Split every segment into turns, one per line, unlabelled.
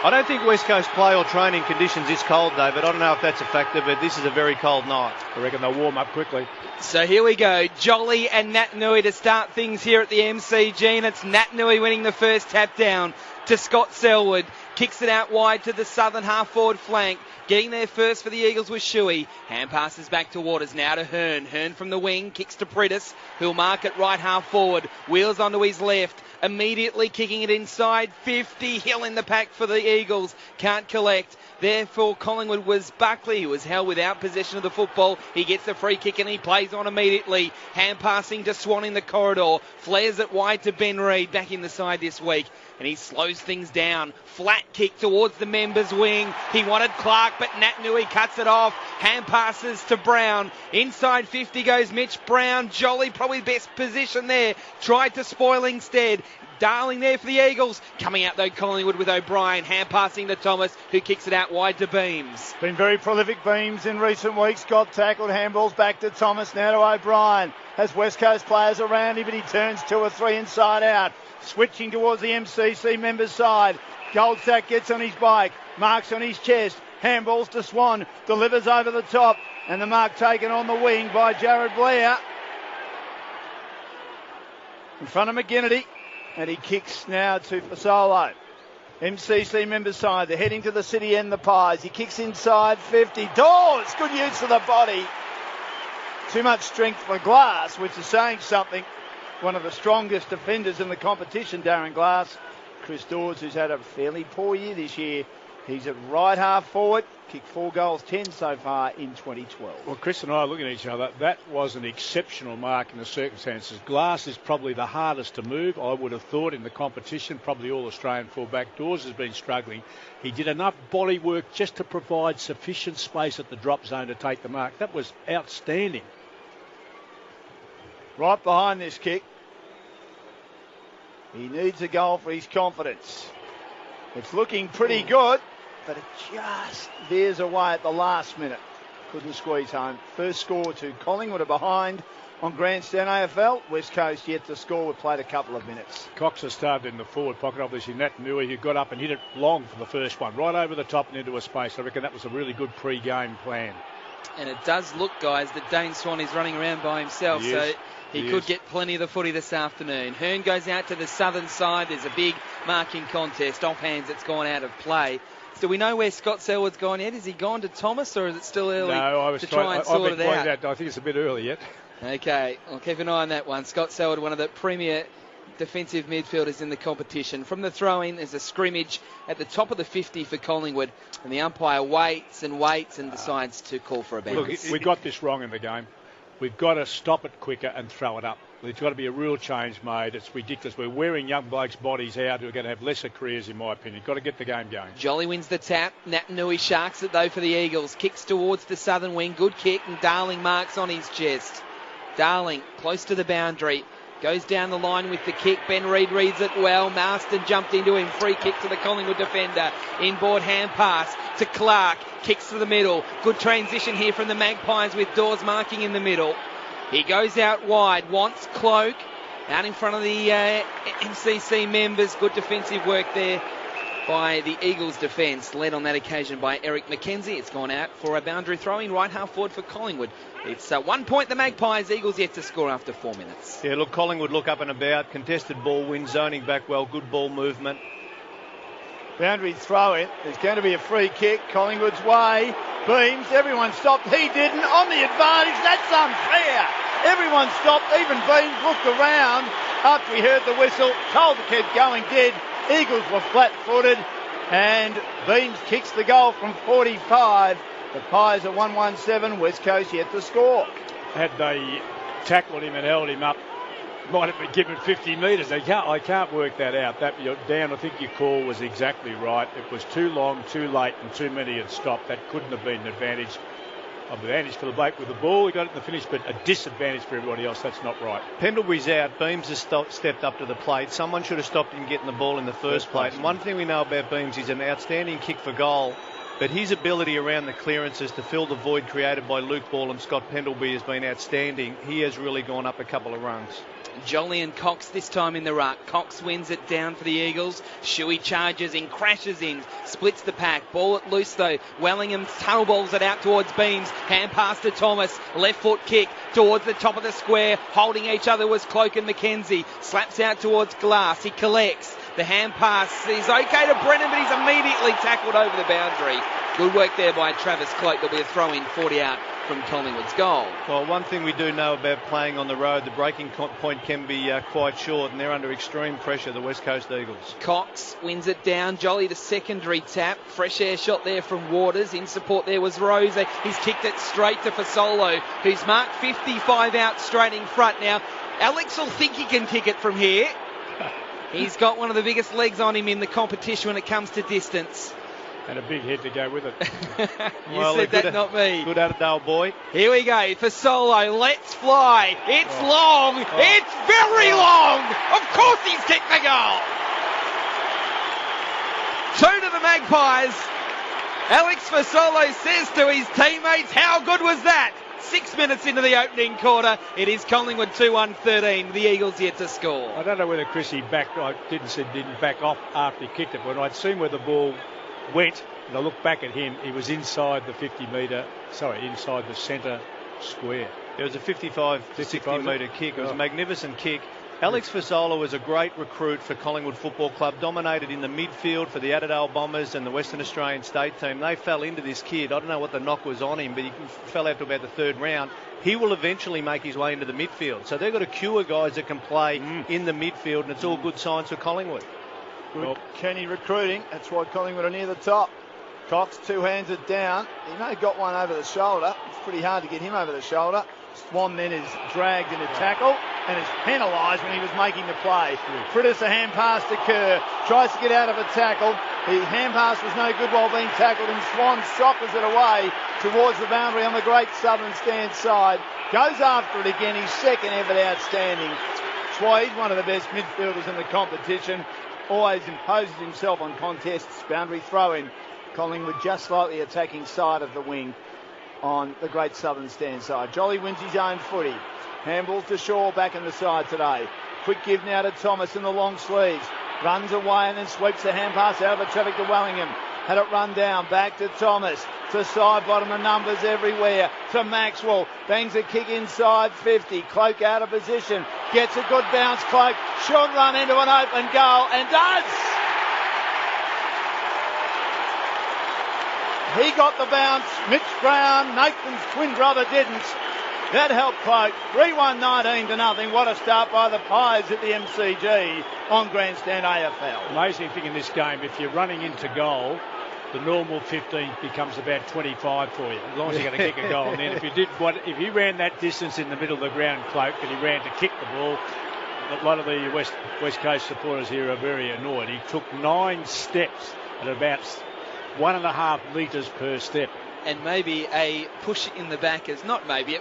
I don't think West Coast play or training conditions this cold, David. I don't know if that's a factor, but this is a very cold night.
I reckon they'll warm up quickly.
So here we go. Jolly and Natanui to start things here at the MCG. And it's Natanui winning the first tap down to Scott Selwood. Kicks it out wide to the southern half-forward flank. Getting there first for the Eagles was Shuey. Hand passes back to Waters, now to Hearn. Hearn from the wing, kicks to Pritis, who'll mark it right half-forward. Wheels onto his left, immediately kicking it inside. 50, Hill in the pack for the Eagles. Can't collect. Therefore, Collingwood was Buckley, who was held without possession of the football. He gets the free kick and he plays on immediately. Hand passing to Swan in the corridor. Flares it wide to Ben Reid, back in the side this week. And he slows things down. Flat kick towards the members' wing. He wanted Clark, but Natanui cuts it off. Hand passes to Brown. Inside 50 goes Mitch Brown. Jolly, probably best position there. Tried to spoil instead. Darling there for the Eagles. Coming out though, Collingwood with O'Brien. Hand passing to Thomas, who kicks it out wide to Beams.
Been very prolific, Beams, in recent weeks. Got tackled, handballs back to Thomas, now to O'Brien. Has West Coast players around him, but he turns 2 or 3 inside out. Switching towards the MCC members' side. Goldsack gets on his bike. Marks on his chest. Handballs to Swan. Delivers over the top. And the mark taken on the wing by Jared Blair. In front of McGinnity. And he kicks now to Fasolo. MCC members' side. They're heading to the city end, the Pies. He kicks inside 50. Dawes! Good use of the body. Too much strength for Glass, which is saying something. One of the strongest defenders in the competition, Darren Glass. Chris Dawes, who's had a fairly poor year this year. He's at right half forward. Kicked 4 goals, 10 so far in 2012.
Well, Chris and I are looking at each other. That was an exceptional mark in the circumstances. Glass is probably the hardest to move, I would have thought, in the competition. Probably all Australian fullback. Dawes has been struggling. He did enough body work just to provide sufficient space at the drop zone to take the mark. That was outstanding.
Right behind this kick. He needs a goal for his confidence. It's looking pretty good, but it just veers away at the last minute. Couldn't squeeze home. First score to Collingwood are behind on Grandstand AFL. West Coast yet to score. We've played a couple of minutes.
Cox has started in the forward pocket. Obviously, Natanui, who got up and hit it long for the first one, right over the top and into a space. I reckon that was a really good pre-game plan.
And it does look, guys, that Dane Swan is running around by himself.
Yes.
So he could get plenty of the footy this afternoon. Hearn goes out to the southern side. There's a big marking contest. Off hands, it's gone out of play. Do we know where Scott Selwood's gone yet? Has he gone to Thomas, or is it still early to try and sort it out?
I think it's a bit early yet.
Okay, I'll keep an eye on that one. Scott Selwood, one of the premier defensive midfielders in the competition. From the throw-in, there's a scrimmage at the top of the 50 for Collingwood, and the umpire waits and decides to call for a bounce.
Look, we got this wrong in the game. We've got to stop it quicker and throw it up. There's got to be a real change made. It's ridiculous. We're wearing young blokes' bodies out who are going to have lesser careers, in my opinion. Got to get the game going.
Jolly wins the tap. Natanui sharks it, though, for the Eagles. Kicks towards the southern wing. Good kick, and Darling marks on his chest. Darling, close to the boundary. Goes down the line with the kick. Ben Reid reads it well. Marston jumped into him. Free kick to the Collingwood defender. Inboard hand pass to Clark. Kicks to the middle. Good transition here from the Magpies with Dawes marking in the middle. He goes out wide. Wants Cloak. Out in front of the MCC members. Good defensive work there by the Eagles defence, led on that occasion by Eric McKenzie. It's gone out for a boundary throw-in right half forward for Collingwood. It's 1 point the Magpies. Eagles yet to score after 4 minutes.
Yeah, look, Collingwood look up and about. Contested ball win, zoning back well. Good ball movement.
Boundary throw-in. There's going to be a free kick. Collingwood's way. Beams. Everyone stopped. He didn't. On the advantage. That's unfair. Everyone stopped. Even Beams looked around after he heard the whistle. Calder kept going dead. Eagles were flat-footed, and Beams kicks the goal from 45. The Pies are 1-1-7. West Coast yet to score.
Had they tackled him and held him up, might have been given 50 metres. I can't work that out. Dan, I think your call was exactly right. It was too long, too late, and too many had stopped. That couldn't have been an advantage. Advantage for the bloke with the ball. He got it in the finish, but a disadvantage for everybody else. That's not right.
Pendlebury's out. Beams has stepped up to the plate. Someone should have stopped him getting the ball in the first place. And one thing we know about Beams is an outstanding kick for goal. But his ability around the clearances to fill the void created by Luke Ball and Scott Pendlebury has been outstanding. He has really gone up a couple of rungs.
Jolly and Cox this time in the ruck. Cox wins it down for the Eagles. Shuey charges in, crashes in, splits the pack. Ball at loose though. Wellingham tunnel balls it out towards Beams. Hand pass to Thomas. Left foot kick towards the top of the square. Holding each other was Cloak and McKenzie. Slaps out towards Glass. He collects. The hand pass is okay to Brennan, but he's immediately tackled over the boundary. Good work there by Travis Cloak. There'll be a throw in 40 out from Collingwood's goal.
Well, one thing we do know about playing on the road, the breaking point can be quite short, and they're under extreme pressure, the West Coast Eagles.
Cox wins it down. Jolly the secondary tap. Fresh air shot there from Waters. In support there was Rose. He's kicked it straight to Fasolo, who's marked 55 out straight in front. Now, Alex will think he can kick it from here. He's got one of the biggest legs on him in the competition when it comes to distance.
And a big head to go with it.
You said that, not me.
Good at it, old boy.
Here we go for Solo. Let's fly. It's long. It's very long. Of course he's kicked the goal. 2 to the Magpies. Alex Fasolo says to his teammates, how good was that? 6 minutes into the opening quarter, it is Collingwood 2-1-13. The Eagles yet to score.
I don't know whether Chrissy backed. I didn't back off after he kicked it. When I'd seen where the ball went, and I looked back at him, he was inside the inside the centre square.
It was a 55 to 60 metre kick. It was a magnificent kick. Alex Fasolo was a great recruit for Collingwood Football Club, dominated in the midfield for the Adelaide Bombers and the Western Australian state team. They fell into this kid. I don't know what the knock was on him, but he fell out to about the third round. He will eventually make his way into the midfield. So they've got a queue of guys that can play in the midfield, and it's all good signs for Collingwood.
Good Kenny recruiting. That's why Collingwood are near the top. Cox two-hands it down. He may have got one over the shoulder. It's pretty hard to get him over the shoulder. Swan then is dragged in a tackle and is penalised when he was making the play. Frittis a hand pass to Kerr. Tries to get out of a tackle. The hand pass was no good while being tackled, and Swan soccers it away towards the boundary on the Great Southern stand side. Goes after it again. His second effort outstanding. That's why he's one of the best midfielders in the competition. Always imposes himself on contests. Boundary throw in. Collingwood just slightly attacking side of the wing on the Great Southern stand side. Jolly wins his own footy. Handball to Shaw back in the side today. Quick give now to Thomas in the long sleeves. Runs away and then sweeps the hand pass out of the traffic to Wellingham. Had it run down. Back to Thomas. To side bottom, the numbers everywhere. To Maxwell. Bangs a kick inside 50. Cloak out of position. Gets a good bounce. Cloak should run into an open goal and does. He got the bounce. Mitch Brown, Nathan's twin brother, didn't. That helped Cloak. 3-1-19 to nothing. What a start by the Pies at the MCG on Grandstand AFL.
Amazing thing in this game, if you're running into goal, the normal 15 becomes about 25 for you, as long as you're going to kick a goal. And then if he ran that distance in the middle of the ground, Cloak, and he ran to kick the ball, a lot of the West Coast supporters here are very annoyed. He took 9 steps at about 1.5 metres per step.
And maybe a push in the back it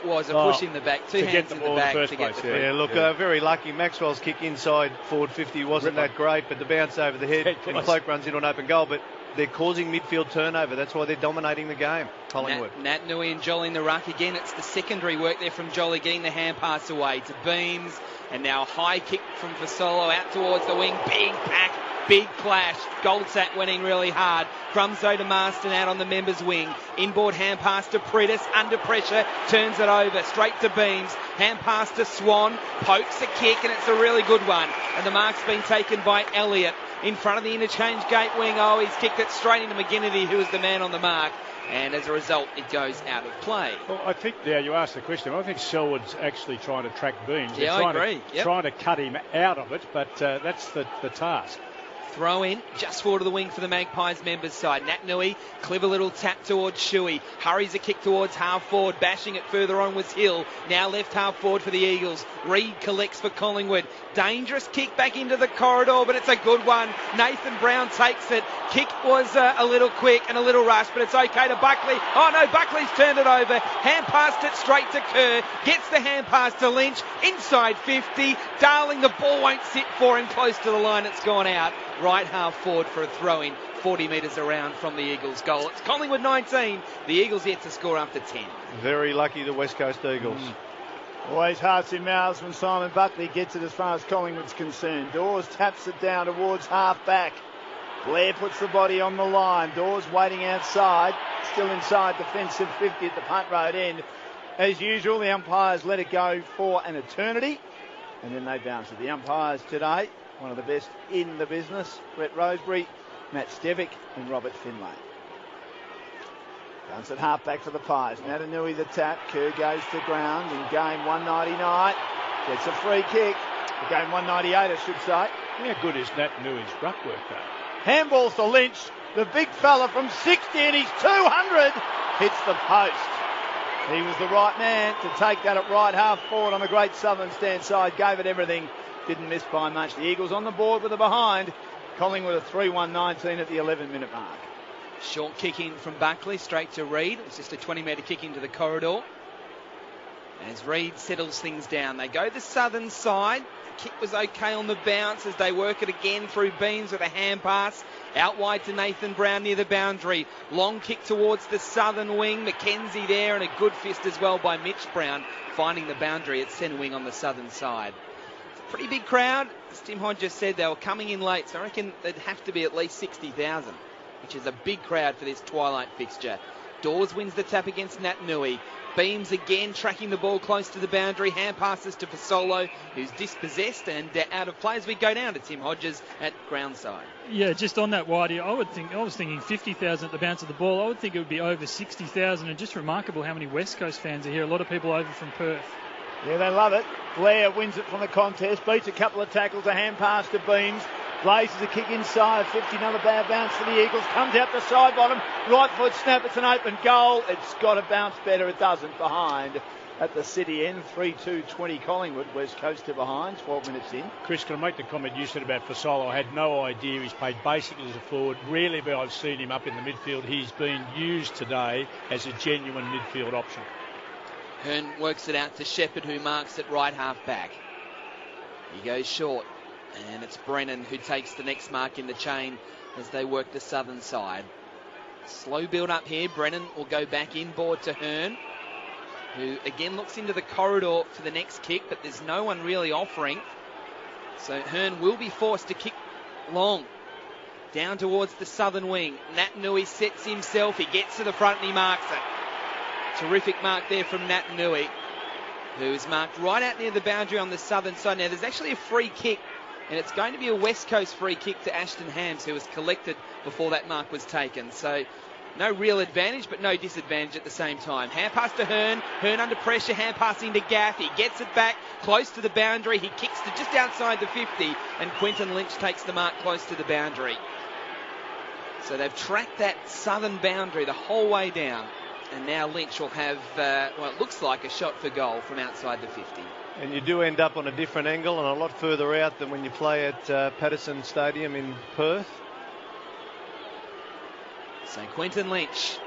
was a push in the back, 2 hands in the back to get the
Yeah, look, very lucky. Maxwell's kick inside forward 50 wasn't that great, but the bounce over the head and Cloak runs into an open goal. But they're causing midfield turnover. That's why they're dominating the game, Collingwood.
Nat Nui and Jolly in the ruck. Again, it's the secondary work there from Jolly, getting the hand pass away to Beams. And now a high kick from Fasolo out towards the wing. Big pack, big clash. Goldsack went in really hard. Crumso to Marston out on the members' wing. Inboard hand pass to Pritis. Under pressure, turns it over. Straight to Beams. Hand pass to Swan. Pokes a kick, and it's a really good one. And the mark's been taken by Elliott. In front of the interchange gate wing. Oh, he's kicked it straight into McGinnity, who was the man on the mark. And as a result, it goes out of play.
Well, I think now you asked the question. I think Selwood's actually trying to track Beams.
Yeah, I agree.
Trying to cut him out of it, but that's the task.
Throw in, just forward of the wing for the Magpies members side. Nat Nui, clever little tap towards Shuey. Hurries a kick towards half forward. Bashing it further on was Hill. Now left half forward for the Eagles. Reid collects for Collingwood. Dangerous kick back into the corridor, but it's a good one. Nathan Brown takes it. Kick was a little quick and a little rush, but it's okay to Buckley. Oh no, Buckley's turned it over. Hand passed it straight to Kerr. Gets the hand pass to Lynch. Inside 50. Darling, the ball won't sit for him. Close to the line, it's gone out. right half forward for a throw-in 40 metres around from the Eagles' goal. It's Collingwood 19. The Eagles yet to score after 10.
Very lucky the West Coast Eagles.
Always hearts in mouths when Simon Buckley gets it as far as Collingwood's concerned. Dawes taps it down towards half-back. Blair puts the body on the line. Dawes waiting outside. Still inside defensive 50 at the punt road end. As usual, the umpires let it go for an eternity. And then they bounce it. The umpires today, one of the best in the business. Brett Roseberry, Matt Stevick and Robert Finlay. Bounce at half-back for the Pies. Natanui the tap. Kerr goes to ground in game 199. Gets a free kick. Game 198, I should say.
How good is Natanui's ruck work, though?
Handballs to Lynch. The big fella from 60 and he's 200. Hits the post. He was the right man to take that at right half forward on the great southern stand side. Gave it everything. Didn't miss by much. The Eagles on the board with a behind. Collingwood a 3-1-19 at the 11-minute mark.
Short kick in from Buckley, straight to Reid. It's just a 20-metre kick into the corridor. As Reid settles things down, they go the southern side. The kick was okay on the bounce as they work it again through Beams with a hand pass. Out wide to Nathan Brown near the boundary. Long kick towards the southern wing. Mackenzie there and a good fist as well by Mitch Brown, finding the boundary at centre wing on the southern side. It's a pretty big crowd. As Tim Hodges said, they were coming in late, so I reckon there'd have to be at least 60,000, which is a big crowd for this twilight fixture. Dawes wins the tap against Natanui. Beams again tracking the ball close to the boundary. Hand passes to Fasolo, who's dispossessed and out of play as we go down to Tim Hodges at groundside.
Yeah, just on that wide, I was thinking 50,000 at the bounce of the ball. I would think it would be over 60,000, and just remarkable how many West Coast fans are here. A lot of people over from Perth.
Yeah, they love it. Blair wins it from the contest, beats a couple of tackles, a hand pass to Beams. Blazes a kick inside, 50, another bad bounce for the Eagles. Comes out the side bottom, right foot snap, it's an open goal. It's got to bounce better, it doesn't. Behind at the city end, 3-2-20 Collingwood, West Coast to behind, 12 minutes in.
Chris, can I make the comment you said about Fasolo? I had no idea he's played basically as a forward. Rarely but I've seen him up in the midfield. He's been used today as a genuine midfield option.
Hearn works it out to Shepherd, who marks it right half back. He goes short. And it's Brennan who takes the next mark in the chain as they work the southern side. Slow build up here. Brennan will go back inboard to Hearn, who again looks into the corridor for the next kick, but there's no one really offering. So Hearn will be forced to kick long. Down towards the southern wing. Natanui sets himself. He gets to the front and he marks it. Terrific mark there from Natanui, who is marked right out near the boundary on the southern side. Now there's actually a free kick, and it's going to be a West Coast free kick to Ashton Hams, who was collected before that mark was taken. So no real advantage, but no disadvantage at the same time. Hand pass to Hearn. Hearn under pressure. Hand pass into Gaff. He gets it back close to the boundary. He kicks to just outside the 50, and Quentin Lynch takes the mark close to the boundary. So they've tracked that southern boundary the whole way down. And now Lynch will have, it looks like a shot for goal from outside the 50.
And you do end up on a different angle and a lot further out than when you play at Patterson Stadium in Perth.
So Quentin Lynch,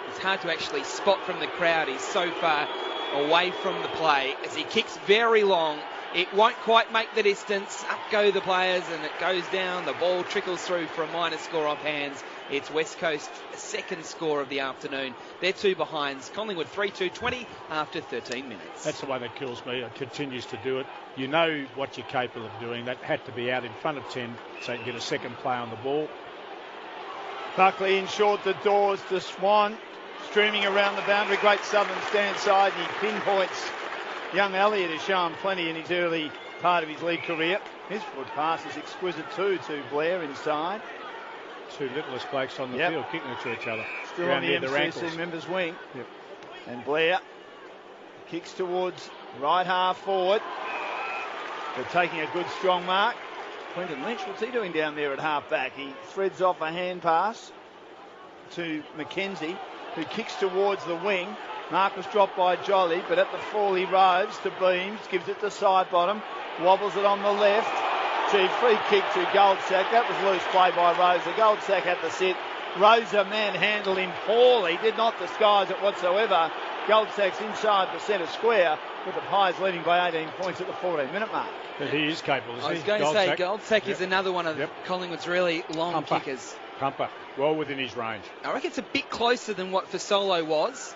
it's hard to actually spot from the crowd. He's so far away from the play as he kicks very long. It won't quite make the distance. Up go the players and it goes down. The ball trickles through for a minor score off hands. It's West Coast's second score of the afternoon. They're two behinds. Collingwood 3-2-20 after 13 minutes.
That's the way that kills me. It continues to do it. You know what you're capable of doing. That had to be out in front of 10 so you can get a second play on the ball.
Buckley in short, the Dawes to Swan. Streaming around the boundary. Great southern stand side. And he pinpoints young Elliott, has shown plenty in his early part of his league career. His foot pass is exquisite too to Blair inside.
Two littlest blokes on the field kicking it to each other.
Still on the MCC members' wing.
Yep.
And Blair kicks towards right half forward. They're taking a good strong mark. Quentin Lynch, what's he doing down there at half back? He threads off a hand pass to Mackenzie, who kicks towards the wing. Mark was dropped by Jolly, but at the fall he roves to Beams, gives it to side bottom, wobbles it on the left. Free kick to Goldsack. That was loose play by Rosa. Goldsack had to sit. Rosa manhandled him poorly, did not disguise it whatsoever. Goldsack's inside the centre square, with the Pies leading by 18 points at the 14-minute mark.
But he is capable, isn't he?
I was going to say, Goldsack is another one of Collingwood's really long kickers.
Pumper, well within his range.
I reckon it's a bit closer than what Fasolo was.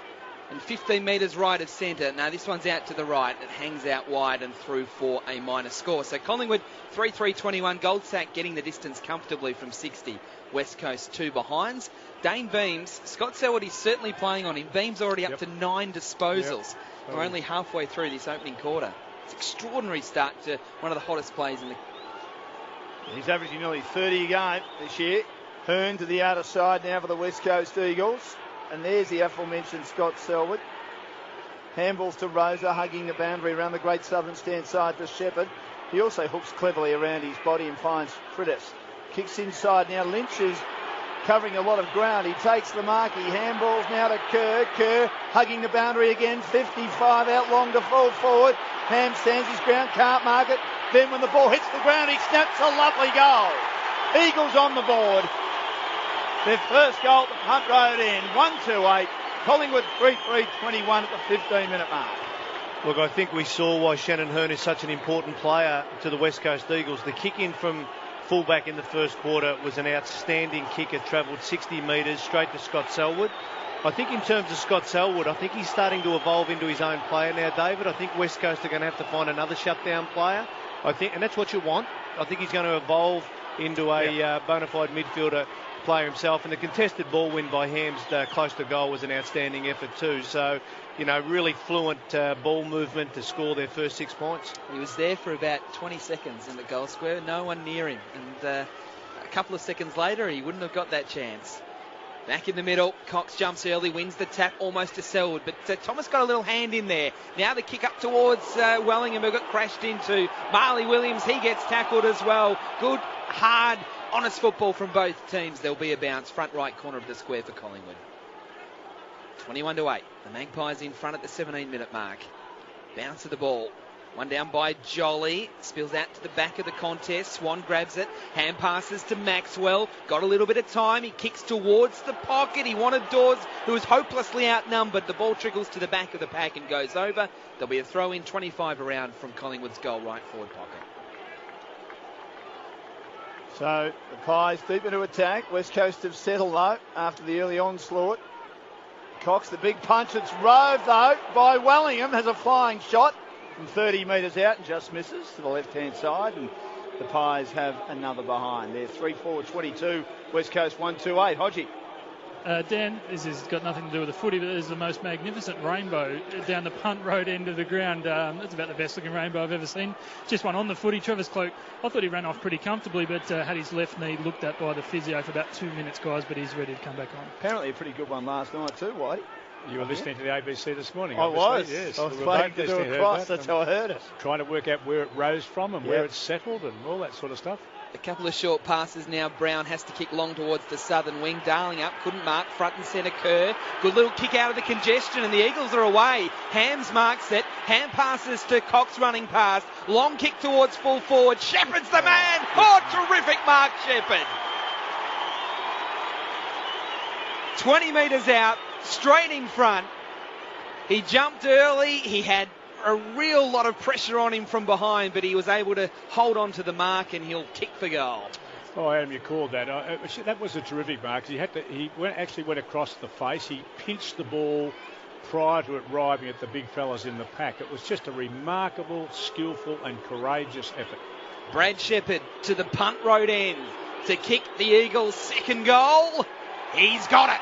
And 15 metres right of centre. Now this one's out to the right. It hangs out wide and through for a minor score. So Collingwood 3-3-21. Goldsack getting the distance comfortably from 60. West Coast 2 behinds. Dane Beams, Scott Selwood is certainly playing on him. Beams already up to 9 disposals. We're only halfway through this opening quarter. It's an extraordinary start to one of the hottest players in the...
He's averaging nearly 30 a game this year. Hearn to the outer side now for the West Coast Eagles. And there's the aforementioned Scott Selwood. Handballs to Rosa, hugging the boundary around the Great Southern stand side to Shepherd. He also hooks cleverly around his body and finds Frittis. Kicks inside now. Lynch is covering a lot of ground. He takes the mark. He handballs now to Kerr. Kerr hugging the boundary again. 55 out long to fall forward. Ham stands his ground, can't mark it. Then when the ball hits the ground, he snaps a lovely goal. Eagles on the board. Their first goal at the punt road end, 1-2-8. Collingwood 3-3-21 at the 15-minute mark.
Look, I think we saw why Shannon Hearn is such an important player to the West Coast Eagles. The kick in from fullback in the first quarter was an outstanding kick. It travelled 60 metres straight to Scott Selwood. I think in terms of Scott Selwood, I think he's starting to evolve into his own player now, David. I think West Coast are going to have to find another shutdown player. I think, and that's what you want. I think he's going to evolve into a bona fide midfielder player himself, and the contested ball win by Hams close to goal was an outstanding effort too. So, you know, really fluent ball movement to score their first 6 points.
He was there for about 20 seconds in the goal square, no one near him, and a couple of seconds later he wouldn't have got that chance. Back in the middle, Cox jumps early, wins the tap almost to Selwood, but Thomas got a little hand in there. Now the kick up towards Wellingham, who got crashed into. Marley Williams, he gets tackled as well. Good, hard, honest football from both teams. There'll be a bounce, front right corner of the square for Collingwood. 21-8. The Magpies in front at the 17-minute mark. Bounce of the ball. One down by Jolly. Spills out to the back of the contest. Swan grabs it. Hand passes to Maxwell. Got a little bit of time. He kicks towards the pocket. He wanted Dawes, who was hopelessly outnumbered. The ball trickles to the back of the pack and goes over. There'll be a throw in 25 around from Collingwood's goal right forward pocket.
So the Pies deep into attack. West Coast have settled though after the early onslaught. Cox, the big punch. It's roved though by Wellingham. Has a flying shot from 30 metres out and just misses to the left-hand side. And the Pies have another behind. They're 3-4-22. West Coast 1-2-8. Hodgie.
Dan, this has got nothing to do with the footy, but there's the most magnificent rainbow down the punt road end of the ground. That's about the best looking rainbow I've ever seen. Just one on the footy. Travis Cloak, I thought he ran off pretty comfortably, but had his left knee looked at by the physio for about 2 minutes, guys, but he's ready to come back on.
Apparently a pretty good one last night too, Whitey.
You were listening to the ABC this morning.
I was.
Yes.
I was playing to do a cross, that's how I heard it.
Trying to work out where it rose from and where it settled and all that sort of stuff.
A couple of short passes now. Brown has to kick long towards the southern wing. Darling up, couldn't mark. Front and centre Kerr. Good little kick out of the congestion and the Eagles are away. Hams marks it. Hand passes to Cox running past. Long kick towards full forward. Shepherd's the man. Oh, terrific mark, Shepherd. 20 metres out, straight in front. He jumped early. He had a real lot of pressure on him from behind, but he was able to hold on to the mark and he'll kick for goal.
Oh, Adam, you called that. That was a terrific mark. He actually went across the face. He pinched the ball prior to it arriving at the big fellas in the pack. It was just a remarkable, skillful and courageous effort.
Brad Shepherd to the punt road end to kick the Eagles' second goal. He's got it.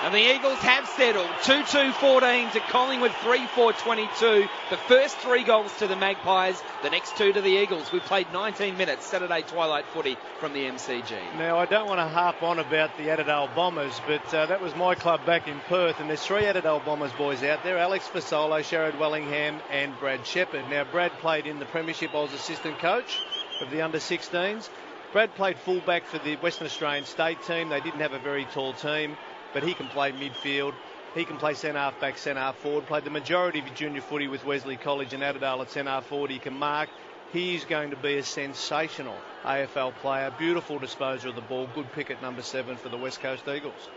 And the Eagles have settled 2-2-14 to Collingwood 3-4-22. The first 3 goals to the Magpies, the next 2 to the Eagles. We've played 19 minutes Saturday twilight footy from the MCG.
Now, I don't want to harp on about the Adelaide Bombers, but that was my club back in Perth, and there's 3 Adelaide Bombers boys out there: Alex Fasolo, Sherrod Wellingham and Brad Shepherd. Now, Brad played in the Premiership. I was assistant coach of the under-16s. Brad played fullback for the Western Australian state team. They didn't have a very tall team, but he can play midfield. He can play centre-half back, centre-half forward. Played the majority of his junior footy with Wesley College and Adelaide at centre-half forward. He can mark. He's going to be a sensational AFL player. Beautiful disposer of the ball. Good pick at number 7 for the West Coast Eagles.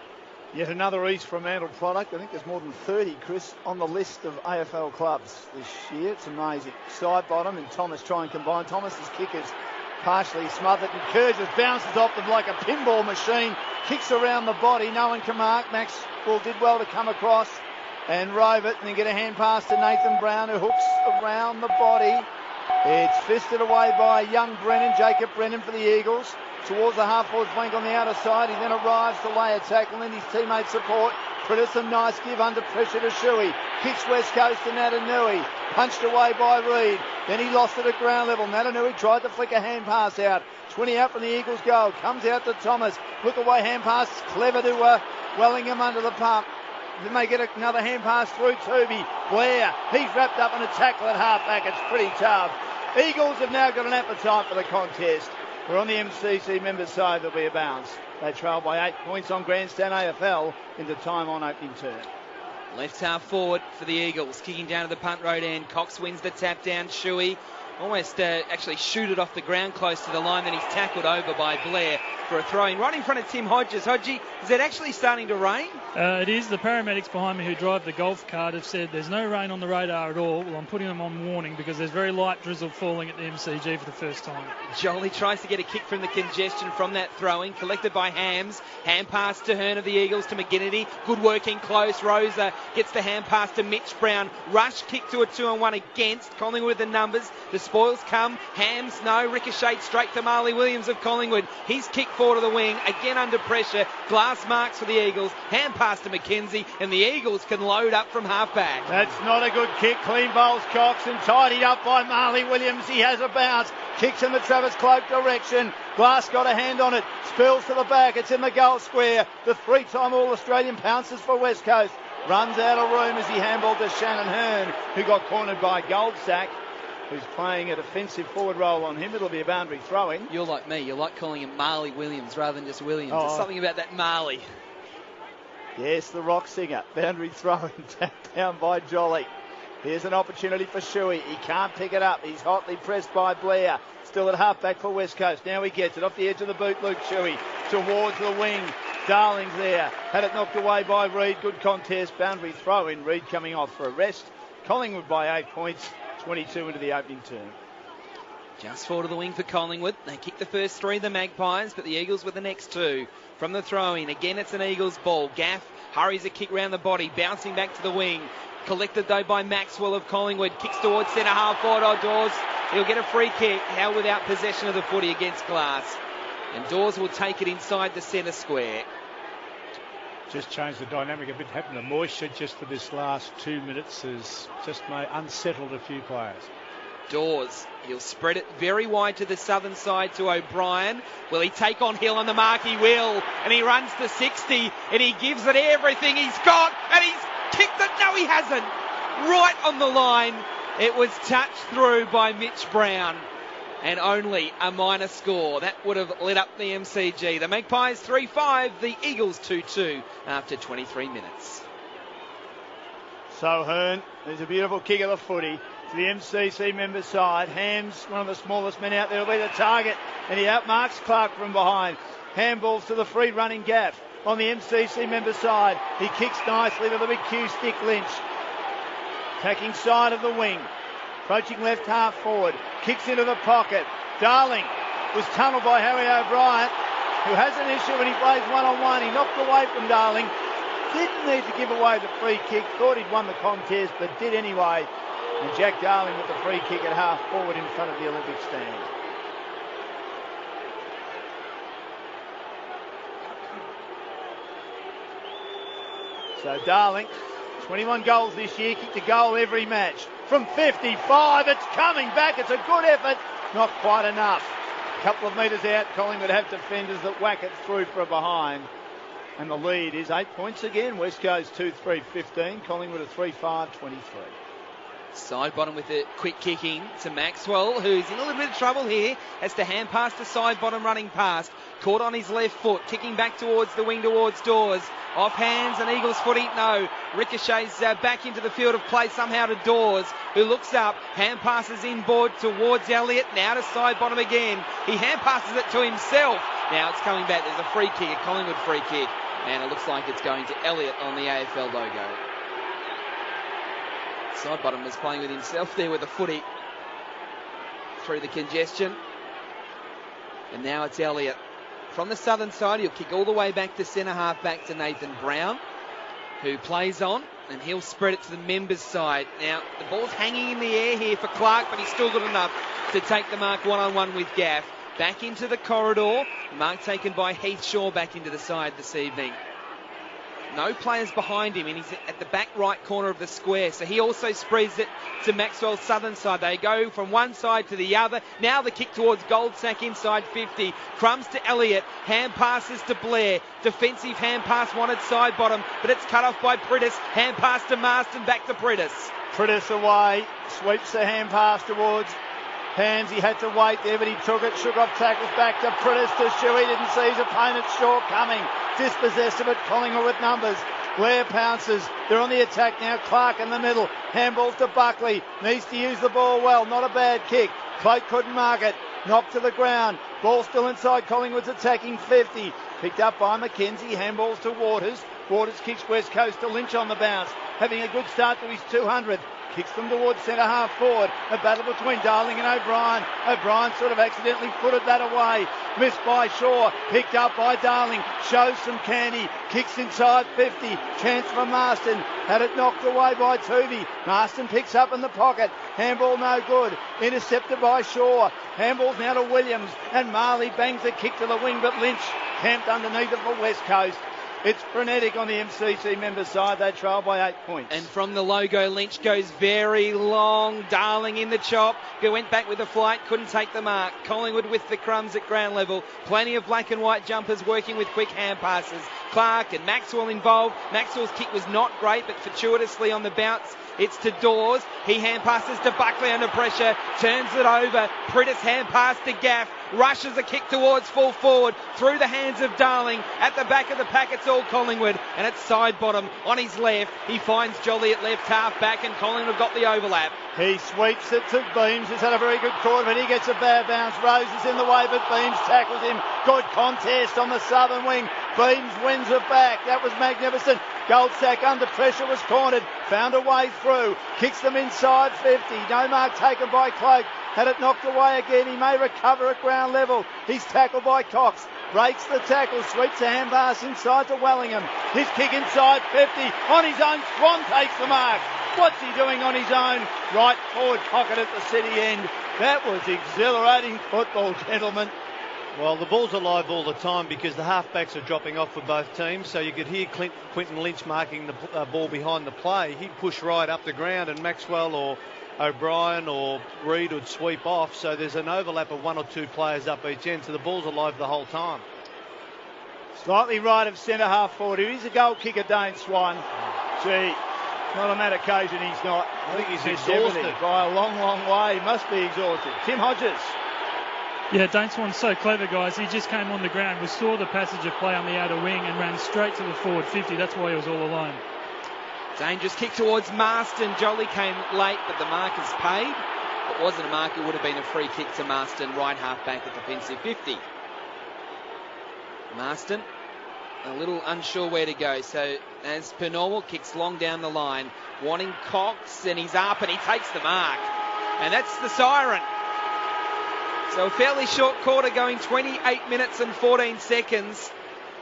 Yet another East Fremantle product. I think there's more than 30, Chris, on the list of AFL clubs this year. It's amazing. Side bottom, and Thomas try and combine. Thomas's kick is partially smothered, and Kerr just bounces off them like a pinball machine. Kicks around the body. No one can mark. Maxwell did well to come across and rove it, and then get a hand pass to Nathan Brown, who hooks around the body. It's fisted away by young Brennan, Jacob Brennan for the Eagles, towards the half-forward flank on the outer side. He then arrives to lay a tackle and his teammate support. Some nice give under pressure to Shuey. Kicks West Coast to Natanui. Punched away by Reid. Then he lost it at ground level. Natanui tried to flick a hand pass out. 20 out from the Eagles goal. Comes out to Thomas. Look away hand pass. Clever to Wellingham under the pump. Then they get another hand pass through Toby. Blair, he's wrapped up in a tackle at half-back. It's pretty tough. Eagles have now got an appetite for the contest. We're on the MCC members' side. There'll be a bounce. They trail by 8 points on Grandstand AFL into time on opening turn.
Left half forward for the Eagles, kicking down to the punt road end. Cox wins the tap down. Shuey almost actually shooted off the ground close to the line. Then he's tackled over by Blair for a throw-in right in front of Tim Hodges. Hodgie, is it actually starting to rain?
It is. The paramedics behind me who drive the golf cart have said there's no rain on the radar at all. Well, I'm putting them on warning because there's very light drizzle falling at the MCG for the first time.
Jolie tries to get a kick from the congestion from that throw-in, collected by Hams. Hand pass to Hearn of the Eagles to McGinnity. Good work in close. Rosa gets the hand pass to Mitch Brown. Rush kick to a 2-on-1 against Collingwood with the numbers. The spoils come. Hams, no. Ricocheted straight to Marley Williams of Collingwood. He's kicked forward to the wing, again under pressure. Glass marks for the Eagles. Hand pass to McKenzie, and the Eagles can load up from half-back.
That's not a good kick. Clean bowls Cox and tidied up by Marley Williams. He has a bounce. Kicks in the Travis Cloak direction. Glass got a hand on it. Spills to the back. It's in the goal square. The 3-time All-Australian pounces for West Coast. Runs out of room as he handballed to Shannon Hearn, who got cornered by Goldsack, who's playing a defensive forward role on him. It'll be a boundary throw-in.
You're like me. You like calling him Marley Williams rather than just Williams.
Oh.
There's something about that Marley.
Yes, the rock singer. Boundary throw-in tapped down by Jolly. Here's an opportunity for Shuey. He can't pick it up. He's hotly pressed by Blair. Still at half-back for West Coast. Now he gets it off the edge of the boot. Luke Shuey towards the wing. Darling's there. Had it knocked away by Reid. Good contest. Boundary throw-in. Reid coming off for a rest. Collingwood by 8 points. 22 into the opening term.
Just forward to the wing for Collingwood. They kick the first 3, the Magpies, but the Eagles with the next 2. From the throw-in, again it's an Eagles ball. Gaff hurries a kick round the body, bouncing back to the wing. Collected though by Maxwell of Collingwood. Kicks towards centre half forward. Dawes. He'll get a free kick. Held without possession of the footy against Glass. And Dawes will take it inside the centre square.
Just changed the dynamic a bit. Having the moisture just for this last 2 minutes has just unsettled a few players.
Dawes, he'll spread it very wide to the southern side to O'Brien. Will he take on Hill on the mark? He will. And he runs to 60 and he gives it everything he's got. And he's kicked it. No, he hasn't. Right on the line. It was touched through by Mitch Brown. And only a minor score. That would have lit up the MCG. The Magpies 3-5, the Eagles 2-2 after 23 minutes.
So Hearn, there's a beautiful kick of the footy to the MCC members' side. Hams, one of the smallest men out there, will be the target. And he outmarks Clark from behind. Handballs to the free running Gaff on the MCC members' side. He kicks nicely to the big Q stick Lynch. Attacking side of the wing. Approaching left half forward. Kicks into the pocket. Darling was tunnelled by Harry O'Brien, who has an issue when he plays one-on-one. He knocked away from Darling. Didn't need to give away the free kick. Thought he'd won the contest, but did anyway. And Jack Darling with the free kick at half forward in front of the Olympic stand. So Darling, 21 goals this year, kicked a goal every match. From 55, it's coming back. It's a good effort. Not quite enough. A couple of metres out, Collingwood have defenders that whack it through for a behind. And the lead is 8 points again. West Coast 2-3-15. Collingwood a 3-5-23.
Side bottom with a quick kick in to Maxwell, who's in a little bit of trouble here. Has to hand pass to side bottom running past. Caught on his left foot, kicking back towards the wing towards Dawes. Off hands and Eagles footy, no. Ricochets back into the field of play somehow to Dawes, who looks up, hand passes inboard towards Elliott, now to side bottom again. He hand passes it to himself. Now it's coming back, there's a free kick, a Collingwood free kick. And it looks like it's going to Elliott on the AFL logo. Sidebottom was playing with himself there with a footy through the congestion. And now it's Elliott. From the southern side, he'll kick all the way back to centre half, back to Nathan Brown, who plays on, and he'll spread it to the members' side. Now, the ball's hanging in the air here for Clark, but he's still good enough to take the mark one-on-one with Gaff. Back into the corridor. Mark taken by Heath Shaw back into the side this evening. No players behind him, and he's at the back right corner of the square. So he also spreads it to Maxwell's southern side. They go from one side to the other. Now the kick towards Goldsack inside 50. Crumbs to Elliott. Hand passes to Blair. Defensive hand pass wanted side bottom, but it's cut off by Prittis. Hand pass to Marston, back to Prittis.
Prittis away, sweeps the hand pass towards Hams. He had to wait there, but he took it. Shook off tackles back to Prittis to Shuey. Didn't see his opponent short coming. Dispossessed of it. Collingwood with numbers. Blair pounces. They're on the attack now. Clark in the middle. Handballs to Buckley. Needs to use the ball well. Not a bad kick. Cloak couldn't mark it. Knocked to the ground. Ball still inside. Collingwood's attacking 50. Picked up by McKenzie. Handballs to Waters. Waters kicks West Coast to Lynch on the bounce. Having a good start to his 200th. Kicks them towards centre half forward. A battle between Darling and O'Brien. O'Brien sort of accidentally footed that away. Missed by Shaw. Picked up by Darling. Shows some candy. Kicks inside 50. Chance for Marston. Had it knocked away by Toovey. Marston picks up in the pocket. Handball no good. Intercepted by Shaw. Handball's now to Williams. And Marley bangs the kick to the wing, but Lynch camped underneath it for West Coast. It's frenetic on the MCC members' side. They trail by 8 points.
And from the logo, Lynch goes very long. Darling in the chop. He went back with the flight. Couldn't take the mark. Collingwood with the crumbs at ground level. Plenty of black and white jumpers working with quick hand passes. Clark and Maxwell involved. Maxwell's kick was not great, but fortuitously on the bounce. It's to Dawes. He hand passes to Buckley under pressure. Turns it over. Prittis hand pass to Gaff. Rushes a kick towards full forward. Through the hands of Darling. At the back of the pack, it's all Collingwood. And it's side bottom on his left. He finds Jolly at left half back, and Collingwood have got the overlap.
He sweeps it to Beams, who's had a very good quarter, but he gets a bad bounce. Rose is in the way, but Beams tackles him. Good contest on the southern wing. Beams wins it back. That was magnificent. Goldsack under pressure was cornered. Found a way through. Kicks them inside 50. No mark taken by Cloak. Had it knocked away again. He may recover at ground level. He's tackled by Cox. Breaks the tackle. Sweeps a hand pass inside to Wellingham. His kick inside 50. On his own, Swan takes the mark. What's he doing on his own? Right forward pocket at the city end. That was exhilarating football, gentlemen.
Well, the ball's alive all the time because the halfbacks are dropping off for both teams. So you could hear Quinton Lynch marking the ball behind the play. He'd push right up the ground and Maxwell or O'Brien or Reid would sweep off. So there's an overlap of one or two players up each end. So the ball's alive the whole time.
Slightly right of centre half forward. He's a goal kicker, Dane Swan. Gee, not on that occasion he's not.
I think he's exhausted
by a long, long way. He must be exhausted. Tim Hodges.
Yeah, Dane Swan's so clever, guys. He just came on the ground. We saw the passage of play on the outer wing and ran straight to the forward 50. That's why he was all alone.
Dangerous kick towards Marston. Jolly came late, but the mark is paid. If it wasn't a mark, it would have been a free kick to Marston, right half back at defensive 50. Marston, a little unsure where to go. So, as per normal, kicks long down the line, wanting Cox, and he's up and he takes the mark. And that's the siren. So a fairly short quarter going 28 minutes and 14 seconds.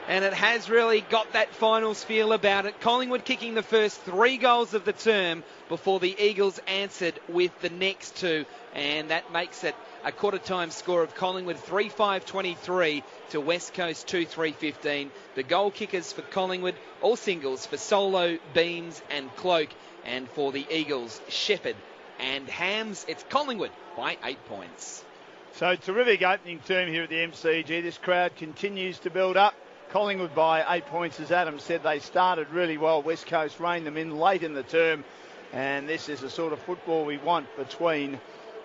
And it has really got that finals feel about it. Collingwood kicking the first 3 goals of the term before the Eagles answered with the next 2. And that makes it a quarter-time score of Collingwood 3-5-23 to West Coast 2-3-15. The goal kickers for Collingwood, all singles for Solo, Beams and Cloak. And for the Eagles, Shepherd and Hams. It's Collingwood by 8 points.
So terrific opening term here at the MCG. This crowd continues to build up. Collingwood by 8 points, as Adam said. They started really well. West Coast reined them in late in the term. And this is the sort of football we want between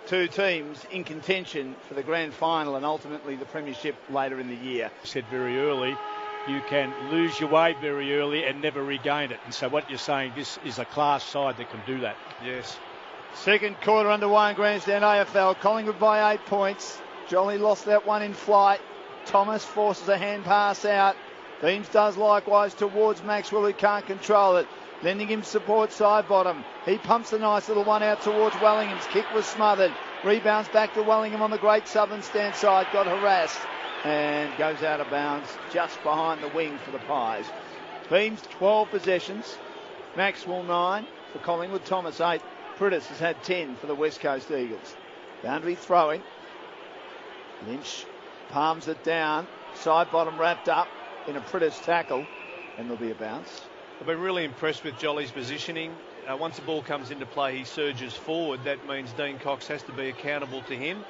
two teams in contention for the grand final and ultimately the premiership later in the year.
Said very early, you can lose your way very early and never regain it. And so what you're saying, this is a class side that can do that.
Yes.
Second quarter underway in Grandstand AFL. Collingwood by 8 points. Jolly lost that one in flight. Thomas forces a hand pass out. Beams does likewise towards Maxwell, who can't control it. Lending him support side bottom. He pumps a nice little one out towards Wellingham's. Kick was smothered. Rebounds back to Wellingham on the Great Southern stand side. Got harassed and goes out of bounds just behind the wing for the Pies. Beams 12 possessions. Maxwell 9 for Collingwood. Thomas 8. Pritis has had 10 for the West Coast Eagles. Boundary throwing. Lynch palms it down. Side bottom wrapped up in a Pritis tackle. And there'll be a bounce.
I've been really impressed with Jolly's positioning. Once the ball comes into play, he surges forward. That means Dean Cox has to be accountable to him.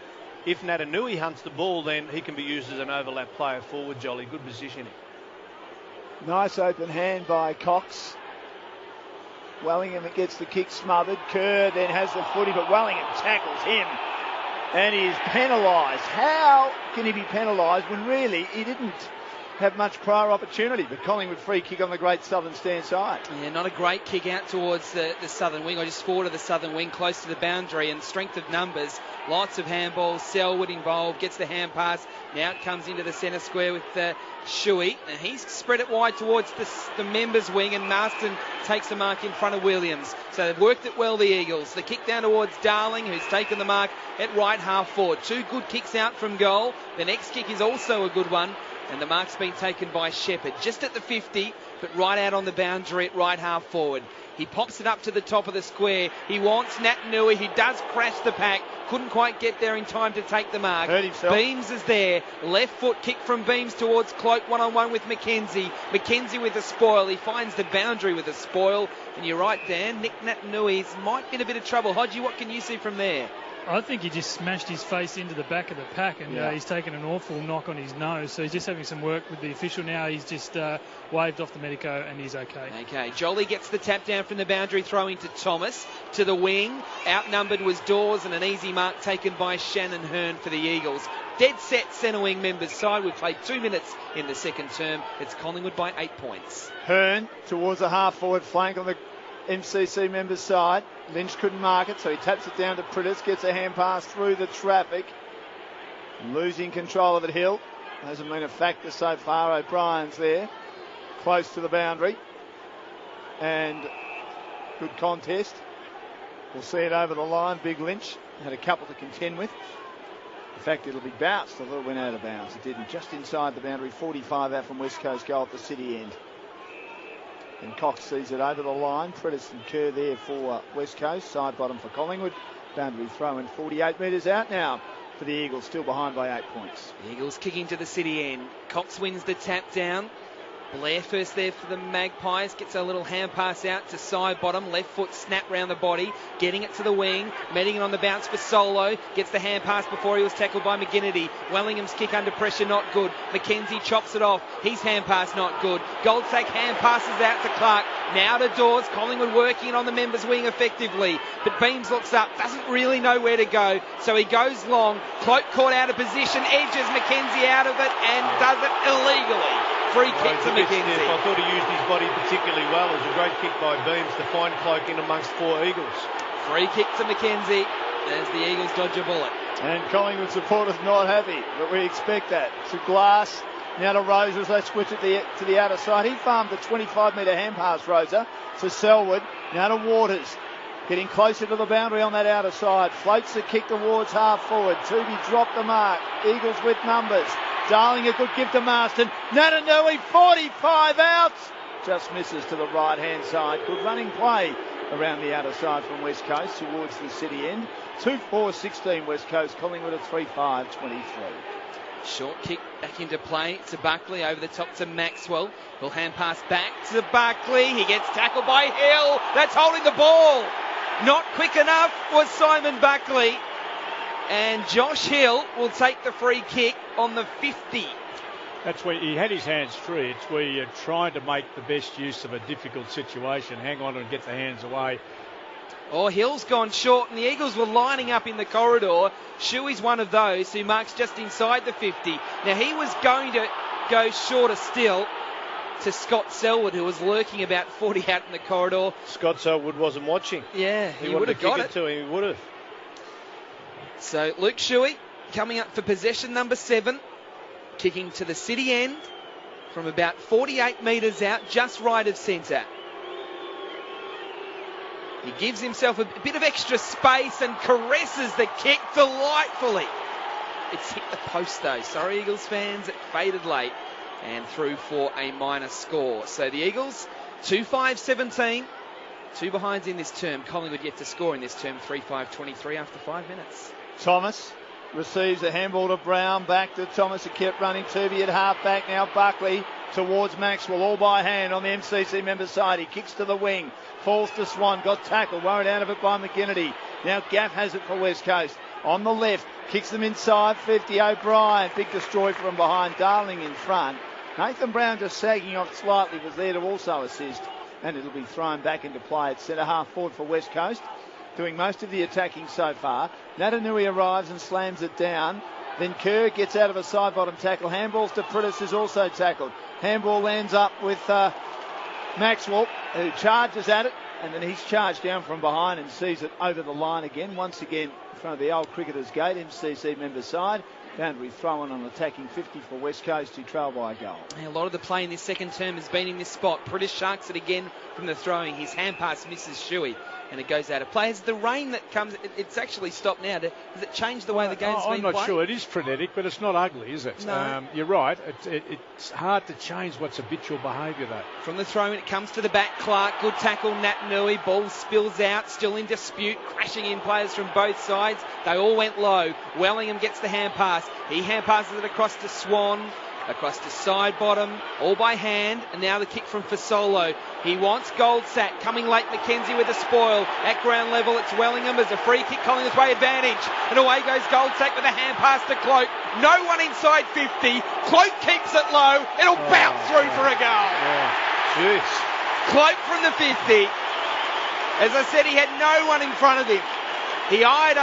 If Natanui hunts the ball, then he can be used as an overlap player forward, Jolly. Good positioning.
Nice open hand by Cox. Wellingham gets the kick smothered. Kerr then has the footy, but Wellingham tackles him. And he is penalised. How can he be penalised when really he didn't have much prior opportunity? But Collingwood free kick on the Great Southern stand side.
Yeah, not a great kick out towards the southern wing, or just forward of the southern wing, close to the boundary, and strength of numbers. Lots of handballs. Selwood involved, gets the hand pass. Now it comes into the centre square with Shuey, and he's spread it wide towards the members wing, and Marston takes the mark in front of Williams. So they've worked it well, the Eagles. The kick down towards Darling, who's taken the mark at right half forward. Two good kicks out from goal. The next kick is also a good one. And the mark's been taken by Shepherd, just at the 50, but right out on the boundary at right half forward. He pops it up to the top of the square. He wants Natanui. He does crash the pack. Couldn't quite get there in time to take the mark.
Hurt himself.
Beams is there. Left foot kick from Beams towards Cloak. One-on-one with McKenzie. McKenzie with a spoil. He finds the boundary with a spoil. And you're right, Dan. Nick Natanui might be in a bit of trouble. Hodgie, what can you see from there?
I think he just smashed his face into the back of the pack, and he's taken an awful knock on his nose. So he's just having some work with the official now. He's just waved off the medico, and he's okay.
Okay, Jolly gets the tap down from the boundary, throwing to Thomas. To the wing, outnumbered was Dawes, and an easy mark taken by Shannon Hearn for the Eagles. Dead set centre wing members side. We've played 2 minutes in the second term. It's Collingwood by 8 points.
Hearn towards the half forward flank on the MCC members side. Lynch couldn't mark it, so he taps it down to Pritis, gets a hand pass through the traffic. Losing control of it, Hill. Hasn't been a factor so far. O'Brien's there, close to the boundary. And good contest. We'll see it over the line. Big Lynch had a couple to contend with. In fact, it'll be bounced, although it went out of bounds. It didn't. Just inside the boundary, 45 out from West Coast goal at the city end. And Cox sees it over the line. Pritis and Kerr there for West Coast. Side bottom for Collingwood. Boundary throw in 48 metres out now for the Eagles. Still behind by 8 points.
The Eagles kicking to the city end. Cox wins the tap down. Blair first there for the Magpies. Gets a little hand pass out to side bottom. Left foot snap round the body. Getting it to the wing. Meeting it on the bounce for Solo. Gets the hand pass before he was tackled by McGinnity. Wellingham's kick under pressure, not good. McKenzie chops it off. His hand pass, not good. Goldsack hand passes out to Clark. Now to Dawes. Collingwood working it on the members wing effectively. But Beams looks up. Doesn't really know where to go. So he goes long. Cloak caught out of position. Edges McKenzie out of it and does it illegally. Free kick to McKenzie.
I thought he used his body particularly well. It was a great kick by Beams to find Cloak in amongst 4 Eagles.
Free kick to McKenzie as the Eagles dodge a bullet.
And Collingwood supporters not happy, but we expect that. To Glass, now to Rosas. Let's switch it to the outer side. He farmed a 25-metre hand pass, Rosa, to Selwood. Now to Waters. Getting closer to the boundary on that outer side. Floats the kick towards half forward. Tooby dropped the mark. Eagles with numbers. Darling, a good give to Marston. Natanui, 45 out. Just misses to the right-hand side. Good running play around the outer side from West Coast towards the city end. 2-4-16 West Coast. Collingwood at 3-5-23.
Short kick back into play to Buckley, over the top to Maxwell. He'll hand pass back to Buckley. He gets tackled by Hill. That's holding the ball. Not quick enough was Simon Buckley. And Josh Hill will take the free kick on the 50.
That's where he had his hands free. It's where you're trying to make the best use of a difficult situation. Hang on and get the hands away.
Oh, Hill's gone short, and the Eagles were lining up in the corridor. Shuey's one of those who marks just inside the 50. Now, he was going to go shorter still to Scott Selwood, who was lurking about 40 out in the corridor.
Scott Selwood wasn't watching.
Yeah, he would have got it.
To him, he would have.
So Luke Shuey coming up for possession number 7, kicking to the city end. from about 48 metres out, just right of centre. He gives himself a bit of extra space and caresses the kick delightfully. It's hit the post though. Sorry, Eagles fans, it faded late and through for a minor score. So the Eagles, 2-5-17. 2 behinds in this term. Collingwood yet to score in this term, 3-5-23 after 5 minutes.
Thomas receives a handball to Brown. Back to Thomas, who kept running. Turvey at half back. Now Buckley towards Maxwell, all by hand on the MCC member side. He kicks to the wing. Falls to Swan. Got tackled. Worried out of it by McKennedy. Now Gaff has it for West Coast. On the left. Kicks them inside 50. O'Brien. Big destroy from behind. Darling in front. Nathan Brown just sagging off slightly. Was there to also assist. And it'll be thrown back into play at centre half forward for West Coast, doing most of the attacking so far. Natanui arrives and slams it down. Then Kerr gets out of a side bottom tackle. Handballs to Prittis, is also tackled. Handball lands up with Maxwell, who charges at it, and then he's charged down from behind and sees it over the line again. Once again in front of the old Cricketers Gate, MCC member side. Boundary throw-in on attacking 50 for West Coast, who trail by a goal.
A lot of the play in this second term has been in this spot. British sharks it again from the throwing. His hand pass misses Shuey, and it goes out of play. As the rain that comes, it's actually stopped now. Does it change the way the game's been played?
I'm not sure. It is frenetic, but it's not ugly, is it?
No.
You're right. It's hard to change what's habitual behaviour, though.
From the throw-in, it comes to the back. Clark, good tackle. Natanui, ball spills out, still in dispute, crashing in players from both sides. They all went low. Wellingham gets the hand pass. He hand passes it across to Swan, across to side bottom, all by hand, and now the kick from Fasolo. He wants Goldsack, coming late. McKenzie with the spoil. At ground level, it's Wellingham as a free kick, Collingwood's way advantage. And away goes Goldsack with a hand pass to Cloak. No one inside 50. Cloak keeps it low. It'll bounce through for a goal.
Jeez.
Cloak from the 50. As I said, he had no one in front of him. He eyed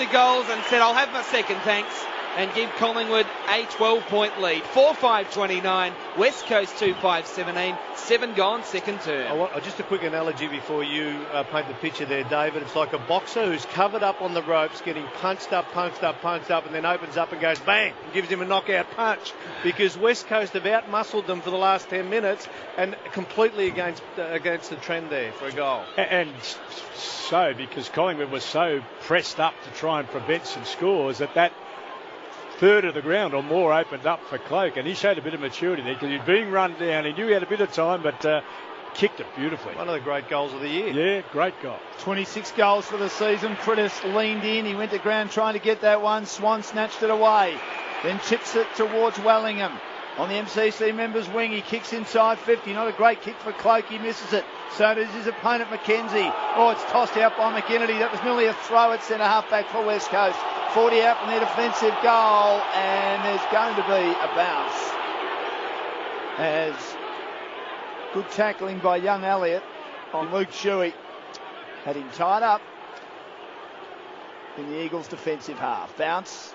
the goals and said, I'll have my second, thanks, and give Collingwood a 12-point lead. 4-5-29, West Coast 2-5-17, 7 gone, second term.
Just a quick analogy before you paint the picture there, David. It's like a boxer who's covered up on the ropes, getting punched up, and then opens up and goes bang, and gives him a knockout punch, because West Coast have out-muscled them for the last 10 minutes and completely against the trend there for a goal.
And so, because Collingwood was so pressed up to try and prevent some scores, that third of the ground or more opened up for Cloak, and he showed a bit of maturity there because he was being run down. He knew he had a bit of time, but kicked it beautifully.
One of the great goals of the year.
Yeah, great goal.
26 goals for the season. Prittis leaned in. He went to ground trying to get that one. Swan snatched it away. Then chips it towards Wellingham. On the MCC members' wing, he kicks inside 50. Not a great kick for Cloak. He misses it. So does his opponent, McKenzie. Oh, it's tossed out by McKennedy. That was nearly a throw at centre half back for West Coast. 40 out from their defensive goal, and there's going to be a bounce. As good tackling by young Elliott on Luke Shuey. Had him tied up in the Eagles' defensive half. Bounce.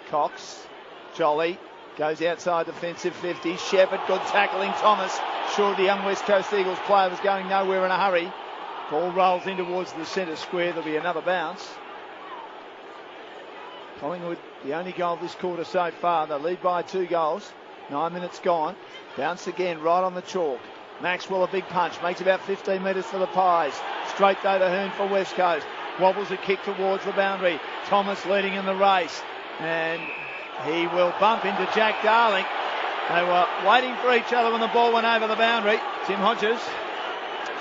Cox. Jolly. Goes outside defensive 50. Shepherd, good tackling. Thomas. Sure, the young West Coast Eagles player was going nowhere in a hurry. Ball rolls in towards the centre square. There'll be another bounce. Collingwood, the only goal this quarter so far. They lead by 2 goals. 9 minutes gone. Bounce again, right on the chalk. Maxwell, a big punch. Makes about 15 metres for the Pies. Straight though to Hearn for West Coast. Wobbles a kick towards the boundary. Thomas leading in the race. And he will bump into Jack Darling. They were waiting for each other when the ball went over the boundary. Tim Hodges.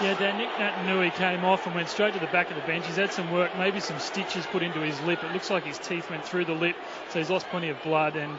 Yeah, Dan, Nick Natanui came off and went straight to the back of the bench. He's had some work, maybe some stitches put into his lip. It looks like his teeth went through the lip, so he's lost plenty of blood, and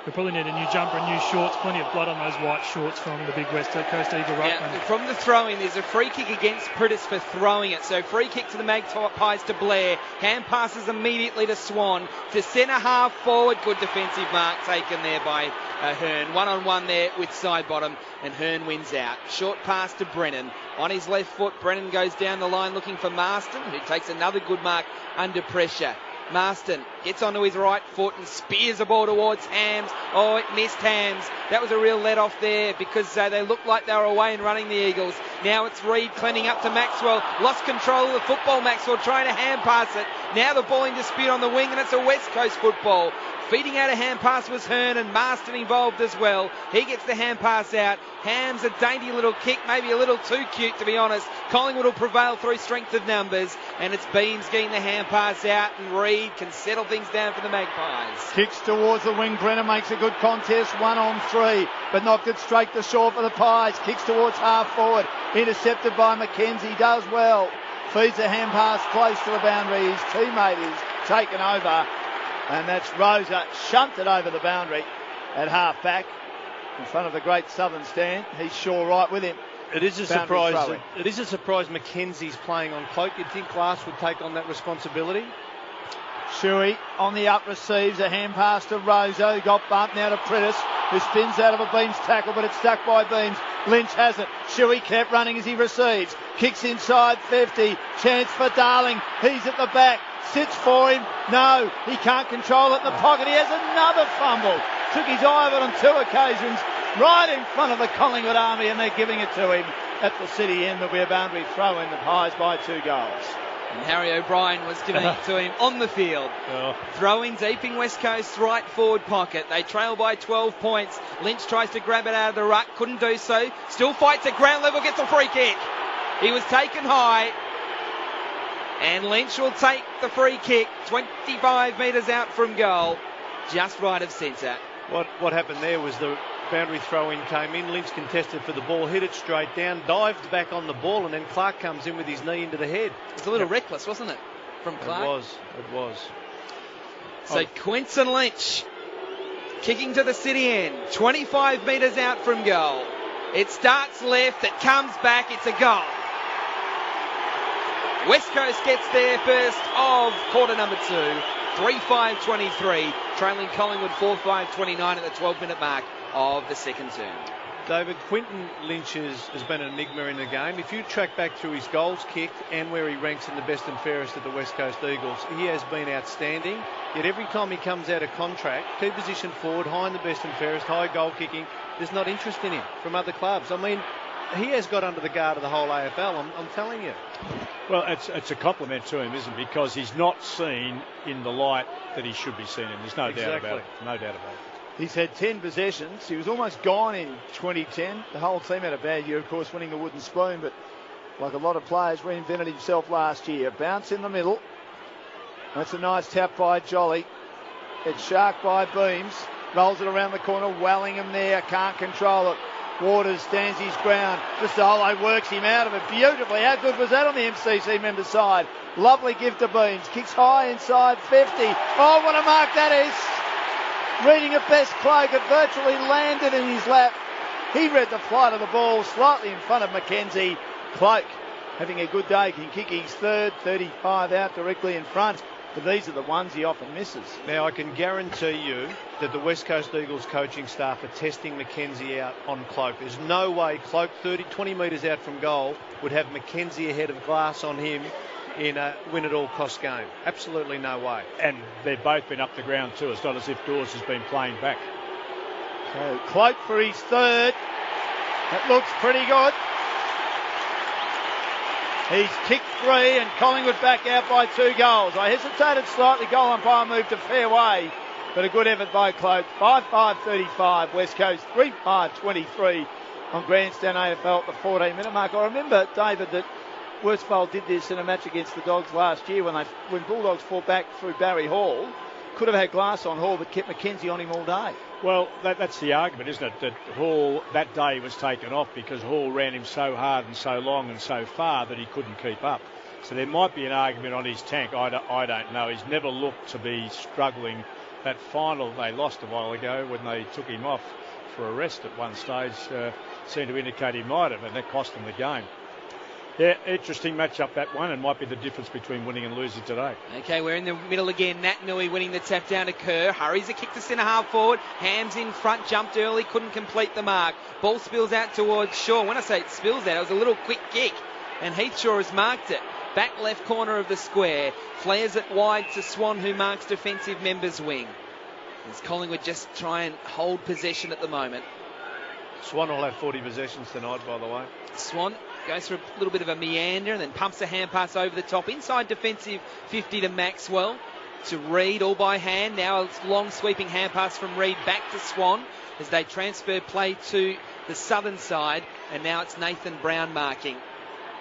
we probably need a new jumper and new shorts. Plenty of blood on those white shorts from the big West Coast Eagle ruckman.
From the throw-in, there's a free kick against Prittis for throwing it. So free kick to the Magpies to Blair. Hand passes immediately to Swan. To centre half forward. Good defensive mark taken there by Hearn. One-on-one there with side bottom, and Hearn wins out. Short pass to Brennan. On his left foot, Brennan goes down the line looking for Marston, who takes another good mark under pressure. Marston gets onto his right foot and spears the ball towards Hams. Oh, it missed Hams. That was a real let-off there because they looked like they were away and running the Eagles. Now it's Reid cleaning up to Maxwell. Lost control of the football, Maxwell trying to hand pass it. Now the ball in dispute on the wing, and it's a West Coast football. Feeding out a hand pass was Hearn, and Marston involved as well. He gets the hand pass out. Hams a dainty little kick, maybe a little too cute to be honest. Collingwood will prevail through strength of numbers, and it's Beams getting the hand pass out, and Reid can settle things down for the Magpies.
Kicks towards the wing. Brenner makes a good contest, 1-on-3, but knocked it straight to shore for the Pies. Kicks towards half forward, intercepted by McKenzie, does well. Feeds a hand pass close to the boundary. His teammate is taken over, and that's Rosa, shunted over the boundary at half back in front of the great Southern stand. He's sure right with him.
It is a surprise. It is a surprise Mackenzie's playing on Cloak. You'd think Glass would take on that responsibility.
Shuey on the up receives a hand pass to Rosa, who got bumped now to Prentice, who spins out of a Beams tackle, but it's stuck by Beams. Lynch has it. Shuey kept running as he receives. Kicks inside 50. Chance for Darling. He's at the back. Sits for him. No, he can't control it in the pocket. He has another fumble. Took his eye of it on 2 occasions, right in front of the Collingwood Army, and they're giving it to him at the city end. There'll be a boundary throw in, the Pies by 2 goals.
And Harry O'Brien was giving it to him on the field. Throw in deep in West Coast's right forward pocket. They trail by 12 points. Lynch tries to grab it out of the ruck. Couldn't do so. Still fights at ground level. Gets a free kick. He was taken high. And Lynch will take the free kick. 25 metres out from goal. Just right of centre.
What happened there was the boundary throw-in came in. Lynch contested for the ball, hit it straight down, dived back on the ball, and then Clark comes in with his knee into the head.
It's a little reckless, wasn't it, from Clark?
It was.
So Quinton Lynch kicking to the city end, 25 metres out from goal. It starts left, it comes back, it's a goal. West Coast gets there first of quarter number 2, 3-5-23, trailing Collingwood 4-5-29 at the 12-minute mark of the second term.
David, Quinton Lynch has been an enigma in the game. If you track back through his goals kicked and where he ranks in the best and fairest of the West Coast Eagles, he has been outstanding. Yet every time he comes out of contract, key position forward, high in the best and fairest, high goal kicking, there's not interest in him from other clubs. I mean, he has got under the guard of the whole AFL, I'm telling you.
Well, it's a compliment to him, isn't it? Because he's not seen in the light that he should be seen in. There's no doubt about it. No doubt about it.
He's had 10 possessions. He was almost gone in 2010. The whole team had a bad year, of course, winning the wooden spoon, but like a lot of players, reinvented himself last year. Bounce in the middle. That's a nice tap by Jolly. It's shark by Beams. Rolls it around the corner. Wellingham there. Can't control it. Waters stands his ground. Fasolo works him out of it beautifully. How good was that on the MCC member side? Lovely give to Beams. Kicks high inside 50. Oh, what a mark that is. Reading it best, Cloak. It virtually landed in his lap. He read the flight of the ball slightly in front of Mackenzie. Cloak having a good day. Can kick his third, 35 out directly in front. But these are the ones he often misses.
Now, I can guarantee you that the West Coast Eagles coaching staff are testing Mackenzie out on Cloak. There's no way Cloak, 20 metres out from goal, would have Mackenzie ahead of Glass on him in a win-at-all-cost game. Absolutely no way.
And they've both been up the ground too. It's not as if Dawes has been playing back.
So Cloak for his third. That looks pretty good. He's kicked 3 and Collingwood back out by 2 goals. I hesitated slightly. Goal umpire moved to fair way, but a good effort by Cloak. 5-5-35. West Coast 3-5-23 on Grandstand AFL at the 14-minute mark. I remember, David, that Worsfold did this in a match against the Dogs last year when Bulldogs fought back through Barry Hall. Could have had Glass on Hall, but kept Mackenzie on him all day.
Well, that's the argument, isn't it? That Hall, that day, was taken off because Hall ran him so hard and so long and so far that he couldn't keep up. So there might be an argument on his tank. I don't know. He's never looked to be struggling. That final they lost a while ago when they took him off for a rest at one stage seemed to indicate he might have, and that cost him the game. Yeah, interesting matchup, that one, and might be the difference between winning and losing today.
Okay, we're in the middle again. Nat Nui winning the tap down to Kerr. Hurries a kick to centre half forward. Hams in front, jumped early, couldn't complete the mark. Ball spills out towards Shaw. When I say it spills out, it was a little quick kick, and Heath Shaw has marked it. Back left corner of the square. Flares it wide to Swan, who marks defensive members wing. As Collingwood just try and hold possession at the moment.
Swan will have 40 possessions tonight, by the way.
Swan goes for a little bit of a meander and then pumps a hand pass over the top. Inside defensive 50 to Maxwell. To Reid, all by hand. Now it's long sweeping hand pass from Reid back to Swan as they transfer play to the southern side. And now it's Nathan Brown marking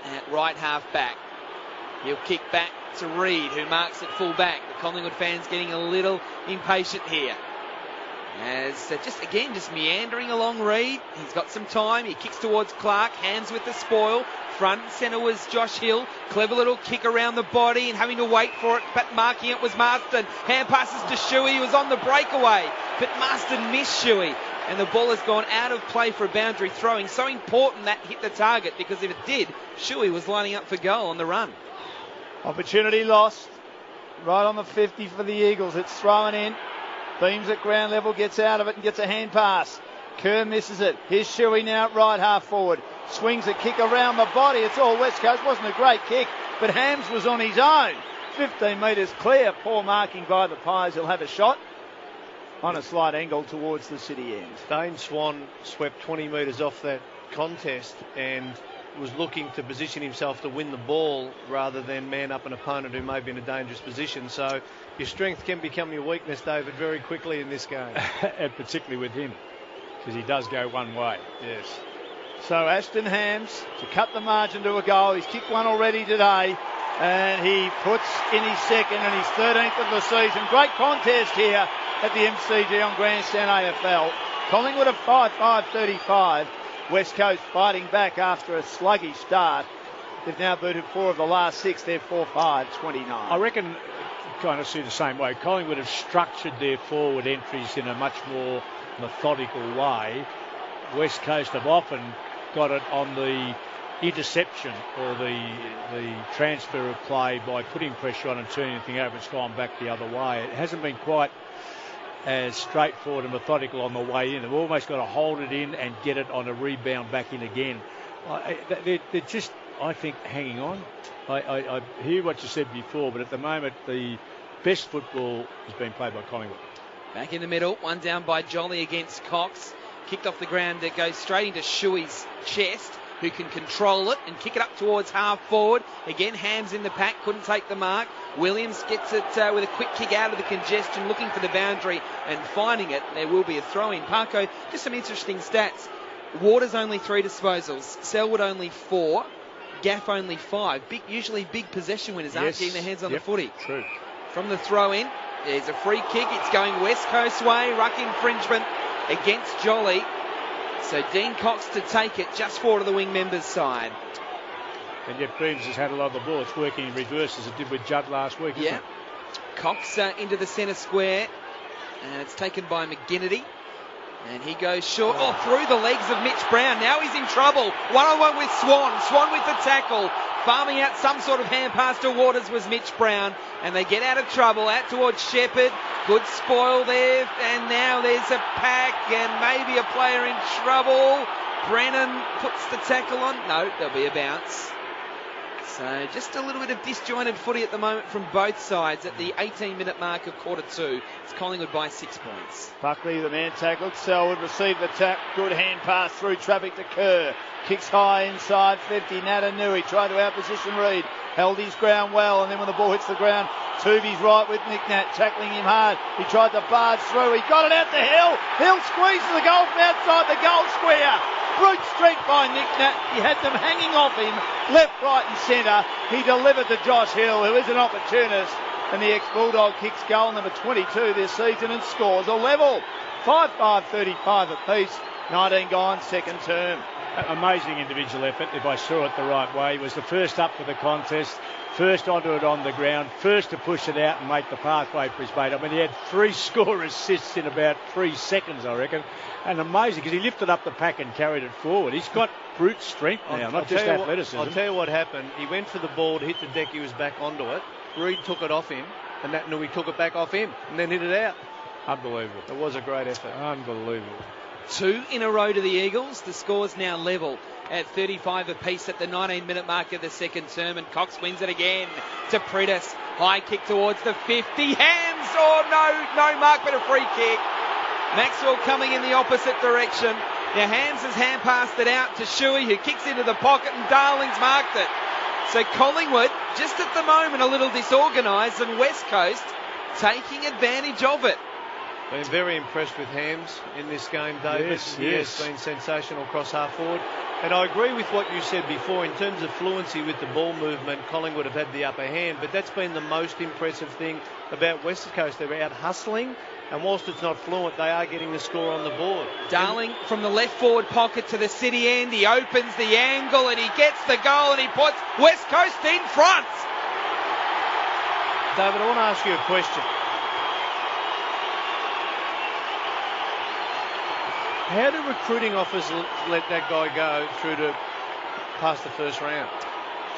at right half back. He'll kick back to Reid, who marks at full back. The Collingwood fans getting a little impatient here. As just meandering along Reid. He's got some time. He kicks towards Clark. Hands with the spoil. Front and centre was Josh Hill. Clever little kick around the body and having to wait for it. But marking it was Marston. Hand passes to Shuey. He was on the breakaway. But Marston missed Shuey. And the ball has gone out of play for a boundary throwing. So important that hit the target, because if it did, Shuey was lining up for goal on the run.
Opportunity lost. Right on the 50 for the Eagles. It's thrown in. Beams at ground level, gets out of it and gets a hand pass. Kerr misses it. Here's Shuey now at right half forward. Swings a kick around the body. It's all West Coast. Wasn't a great kick, but Hams was on his own. 15 metres clear. Poor marking by the Pies. He'll have a shot on a slight angle towards the city end.
Dane Swan swept 20 metres off that contest and was looking to position himself to win the ball rather than man up an opponent who may be in a dangerous position. So your strength can become your weakness, David, very quickly in this game.
And particularly with him, because he does go one way.
Yes.
So Ashton Hams to cut the margin to a goal. He's kicked one already today, and he puts in his second and his 13th of the season. Great contest here at the MCG on Grandstand AFL. Collingwood of 5-5-35. West Coast fighting back after a sluggish start. They've now booted 4 of the last 6. They're 4-5-29.
I reckon kind of see the same way. Collingwood have structured their forward entries in a much more methodical way. West Coast have often got it on the interception or the transfer of play by putting pressure on and turning anything over. It's gone back the other way. It hasn't been quite as straightforward and methodical on the way in. They've almost got to hold it in and get it on a rebound back in again. They're just, I think, hanging on. I hear what you said before, but at the moment the best football is being played by Collingwood.
Back in the middle, one down by Jolly against Cox. Kicked off the ground, it goes straight into Shuey's chest, who can control it and kick it up towards half forward. Again, Hams in the pack, couldn't take the mark. Williams gets it with a quick kick out of the congestion, looking for the boundary and finding it. There will be a throw-in. Parko, just some interesting stats. Waters only 3 disposals, Selwood only 4, Gaff only 5. Usually big possession winners aren't getting their hands on the footy.
True.
From the throw-in, there's a free kick. It's going West Coast way. Ruck infringement against Jolly. So Dean Cox to take it, just 4 to the wing members' side.
And yet Beams has had a lot of the ball. It's working in reverse as it did with Judd last week, isn't it?
Cox into the centre square. And it's taken by McGinnity. And he goes short. Oh, through the legs of Mitch Brown. Now he's in trouble. 1-on-1 with Swan. Swan with the tackle. Farming out some sort of hand pass to Waters was Mitch Brown. And they get out of trouble. Out towards Shepherd. Good spoil there. And now there's a pack and maybe a player in trouble. Brennan puts the tackle on. No, there'll be a bounce. So just a little bit of disjointed footy at the moment from both sides at the 18-minute mark of quarter 2. It's Collingwood by 6 points.
Buckley, the man tackled. Selwood received the tap. Good hand pass through traffic to Kerr. Kicks high inside 50. Natanui tried to outposition Reid. Held his ground well, and then when the ball hits the ground, Tubi's right with Nick Nat, tackling him hard. He tried to barge through. He got it out to Hill. Hill squeezes the goal from outside the goal square. Brute strength by Nick Nat. He had them hanging off him, left, right and centre. He delivered to Josh Hill, who is an opportunist. And the ex-Bulldog kicks goal number 22 this season and scores a level. 5-5-35 apiece. 19 gone, second term.
Amazing individual effort, if I saw it the right way. He was the first up for the contest, first onto it on the ground, first to push it out and make the pathway for his mate. I mean, he had 3 score assists in about 3 seconds, I reckon. And amazing, because he lifted up the pack and carried it forward. He's got brute strength now, not just athleticism.
I'll tell you what happened. He went for the ball to hit the deck. He was back onto it. Reid took it off him, and Natanui took it back off him, and then hit it out.
Unbelievable.
It was a great effort.
Unbelievable.
2 in a row to the Eagles. The score's now level at 35 apiece at the 19-minute mark of the second term, and Cox wins it again to Pritis. High kick towards the 50. Hams! Oh, no mark, but a free kick. Maxwell coming in the opposite direction. Now Hams has hand-passed it out to Shuey, who kicks into the pocket, and Darling's marked it. So Collingwood, just at the moment, a little disorganised, and West Coast taking advantage of it.
Been very impressed with Hams in this game, David. He has been sensational across half forward. And I agree with what you said before. In terms of fluency with the ball movement, Collingwood have had the upper hand, but that's been the most impressive thing about West Coast. They're out hustling, and whilst it's not fluent, they are getting the score on the board.
Darling from the left forward pocket to the city end. He opens the angle and he gets the goal and he puts West Coast in front.
David, I want to ask you a question. How do recruiting offers let that guy go through to past the first round?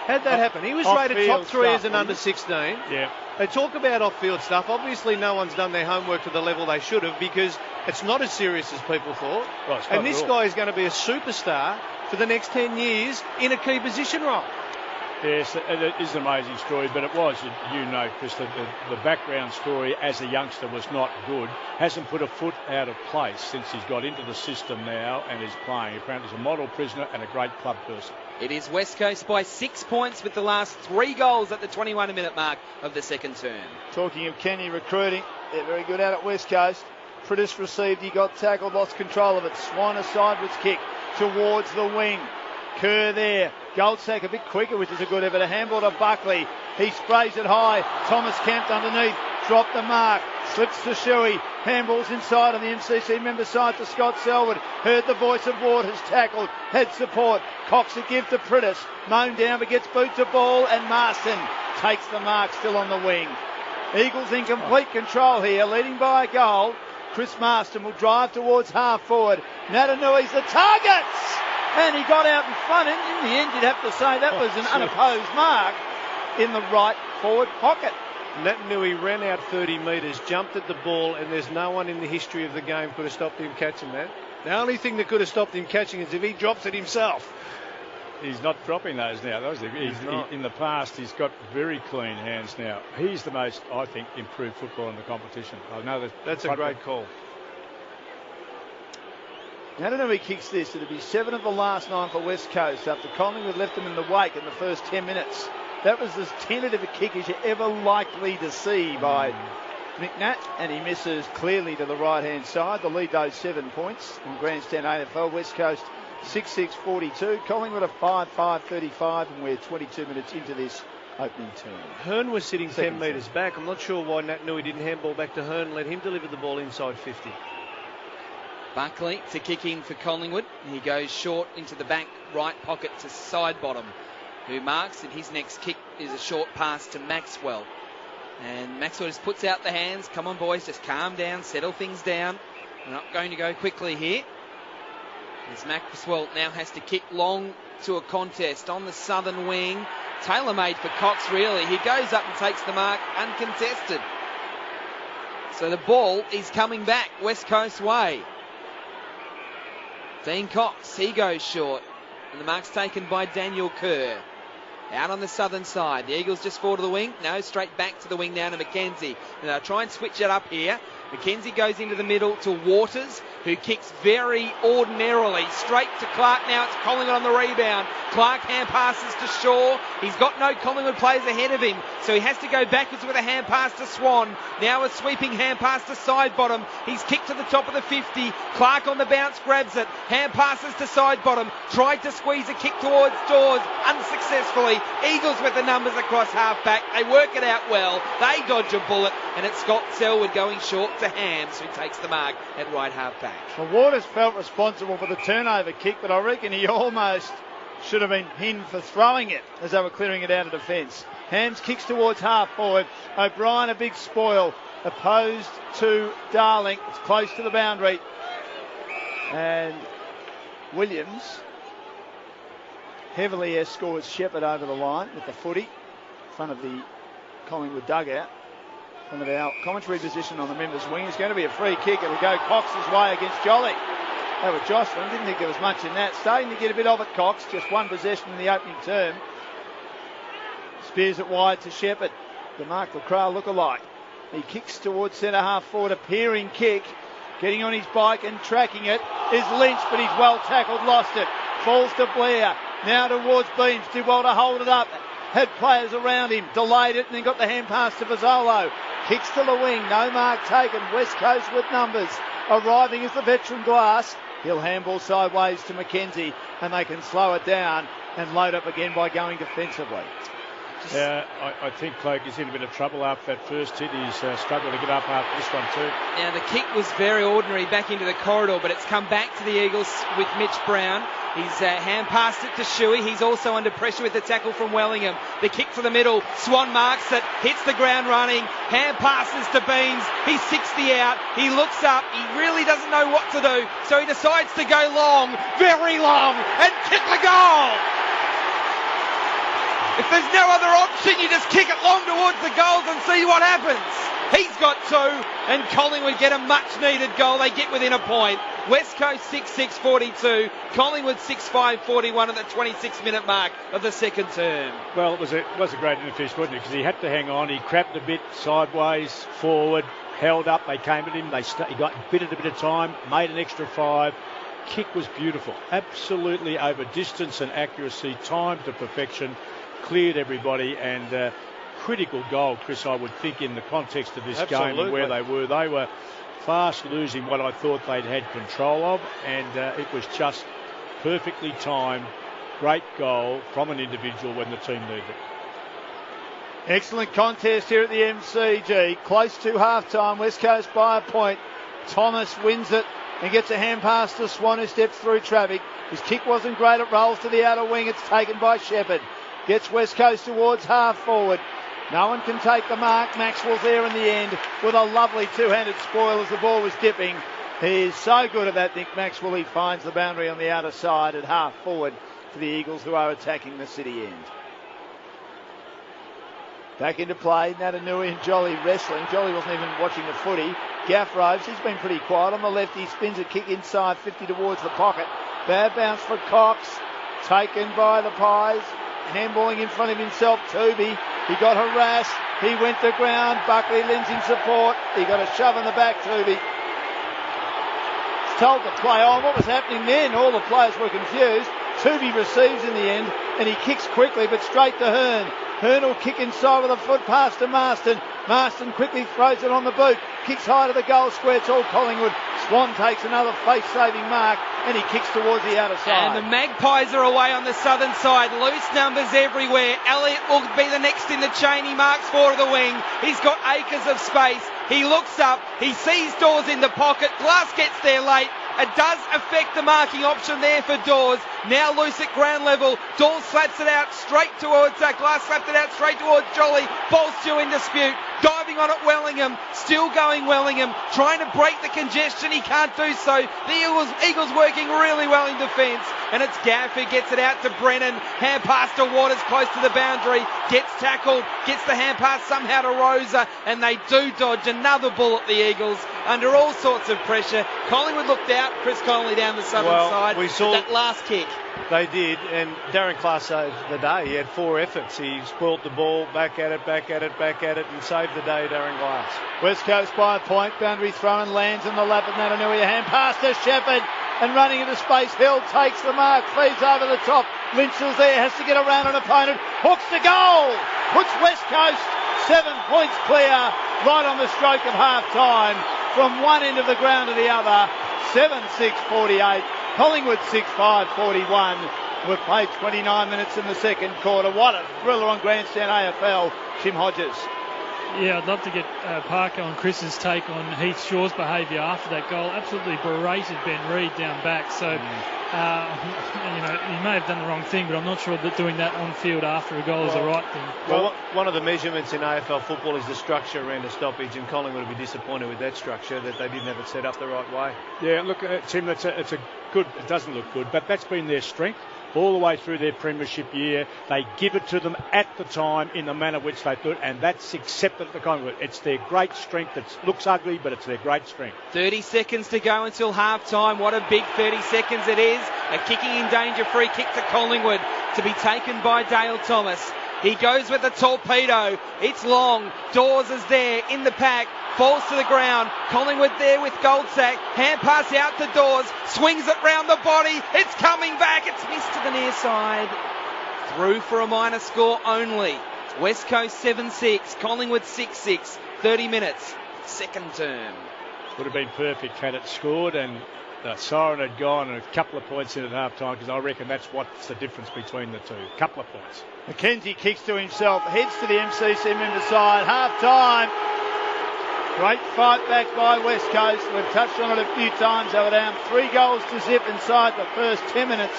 How'd that happen? He was rated top 3 as an under 16.
Yeah.
They talk about off-field stuff. Obviously, no one's done their homework to the level they should have, because it's not as serious as people thought.
Well,
and this guy is going to be a superstar for the next 10 years in a key position role.
Yes, it is an amazing story, but it was, Chris, the background story as a youngster was not good. Hasn't put a foot out of place since he's got into the system now and is playing. Apparently he's a model prisoner and a great club person.
It is West Coast by 6 points with the last 3 goals at the 21-minute mark of the second term.
Talking of Kenny recruiting, they're very good at it, West Coast. Prittis received, he got tackled, lost control of it. Swan a sideways kick towards the wing. Kerr there. Goldsack a bit quicker, which is a good effort. A handball to Buckley. He sprays it high. Thomas camped underneath. Dropped the mark. Slips to Shuey. Handballs inside on the MCC member side to Scott Selwood. Heard the voice of Waters. Tackled. Had support. Cox a give to Prittis. Mown down but gets boot to ball. And Marston takes the mark still on the wing. Eagles in complete control here. Leading by a goal. Chris Marston will drive towards half forward. Natanui's the target. And he got out in front, and in the end you'd have to say that was an unopposed mark in the right forward pocket.
Naitanui ran out 30 metres, jumped at the ball, and there's no one in the history of the game could have stopped him catching that. The only thing that could have stopped him catching is if he drops it himself.
He's not dropping those now. In the past, he's got very clean hands now. He's the most, I think, improved footballer in the competition. I know
that's a great call.
Naitanui kicks this. It'll be 7 of the last 9 for West Coast after Collingwood left them in the wake in the first 10 minutes. That was as tentative a kick as you're ever likely to see by McNatt, and he misses clearly to the right-hand side. The lead goes 7 points in Grandstand AFL. West Coast 6-6-42. Collingwood a 5-5-35, and we're 22 minutes into this opening term.
Hearn was sitting 10 metres back. I'm not sure why Naitanui didn't handball back to Hearn and let him deliver the ball inside 50.
Buckley to kick in for Collingwood. He goes short into the back right pocket to Sidebottom, who marks, and his next kick is a short pass to Maxwell. And Maxwell just puts out the hands. Come on, boys, just calm down, settle things down. We're not going to go quickly here. As Maxwell now has to kick long to a contest on the southern wing. Tailor-made for Cox, really. He goes up and takes the mark uncontested. So the ball is coming back West Coast way. Dean Cox, he goes short. And the mark's taken by Daniel Kerr. Out on the southern side. The Eagles just forward to the wing. No, straight back to the wing now to McKenzie. And they'll try and switch it up here. McKenzie goes into the middle to Waters, who kicks very ordinarily. Straight to Clark now. It's Collingwood on the rebound. Clark hand passes to Shaw. He's got no Collingwood players ahead of him, so he has to go backwards with a hand pass to Swan. Now a sweeping hand pass to Sidebottom. He's kicked to the top of the 50. Clark on the bounce grabs it. Hand passes to Sidebottom. Tried to squeeze a kick towards Dawes unsuccessfully. Eagles with the numbers across half back. They work it out well. They dodge a bullet, and it's Scott Selwood going short to Hams, who takes the mark at right half back.
Well, Waters felt responsible for the turnover kick, but I reckon he almost should have been pinned for throwing it as they were clearing it out of defence. Hams kicks towards half forward. O'Brien a big spoil. Opposed to Darling. It's close to the boundary. And Williams heavily escorts Shepherd over the line with the footy in front of the Collingwood dugout. Front of our commentary position on the members' wing. It's going to be a free kick. It'll go Cox's way against Jolly. They were jostling. Didn't think there was much in that. Starting to get a bit of it, Cox. Just one possession in the opening term. Spears it wide to Shepherd. The Mark LaCroix look-alike. He kicks towards centre half forward. A peering kick. Getting on his bike and tracking it is Lynch, but he's well tackled, lost it. Falls to Blair. Now towards Beams. Did well to hold it up. Had players around him. Delayed it and then got the hand pass to Fazolo. Kicks to the wing. No mark taken. West Coast with numbers. Arriving is the veteran Glass. He'll handball sideways to Mackenzie and they can slow it down and load up again by going defensively.
Yeah, I think Cloak is in a bit of trouble after that first hit. He's struggled to get up after this one too.
Now, the kick was very ordinary back into the corridor, but it's come back to the Eagles with Mitch Brown. He's hand passed it to Shuey. He's also under pressure with the tackle from Wellingham. The kick to the middle. Swan marks it, hits the ground running. Hand passes to Beans. He's 60 out. He looks up. He really doesn't know what to do, so he decides to go long, very long, and kick the goal. If there's no other option, you just kick it long towards the goals and see what happens. He's got two, and Collingwood get a much-needed goal. They get within a point. West Coast 6-6-42, Collingwood 6-5-41 at the 26-minute mark of the second term.
Well, it was a great interface, wasn't it? Because he had to hang on. He crapped a bit sideways, forward, held up. They came at him. He got a bit of time, made an extra 5. Kick was beautiful. Absolutely over distance and accuracy, timed to perfection. Cleared everybody, and critical goal, Chris, I would think, in the context of this game and where they were. They were fast losing what I thought they'd had control of, and it was just perfectly timed. Great goal from an individual when the team needed it.
Excellent contest here at the MCG. Close to half-time. West Coast by a point. Thomas wins it and gets a hand pass to Swan, who steps through traffic. His kick wasn't great. It rolls to the outer wing. It's taken by Shepherd. Gets West Coast towards half forward. No one can take the mark. Maxwell's there in the end with a lovely two-handed spoil as the ball was dipping. He is so good at that, Nick Maxwell. He finds the boundary on the outer side at half forward for the Eagles, who are attacking the city end. Back into play. Natanui and Jolly wrestling. Jolly wasn't even watching the footy. Gaff Robes, he's been pretty quiet. On the left, he spins a kick inside 50 towards the pocket. Bad bounce for Cox. Taken by the Pies. Handballing in front of himself, Tooby. He got harassed. He went to ground. Buckley lends him support. He got a shove in the back, Tooby. He's told to play on. What was happening then? All the players were confused. Tooby receives in the end, and he kicks quickly, but straight to Hearn. Hearn will kick inside with a foot pass to Marston. Marston quickly throws it on the boot. Kicks high to the goal square. It's all Collingwood. Swan takes another face-saving mark, and he kicks towards the outer side.
And the Magpies are away on the southern side. Loose numbers everywhere. Elliott will be the next in the chain. He marks 4 of the wing. He's got acres of space. He looks up. He sees Dawes in the pocket. Glass gets there late. It does affect the marking option there for Dawes. Now loose at ground level. Dawes slaps it out straight towards Glass, slapped it out straight towards Jolly. Ball's still in dispute. Diving on it, Wellingham. Still going Wellingham. Trying to break the congestion. He can't do so. The Eagles working really well in defence. And it's Gaff who gets it out to Brennan. Hand pass to Waters close to the boundary. Gets tackled. Gets the hand pass somehow to Rosa. And they do dodge another bullet, the Eagles, under all sorts of pressure. Collingwood looked out. Chris Connolly down the southern side.
We saw
that last kick.
They did, and Darren Class saved the day. He had 4 efforts. He spoilt the ball, back at it, and saved the day, Darren Glass.
West Coast by a point. Boundary thrown, lands in the lap of Natanui. A hand pass to Shepherd, and running into space. Hill takes the mark, feeds over the top. Lynchell's there, has to get around an opponent. Hooks the goal. Puts West Coast 7 points clear, right on the stroke of half-time. From one end of the ground to the other. 7-6-48. Collingwood 6-5-41. We've played 29 minutes in the second quarter. What a thriller on Grandstand AFL. Tim Hodges.
Yeah, I'd love to get Parker on Chris's take on Heath Shaw's behaviour after that goal. Absolutely berated Ben Reid down back. So, he may have done the wrong thing, but I'm not sure that doing that on field after a goal is the right thing.
Well, one of the measurements in AFL football is the structure around a stoppage, and Collingwood would be disappointed with that structure, that they didn't have it set up the right way.
Yeah, look, Tim, it's a good. It doesn't look good, but that's been their strength. All the way through their premiership year, they give it to them at the time in the manner which they do it, and that's accepted at the Collingwood. It's their great strength. It looks ugly, but it's their great strength.
30 seconds to go until half-time. What a big 30 seconds it is. A kicking in danger free kick to Collingwood to be taken by Dale Thomas. He goes with the torpedo. It's long. Dawes is there in the pack. Falls to the ground. Collingwood there with Goldsack. Hand pass out to Dawes. Swings it round the body. It's coming back. It's missed to the near side. Through for a minor score only. West Coast 7-6. Collingwood 6-6. 30 minutes. Second term.
Would have been perfect had it scored, and the siren had gone and a couple of points in at half time, because I reckon that's what's the difference between the two. A couple of points.
McKenzie kicks to himself, heads to the MCC member side, half time. Great fight back by West Coast. We've touched on it a few times. They were down 3 goals to zip inside the first 10 minutes.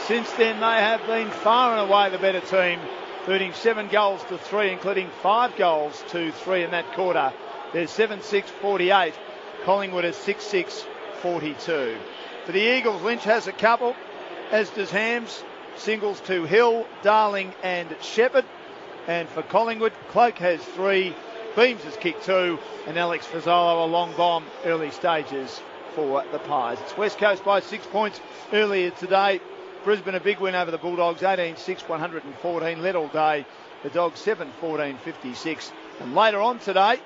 Since then, they have been far and away the better team, leading 7 goals to 3, including 5 goals to 3 in that quarter. There's 7-6-48. Collingwood is 6-6-42. For the Eagles, Lynch has a couple, as does Hams. Singles to Hill, Darling and Shepherd. And for Collingwood, Cloak has 3, Beams has kicked 2, and Alex Fazolo a long bomb early stages for the Pies. It's West Coast by 6 points earlier today. Brisbane a big win over the Bulldogs, 18-6, 114, led all day. The Dogs 7-14-56. And later on today,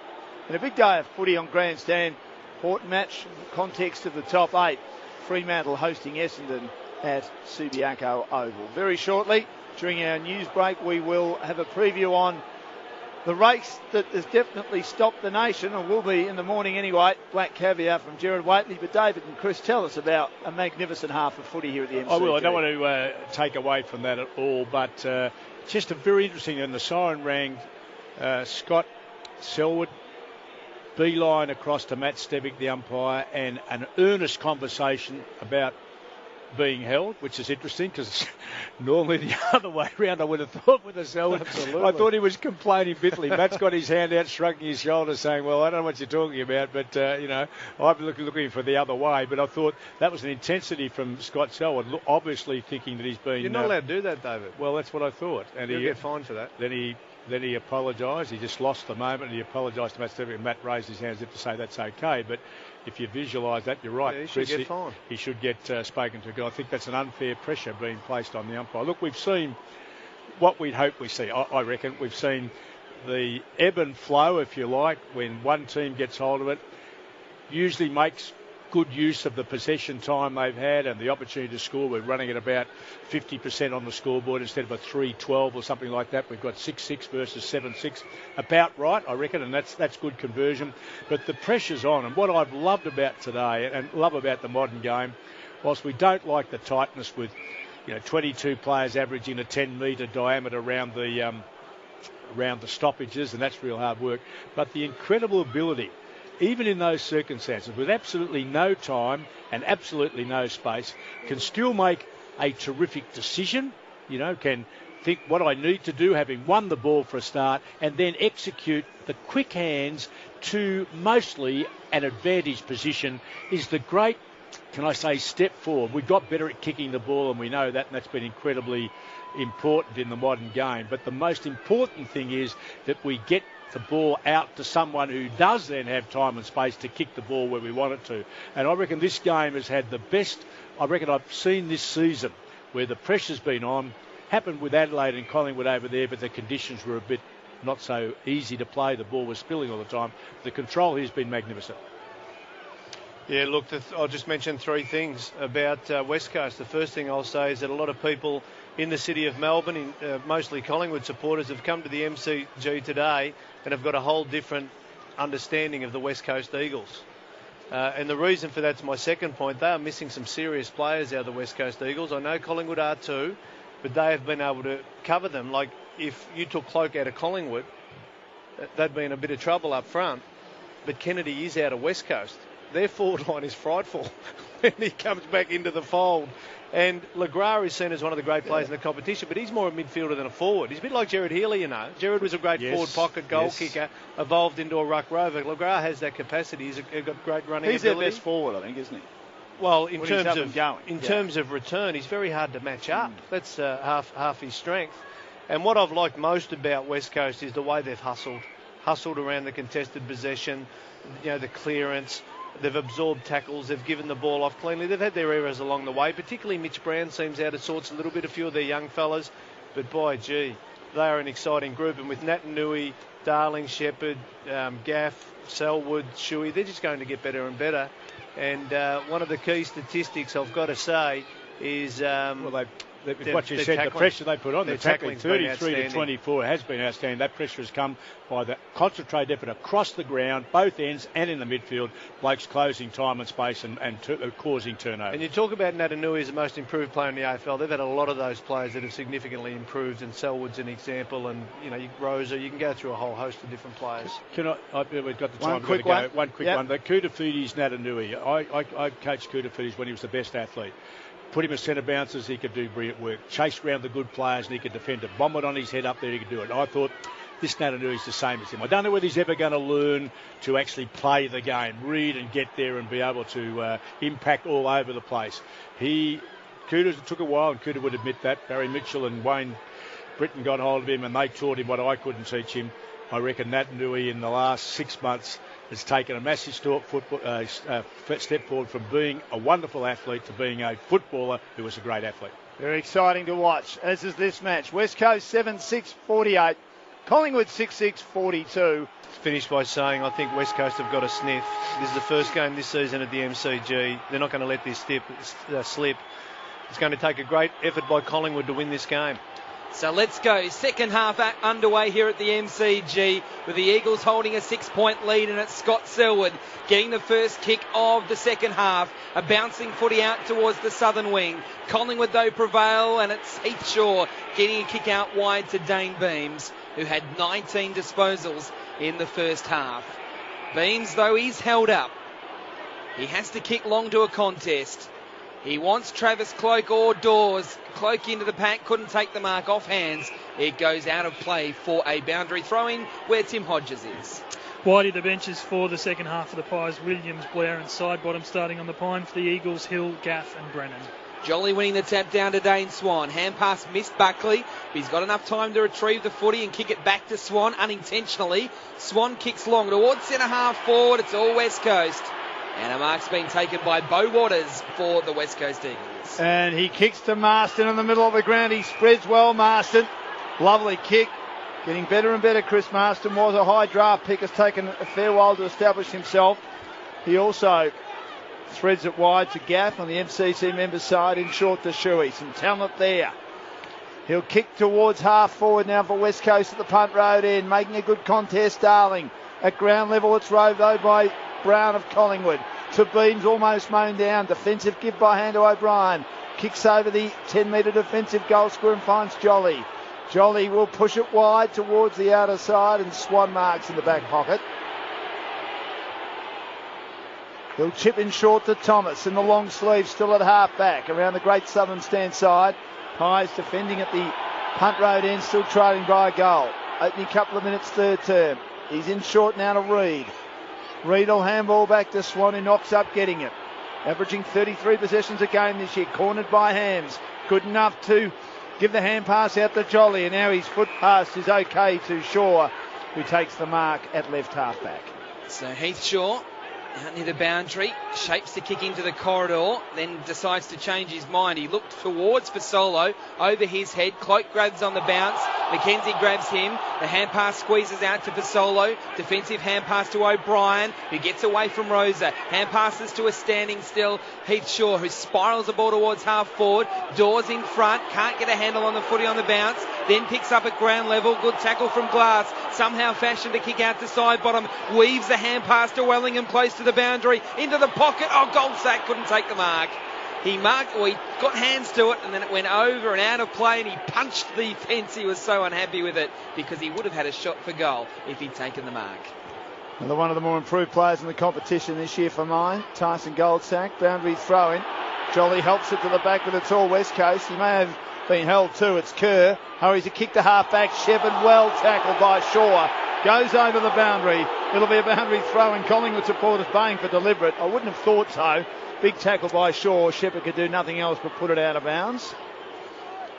in a big day of footy on Grandstand, Port match, context of the top 8. Fremantle hosting Essendon at Subiaco Oval. Very shortly, during our news break, we will have a preview on the race that has definitely stopped the nation, or will be in the morning anyway. Black Caviar from Gerard Waitley. But David and Chris, tell us about a magnificent half of footy here at the MCG.
I will. I don't want to take away from that at all, but just a very interesting, and the siren rang, Scott Selwood, beeline across to Matt Stevick, the umpire, and an earnest conversation about being held, which is interesting, because normally the other way around, I would have thought with the Selwood.
Absolutely.
I thought he was complaining bitterly. Matt's got his hand out, shrugging his shoulders, saying, well, I don't know what you're talking about, but, I've been looking for the other way. But I thought that was an intensity from Scott Selwood, obviously thinking that he's been...
You're not allowed to do that, David.
Well, that's what I thought. And
You'll get fined for that.
Then he apologised. He just lost the moment, and he apologised to Matt Stevick, and Matt raised his hands as if to say that's okay. But if you visualise that, you're right.
Yeah, he
Chris,
should get fined.
He should get spoken to. I think that's an unfair pressure being placed on the umpire. Look, we've seen what we'd hope we see. I reckon we've seen the ebb and flow, if you like, when one team gets hold of it, usually makes good use of the possession time they've had and the opportunity to score. We're running at about 50% on the scoreboard instead of a 3-12 or something like that. We've got 6-6 versus 7-6. About right, I reckon, and that's good conversion. But the pressure's on, and what I've loved about today and love about the modern game, whilst we don't like the tightness with 22 players averaging a 10-metre diameter around the stoppages, and that's real hard work, but the incredible ability, even in those circumstances, with absolutely no time and absolutely no space, can still make a terrific decision, can think what I need to do, having won the ball for a start, and then execute the quick hands to mostly an advantage position is the great, can I say, step forward. We got better at kicking the ball, and we know that, and that's been incredibly important in the modern game. But the most important thing is that we get the ball out to someone who does then have time and space to kick the ball where we want it to. And I reckon this game has had the best, I reckon I've seen this season, where the pressure's been on. Happened with Adelaide and Collingwood over there, but the conditions were a bit not so easy to play. The ball was spilling all the time. The control here has been magnificent.
Yeah, look, I'll just mention 3 things about West Coast. The first thing I'll say is that a lot of people in the city of Melbourne, mostly Collingwood supporters, have come to the MCG today and have got a whole different understanding of the West Coast Eagles. And the reason for that's my second point. They are missing some serious players out of the West Coast Eagles. I know Collingwood are too, but they have been able to cover them. Like, if you took Cloak out of Collingwood, they'd be in a bit of trouble up front. But Kennedy is out of West Coast. Their forward line is frightful when he comes back into the fold. And LeGras is seen as one of the great players in the competition, but he's more a midfielder than a forward. He's a bit like Jared Healy, Jared was a great forward pocket goal kicker, evolved into a ruck rover. LeGras has that capacity. He's got great running ability.
He's their best forward, I think, isn't he?
Well, in terms of return, he's very hard to match up. That's half his strength. And what I've liked most about West Coast is the way they've hustled around the contested possession, the clearance. They've absorbed tackles. They've given the ball off cleanly. They've had their errors along the way. Particularly Mitch Brown seems out of sorts a little bit, a few of their young fellas. But boy, gee, they are an exciting group, and with Natanui, Darling, Shepherd, Gaff, Selwood, Shuey, they're just going to get better and better. And one of the key statistics I've got to say is
what you said, the pressure they put on, the tackling 33 to 24 has been outstanding. That pressure has come by the concentrated effort across the ground, both ends and in the midfield, blokes closing time and space and causing turnover.
And you talk about Natanui as the most improved player in the AFL. They've had a lot of those players that have significantly improved, and Selwood's an example, and Rosa, you can go through a whole host of different players.
We've got the time.
One quick one.
The Kutafudi's Natanui. I coached Kutafudi's when he was the best athlete. Put him as centre bouncers, he could do brilliant work. Chase round the good players and he could defend it. Bomb it on his head up there, he could do it. I thought this Natanui is the same as him. I don't know whether he's ever going to learn to actually play the game, read and get there and be able to impact all over the place. Kuta took a while, and Kuta would admit that. Barry Mitchell and Wayne Britton got hold of him and they taught him what I couldn't teach him. I reckon Natanui in the last 6 months has taken a massive step forward from being a wonderful athlete to being a footballer who was a great athlete.
Very exciting to watch, as is this match. West Coast 7-6-48, Collingwood 6-6-42.
Finish by saying I think West Coast have got a sniff. This is the first game this season at the MCG. They're not going to let this slip. It's going to take a great effort by Collingwood to win this game.
So let's go. Second half underway here at the MCG with the Eagles holding a 6-point lead, and it's Scott Selwood getting the first kick of the second half. A bouncing footy out towards the southern wing. Collingwood though prevail, and it's Heath Shaw getting a kick out wide to Dane Beams, who had 19 disposals in the first half. Beams though, he's held up. He has to kick long to a contest. He wants Travis Cloke or Dawes. Cloke into the pack, couldn't take the mark off hands. It goes out of play for a boundary throw-in where Tim Hodges is.
Wide of the benches for the second half of the Pies, Williams, Blair and Sidebottom starting on the pine for the Eagles, Hill, Gaff and Brennan.
Jolly winning the tap down to Dane Swan. Hand pass missed Buckley, but he's got enough time to retrieve the footy and kick it back to Swan unintentionally. Swan kicks long towards centre half forward. It's all West Coast. And a mark's been taken by Beau Waters for the West Coast Eagles.
And he kicks to Marston in the middle of the ground. He spreads well, Marston. Lovely kick. Getting better and better, Chris Marston was a high draft pick. Has taken a fair while to establish himself. He also threads it wide to Gaff on the MCC members side, in short to Shuey. Some talent there. He'll kick towards half forward now for West Coast at the punt road end. Making a good contest, Darling. At ground level, it's rowed though by Brown of Collingwood. To Beams, almost mown down. Defensive give by hand to O'Brien. Kicks over the 10-metre defensive goal square and finds Jolly. Jolly will push it wide towards the outer side, and Swan marks in the back pocket. He'll chip in short to Thomas in the long sleeve, still at half back around the Great Southern stand side. Pies defending at the punt road end, still trailing by a goal. Opening couple of minutes third term. He's in short now to Reid. Reid will handball back to Swan, who knocks up getting it. Averaging 33 possessions a game this year, cornered by Hams. Good enough to give the hand pass out to Jolly, and now his foot pass is okay to Shaw, who takes the mark at left half back.
So Heath Shaw out near the boundary, shapes the kick into the corridor, then decides to change his mind. He looked towards Fasolo, over his head. Cloak grabs on the bounce. McKenzie grabs him. The hand pass squeezes out to Fasolo. Defensive hand pass to O'Brien, who gets away from Rosa. Hand passes to a standing still Heath Shaw, who spirals the ball towards half forward. Dawes in front, can't get a handle on the footy on the bounce, then picks up at ground level. Good tackle from Glass. Somehow fashioned to kick out to Sidebottom. Weaves the hand pass to Wellingham close to the boundary, into the pocket. Oh, Goldsack couldn't take the mark. He got hands to it, and then it went over and out of play, and he punched the fence. He was so unhappy with it because he would have had a shot for goal if he'd taken the mark.
Another one of the more improved players in the competition this year for mine, Tyson Goldsack. Boundary throw in. Jolly helps it to the back with a tall West Coast. He may have been held too. It's Kerr. Hurries a kick to half back. Shepherd well tackled by Shaw. Goes over the boundary. It'll be a boundary throw, and Collingwood supporters baying for deliberate. I wouldn't have thought so. Big tackle by Shaw. Shepherd could do nothing else but put it out of bounds.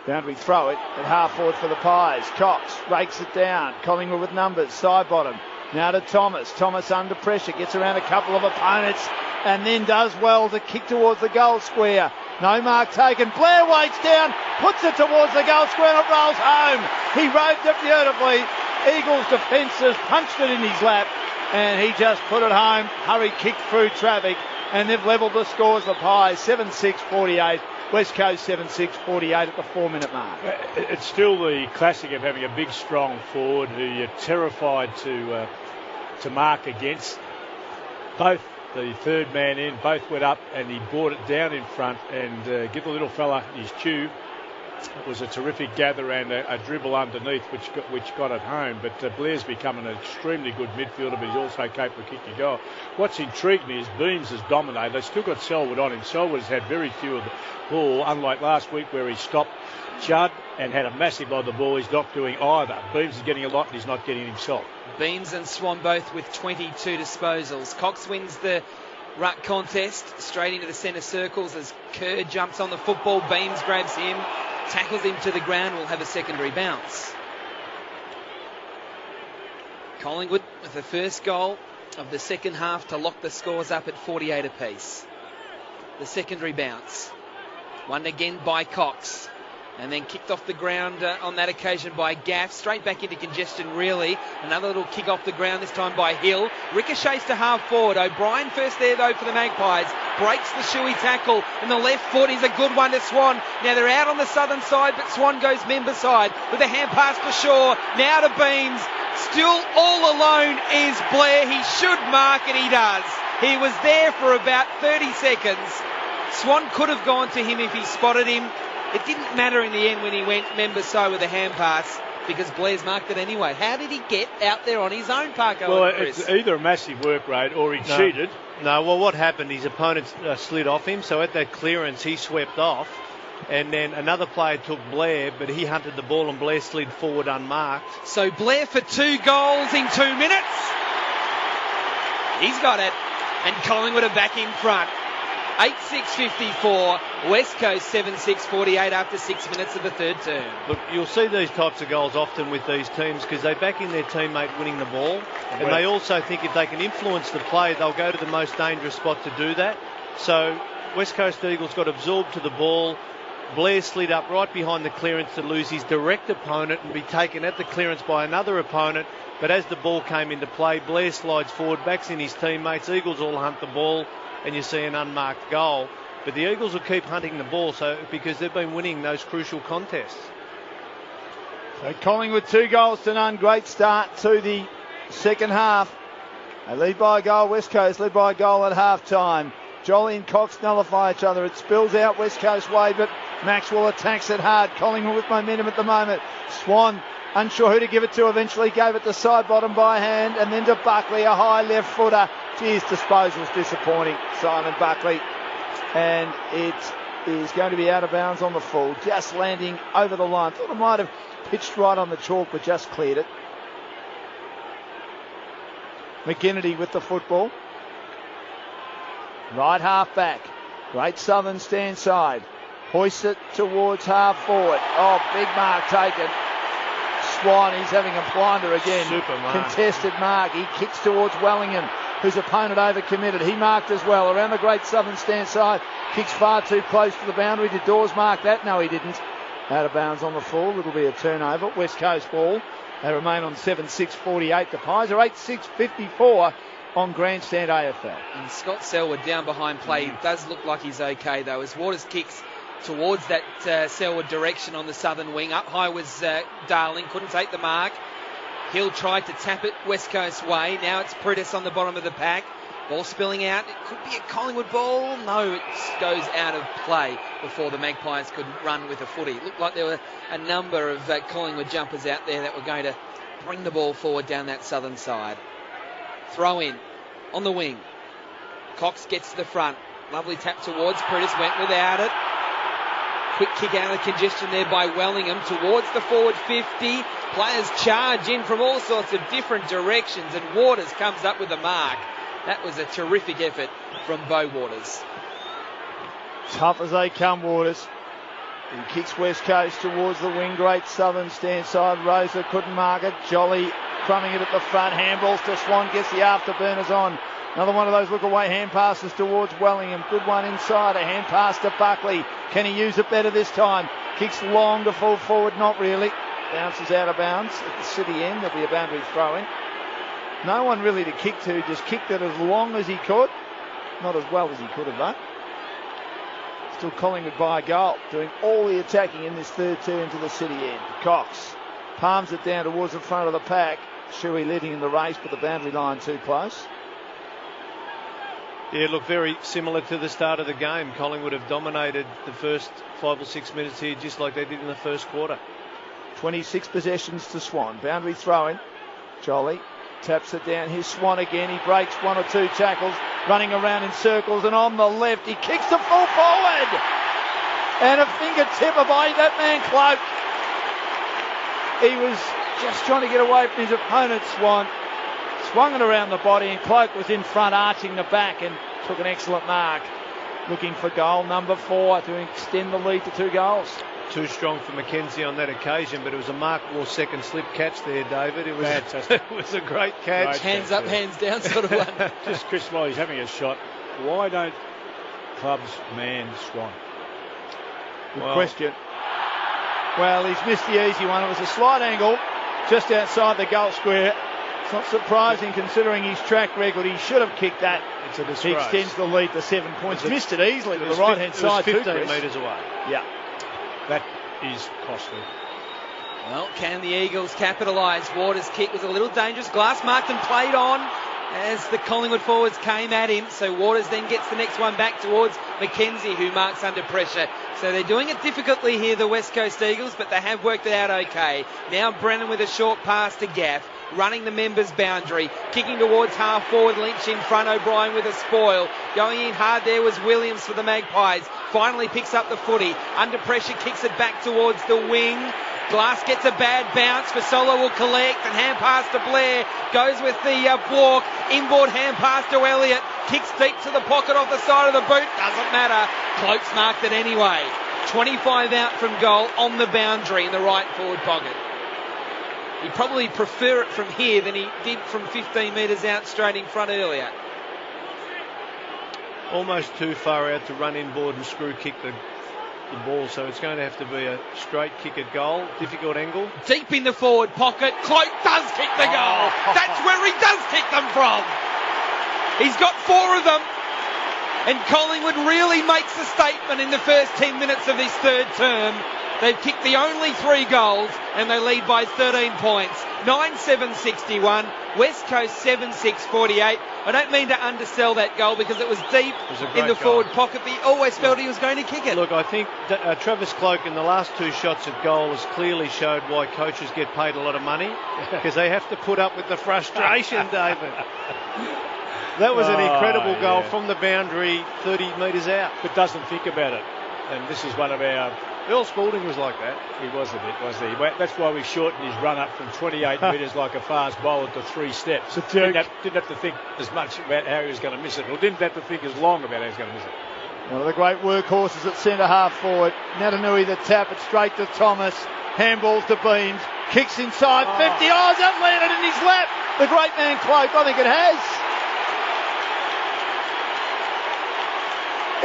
Boundary throw it at half forward for the Pies. Cox rakes it down. Collingwood with numbers. Sidebottom. Now to Thomas. Thomas under pressure. Gets around a couple of opponents. and then does well to kick towards the goal square. No mark taken. Blair waits down, puts it towards the goal square, and it rolls home. He roved it beautifully. Eagles defences punched it in his lap, and he just put it home. Hurry kicked through traffic, and they've levelled the scores. The Pies 7-6-48. West Coast 7-6-48 at the 4-minute mark.
It's still the classic of having a big, strong forward who you're terrified to mark against. Both the third man in, both went up, and he brought it down in front and give the little fella his cue. It was a terrific gather and a dribble underneath which got it home. But Blair's become an extremely good midfielder, but he's also capable of kicking a goal. What's intrigued me is Beams has dominated. They've still got Selwood on him. Selwood has had very few of the ball, unlike last week where he stopped Judd and had a massive lot of the ball. He's not doing either. Beams is getting a lot and he's not getting himself.
Beams and Swan both with 22 disposals. Cox wins the ruck contest straight into the centre circles as Kerr jumps on the football. Beams grabs him, tackles him to the ground, will have a secondary bounce. Collingwood with the first goal of the second half to lock the scores up at 48 apiece. The secondary bounce. Won again by Cox. And then kicked off the ground on that occasion by Gaff. Straight back into congestion, really. Another little kick off the ground, this time by Hill. Ricochets to half forward. O'Brien first there, though, for the Magpies. Breaks the shoey tackle. And the left foot is a good one to Swan. Now they're out on the southern side, but Swan goes member side with a hand pass to Shaw. Now to Beams. Still all alone is Blair. He should mark, and he does. He was there for about 30 seconds. Swan could have gone to him if he spotted him. It didn't matter in the end when he went member side with a hand pass because Blair's marked it anyway. How did he get out there on his own, Parko?
Well, it's either a massive work rate or he cheated.
No, well, what happened, his opponent slid off him, so at that clearance he swept off, and then another player took Blair, but he hunted the ball and Blair slid forward unmarked.
So Blair for 2 goals in 2 minutes. He's got it, and Collingwood are back in front. 8-6-54, West Coast 7-6-48 after 6 minutes of the third term.
Look, you'll see these types of goals often with these teams because they back in their teammate winning the ball, and they also think if they can influence the play, they'll go to the most dangerous spot to do that. So West Coast Eagles got absorbed to the ball. Blair slid up right behind the clearance to lose his direct opponent and be taken at the clearance by another opponent. But as the ball came into play, Blair slides forward, backs in his teammates. Eagles all hunt the ball, and you see an unmarked goal. But the Eagles will keep hunting the ball because they've been winning those crucial contests.
So Collingwood 2-0. Great start to the second half. They lead by a goal. West Coast led by a goal at half time. Jolly and Cox nullify each other. It spills out West Coast way, but Maxwell attacks it hard. Collingwood with momentum at the moment. Swan unsure who to give it to, eventually gave it to side bottom by hand, and then to Buckley, a high left footer. His disposal's disappointing, Simon Buckley, and it is going to be out of bounds on the full, just landing over the line. Thought it might have pitched right on the chalk, but just cleared it. McKennedy with the football. Right half back. Great Southern stand side. Hoists it towards half forward. Oh, big mark taken. Swan, he's having a blinder again.
Super mark.
Contested mark. He kicks towards Wellingham, whose opponent overcommitted. He marked as well. Around the Great Southern stand side. Kicks far too close to the boundary. Did Dawes mark that? No, he didn't. Out of bounds on the full. It'll be a turnover. West Coast ball. They remain on 7-6-48. The Pies are 8-6-54 on Grandstand AFL.
And Scott Selwood down behind play. Does look like he's okay, though, as Waters kicks towards that Selwood direction on the southern wing. Up high was Darling, couldn't take the mark. Hill tried to tap it West Coast way. Now it's Pritis on the bottom of the pack. Ball spilling out. It could be a Collingwood ball. No, it goes out of play before the Magpies could run with a footy. It looked like there were a number of Collingwood jumpers out there that were going to bring the ball forward down that southern side. Throw in on the wing. Cox gets to the front. Lovely tap towards Pritis, went without it. Quick kick out of the congestion there by Wellingham towards the forward 50. Players charge in from all sorts of different directions, and Waters comes up with a mark. That was a terrific effort from Beau Waters.
Tough as they come, Waters. He kicks West Coast towards the wing. Great Southern stand side. Rosa couldn't mark it. Jolly crumbing it at the front. Handballs to Swan. Gets the afterburners on. Another one of those look-away hand passes towards Wellingham. Good one inside. A hand pass to Buckley. Can he use it better this time? Kicks long to full forward. Not really. Bounces out of bounds at the city end. There'll be a boundary throw-in. No one really to kick to. Just kicked it as long as he could. Not as well as he could have, though. Still Collingwood by a goal. Doing all the attacking in this third term to the city end. Cox palms it down towards the front of the pack. Shuey leading in the race, but the boundary line too close.
Yeah, look, very similar to the start of the game. Collingwood have dominated the first 5 or 6 minutes here, just like they did in the first quarter.
26 possessions to Swan. Boundary throw-in. Jolly taps it down. Here's Swan again. He breaks 1 or 2 tackles, running around in circles, and on the left, he kicks the full forward. And a fingertipper by that man, Cloak. He was just trying to get away from his opponent, Swan. Swung it around the body, and Cloak was in front, arching the back, and took an excellent mark. Looking for goal number 4 to extend the lead to 2 goals.
Too strong for McKenzie on that occasion, but it was a markable second slip catch there, David. It was,
fantastic.
It was a great catch.
Hands up, hands down sort of one.
Just Chris, while he's having a shot, why don't clubs man Swan?
Good question. Well, he's missed the easy one. It was a slight angle just outside the goal square. It's not surprising considering his track record. He should have kicked that.
It's a disgrace.
He extends the lead to 7 points. Missed it easily to the right-hand side.
It was 15 metres away.
Yeah.
That is costly.
Well, can the Eagles capitalise? Waters' kick was a little dangerous. Glass marked and played on as the Collingwood forwards came at him. So Waters then gets the next one back towards McKenzie, who marks under pressure. So they're doing it difficultly here, the West Coast Eagles, but they have worked it out okay. Now Brennan with a short pass to Gaff, running the members' boundary, kicking towards half forward. Lynch in front, O'Brien with a spoil. Going in hard there was Williams for the Magpies. Finally picks up the footy. Under pressure, kicks it back towards the wing. Glass gets a bad bounce. Fasolo will collect, and hand pass to Blair. Goes with the walk. Inboard hand pass to Elliott. Kicks deep to the pocket off the side of the boot. Doesn't matter. Cloak's marked it anyway. 25 out from goal on the boundary in the right forward pocket. He'd probably prefer it from here than he did from 15 metres out straight in front earlier.
Almost too far out to run inboard and screw kick the ball, so it's going to have to be a straight kick at goal. Difficult angle.
Deep in the forward pocket. Cloak does kick the goal. That's where he does kick them from. He's got 4 of them. And Collingwood really makes a statement in the first 10 minutes of this third term. They've kicked the only 3 goals and they lead by 13 points. 9-7-61. West Coast 7-6-48. I don't mean to undersell that goal because it was deep in the forward pocket, but he always felt he was going to kick it.
Look, I think Travis Cloak in the last 2 shots at goal has clearly showed why coaches get paid a lot of money, because they have to put up with the frustration, David. That was an incredible goal from the boundary, 30 metres out.
But doesn't think about it. And this is one of our...
Earl Spalding was like that.
He was a bit, wasn't he? That's why we shortened his run up from 28 metres like a fast bowler to 3 steps. Didn't have to think as much about how he was going to miss it, or didn't have to think as long about how he was going to miss it.
One of the great workhorses at centre half forward. Natanui the tap it straight to Thomas. Handballs to Beams. Kicks inside 50. Oh, has that landed in his lap? The great man Cloak. I think it has.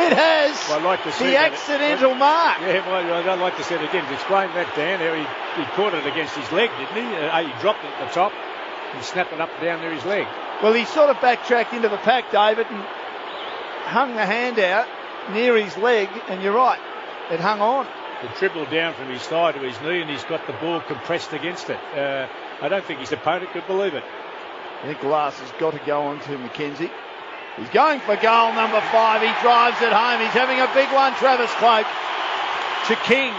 It has.
Well, I'd like to see
the accidental mark.
Yeah, well, I'd like to see it again. Explain that, Dan. He caught it against his leg, didn't he? He dropped it at the top and snapped it up down near his leg.
Well, he sort of backtracked into the pack, David, and hung the hand out near his leg, and you're right, it hung on.
It dribbled down from his thigh to his knee, and he's got the ball compressed against it. I don't think his opponent could believe it.
I think Glass has got to go on to McKenzie. He's going for goal number 5. He drives it home. He's having a big one, Travis Cloak. King.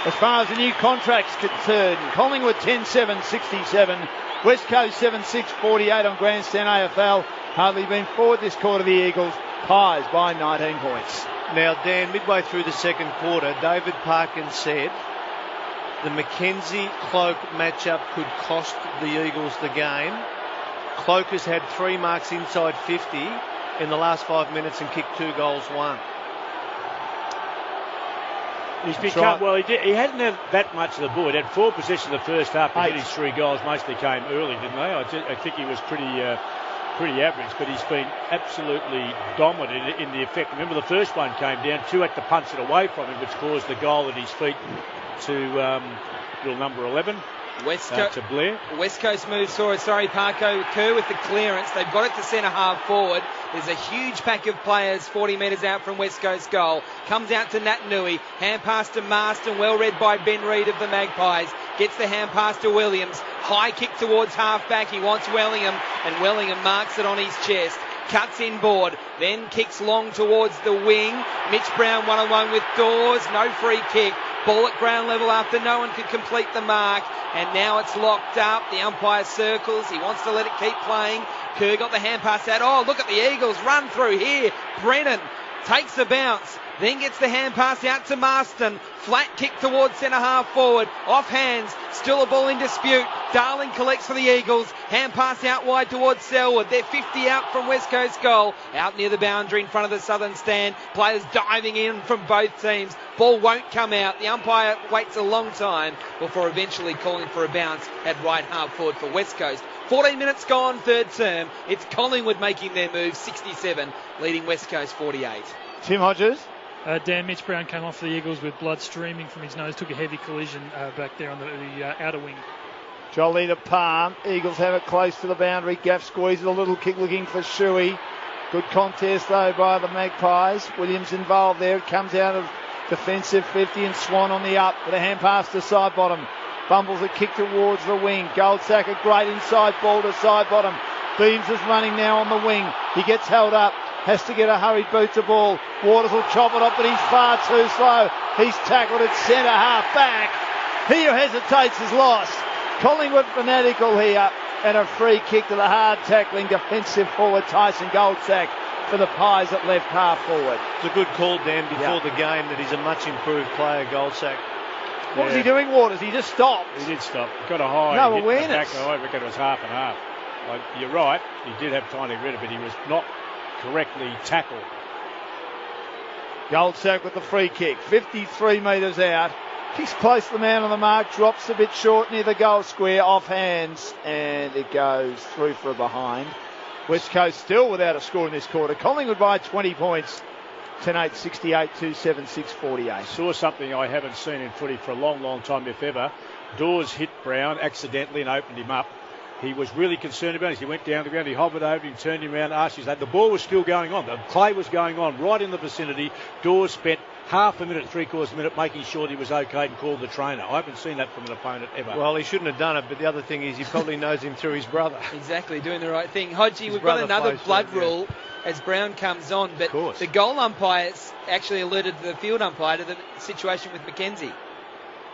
As far as the new contract's concerned, Collingwood 10-7-67. West Coast 7-6-48 on Grandstand AFL. Hardly been forward this quarter, the Eagles. Pies by 19 points.
Now, Dan, midway through the second quarter, David Parkin said the McKenzie-Cloak matchup could cost the Eagles the game. Cloak has had 3 marks inside 50 in the last 5 minutes and kicked 2 goals, 1.
He's become, well, he hadn't had that much of the ball. He had 4 possessions the first half, but his 3 goals mostly came early, didn't they? I think he was pretty average, but he's been absolutely dominant in the effect. Remember, the first one came down, 2 had to punch it away from him, which caused the goal at his feet to little number 11. To Blair.
West Coast moves forward. Parko Kerr with the clearance. They've got it to centre half forward. There's a huge pack of players 40 metres out from West Coast goal. Comes out to Nat Nui. Hand pass to Marston. Well read by Ben Reid of the Magpies. Gets the hand pass to Williams. High kick towards half back. He wants Wellingham, and Wellingham marks it on his chest. Cuts inboard, then kicks long towards the wing. Mitch Brown 1-on-1 with Dawes. No free kick. Ball at ground level after no one could complete the mark. And now it's locked up. The umpire circles. He wants to let it keep playing. Kerr got the hand pass out. Oh, look at the Eagles run through here. Brennan takes the bounce. Then gets the hand pass out to Marston. Flat kick towards centre half forward. Off hands. Still a ball in dispute. Darling collects for the Eagles. Hand pass out wide towards Selwood. They're 50 out from West Coast goal. Out near the boundary in front of the southern stand. Players diving in from both teams. Ball won't come out. The umpire waits a long time before eventually calling for a bounce at right half forward for West Coast. 14 minutes gone, third term. It's Collingwood making their move, 67, leading West Coast 48.
Tim Hodges.
Dan, Mitch Brown came off the Eagles with blood streaming from his nose, took a heavy collision back there on the outer wing.
Jolly to Palm. Eagles have it close to the boundary. Gaff squeezes a little kick looking for Shuey. Good contest though by the Magpies. Williams involved there. It comes out of defensive 50 and Swan on the up with a hand pass to side bottom. Bumbles a kick towards the wing. Goldsack a great inside ball to side bottom. Beams is running now on the wing. He gets held up. Has to get a hurried boot to ball. Waters will chop it up, but he's far too slow. He's tackled at centre half back. He who hesitates is lost. Collingwood fanatical here, and a free kick to the hard tackling defensive forward Tyson Goldsack for the Pies at left half forward.
It's a good call, Dan, before the game that he's a much improved player, Goldsack.
What was he doing, Waters? He just stopped.
He did stop. Got a high.
No awareness.
I reckon it was half and half. You're right. He did have time to get rid of it. He was not correctly tackled.
Goldsack with the free kick. 53 metres out. Kicks close to the man on the mark. Drops a bit short near the goal square. Off hands. And it goes through for a behind. West Coast still without a score in this quarter. Collingwood by 20 points. 10-8, 68, 2-7, 6-48.
Saw something I haven't seen in footy for a long, long time, if ever. Dawes hit Brown accidentally and opened him up. He was really concerned about it. He went down to the ground, he hovered over him, turned him around, asked his name. The ball was still going on. The play was going on right in the vicinity. Dawes spent half a minute, three-quarters minute making sure he was okay and called the trainer. I haven't seen that from an opponent ever.
Well, he shouldn't have done it, but the other thing is he probably knows him through his brother.
Exactly, doing the right thing. Hodgie, we've got another blood rule as Brown comes on, but the goal umpires actually alerted the field umpire to the situation with Mackenzie.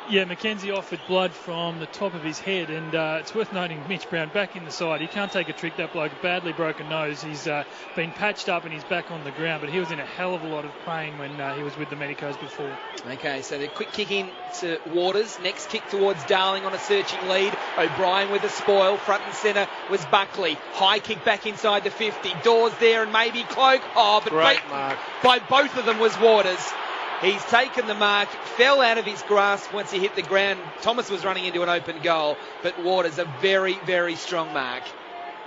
Yeah, Mackenzie offered blood from the top of his head, and it's worth noting Mitch Brown back in the side. He can't take a trick. That bloke, badly broken nose. He's been patched up and he's back on the ground, but he was in a hell of a lot of pain when he was with the medicos before. Okay, so the quick kick in to Waters. Next kick towards Darling on a searching lead. O'Brien with a spoil. Front and centre was Buckley. High kick back inside the 50. Dawes there and maybe Cloak. Oh, but beaten by both of them was Waters. He's taken the mark, fell out of his grasp once he hit the ground. Thomas was running into an open goal, but Waters, a very, very strong mark.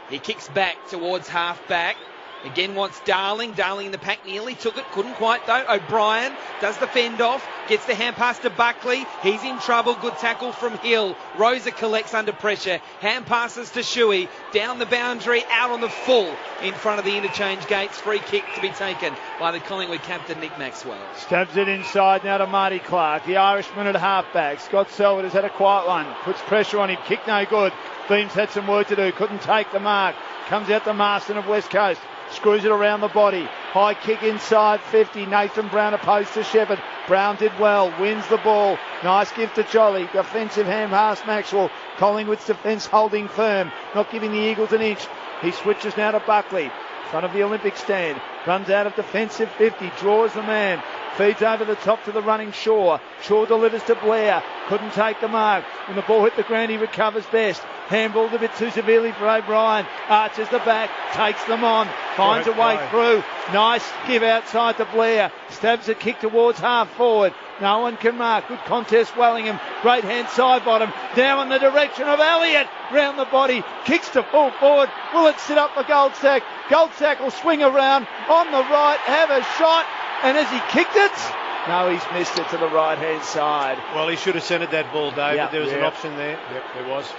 He kicks back towards half-back. Again wants Darling. Darling in the pack nearly took it. Couldn't quite though. O'Brien does the fend off. Gets the hand pass to Buckley. He's in trouble. Good tackle from Hill. Rosa collects under pressure. Hand passes to Shuey. Down the boundary. Out on the full. In front of the interchange gates. Free kick to be taken by the Collingwood captain Nick Maxwell.
Stabs it inside now to Marty Clark. The Irishman at half-back. Scott Selwood has had a quiet one. Puts pressure on him. Kick no good. Beams had some work to do. Couldn't take the mark. Comes out to Marston of West Coast. Screws it around the body. High kick inside 50. Nathan Brown opposed to Shepherd. Brown did well. Wins the ball. Nice give to Jolly. Defensive hand pass Maxwell. Collingwood's defence holding firm. Not giving the Eagles an inch. He switches now to Buckley. Front of the Olympic stand. Runs out of defensive 50. Draws the man. Feeds over the top to the running Shaw. Shaw delivers to Blair. Couldn't take the mark. When the ball hit the ground, he recovers best. Handballed a bit too severely for O'Brien. Arches the back, takes them on, finds a way through. Nice give outside to Blair. Stabs a kick towards half forward. No one can mark. Good contest, Wellingham. Great hand side bottom. Down in the direction of Elliott. Round the body. Kicks to full forward. Will it sit up for Goldsack? Goldsack will swing around on the right. Have a shot. And has he kicked it? No, he's missed it to the right-hand side.
Well, he should have centred that ball, David. There was an option there.
Yep, there was.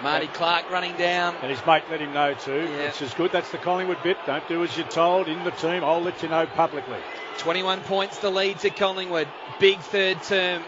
Marty Clark running down.
And his mate let him know too. Which is good. That's the Collingwood bit. Don't do as you're told in the team. I'll let you know publicly.
21 points to lead to Collingwood. Big third term.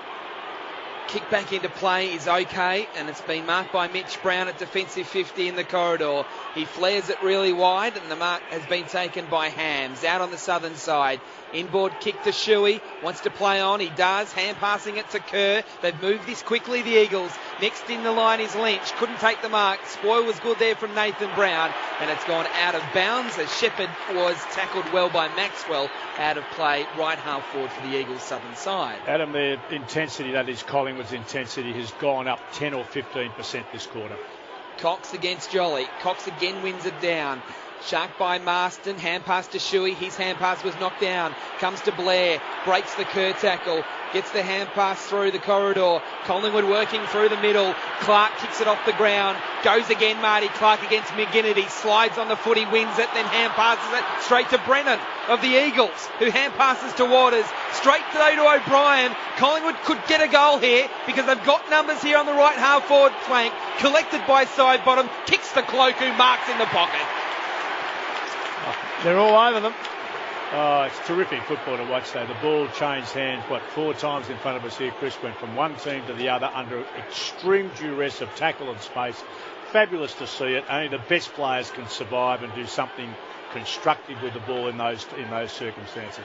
Kick back into play is okay, and it's been marked by Mitch Brown at defensive 50 in the corridor. He flares it really wide, and the mark has been taken by Hams. Out on the southern side. Inboard kick to Shuey. Wants to play on. He does. Hand passing it to Kerr. They've moved this quickly, the Eagles. Next in the line is Lynch. Couldn't take the mark. Spoil was good there from Nathan Brown. And it's gone out of bounds as Shepherd was tackled well by Maxwell. Out of play, right half forward for the Eagles' southern side.
Adam, their intensity, that is Collingwood's intensity, has gone up 10 or 15% this quarter.
Cox against Jolly. Cox again wins it down. Shark by Marston, hand pass to Shuey. His hand pass was knocked down. Comes to Blair, breaks the Kerr tackle, gets the hand pass through the corridor. Collingwood working through the middle. Clark kicks it off the ground. Goes again, Marty Clark against McGinnity. Slides on the footy, wins it, then hand passes it straight to Brennan of the Eagles, who hand passes to Waters. Straight to O'Brien. Collingwood could get a goal here because they've got numbers here on the right half forward flank. Collected by side bottom. Kicks to Cloak, who marks in the pocket.
They're all over them.
Oh, it's terrific football to watch though. The ball changed hands, 4 times in front of us here. Chris went from one team to the other under extreme duress of tackle and space. Fabulous to see it. Only the best players can survive and do something constructive with the ball in those circumstances.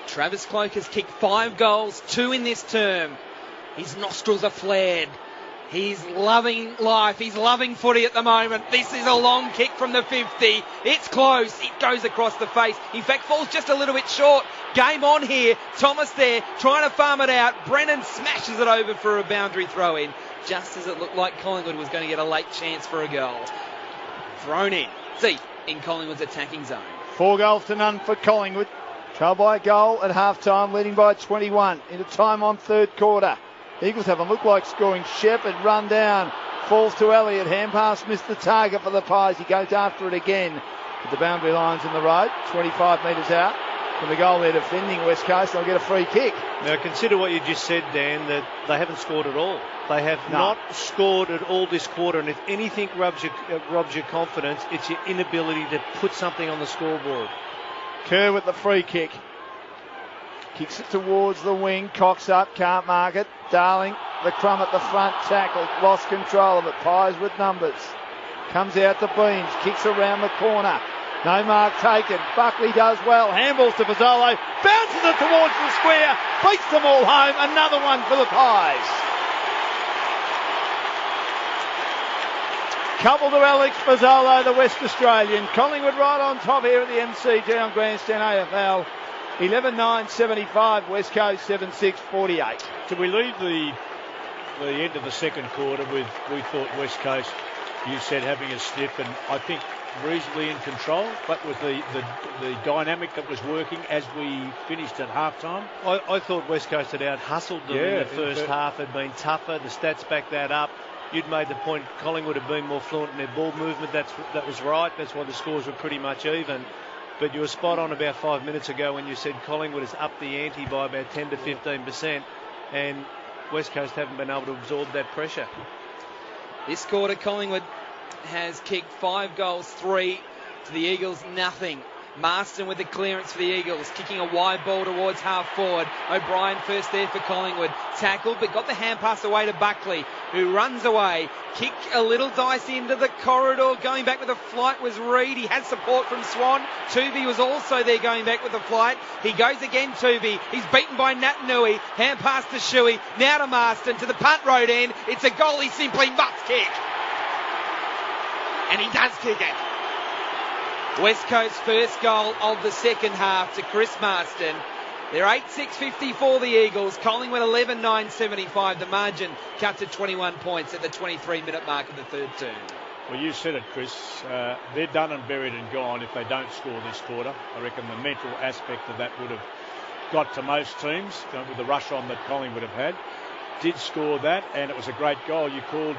Travis Cloak has kicked 5 goals, 2 in this term. His nostrils are flared. He's loving life. He's loving footy at the moment. This is a long kick from the 50. It's close. It goes across the face. In fact, falls just a little bit short. Game on here. Thomas there trying to farm it out. Brennan smashes it over for a boundary throw in, just as it looked like Collingwood was going to get a late chance for a goal. Thrown in. Deep in Collingwood's attacking zone.
4 goals to none for Collingwood. Trail by a goal at half-time, leading by 21. Into time on third quarter. Eagles haven't looked like scoring. Shepherd run down. Falls to Elliott. Hand pass missed the target for the Pies. He goes after it again. But the boundary line's in the road. 25 metres out from the goal there defending West Coast. They'll get a free kick.
Now consider what you just said, Dan, that they haven't scored at all. They have not scored at all this quarter. And if anything robs your confidence, it's your inability to put something on the scoreboard.
Kerr with the free kick. Kicks it towards the wing. Cox up, can't mark it. Darling, the crumb at the front, tackled, lost control of it. Pies with numbers. Comes out to Beams, kicks around the corner. No mark taken. Buckley does well. Handballs to Fazolo. Bounces it towards the square. Beats them all home. Another one for the Pies. Couple to Alex Fazolo, the West Australian. Collingwood right on top here at the MCG on Grandstand AFL. 11-9-75, West Coast 7-6-48.
So we leave the end of the second quarter with, we thought, West Coast, you said, having a sniff, and I think reasonably in control, but with the dynamic that was working as we finished at half-time.
I thought West Coast had out-hustled them in the first half, had been tougher. The stats back that up. You'd made the point Collingwood had been more fluent in their ball movement. That was right. That's why the scores were pretty much even. But you were spot on about 5 minutes ago when you said Collingwood has upped the ante by about 10 to 15%, and West Coast haven't been able to absorb that pressure.
This quarter, Collingwood has kicked 5 goals, 3 to the Eagles, nothing. Marston with the clearance for the Eagles, kicking a wide ball towards half forward. O'Brien first there for Collingwood. Tackled, but got the hand pass away to Buckley, who runs away. Kick a little dice into the corridor. Going back with a flight was Reid. He had support from Swan. Tooby was also there going back with a flight. He goes again, Tooby. He's beaten by Natanui. Hand pass to Shuey. Now to Marston to the punt road end. It's a goal he simply must kick. And he does kick it. West Coast's first goal of the second half to Chris Marston. They're 8-6-50 for the Eagles. Collingwood 11-9-75. The margin cut to 21 points at the 23-minute mark of the third term.
Well, you said it, Chris. They're done and buried and gone if they don't score this quarter. I reckon the mental aspect of that would have got to most teams with the rush on that Collingwood have had. Did score that, and it was a great goal. You called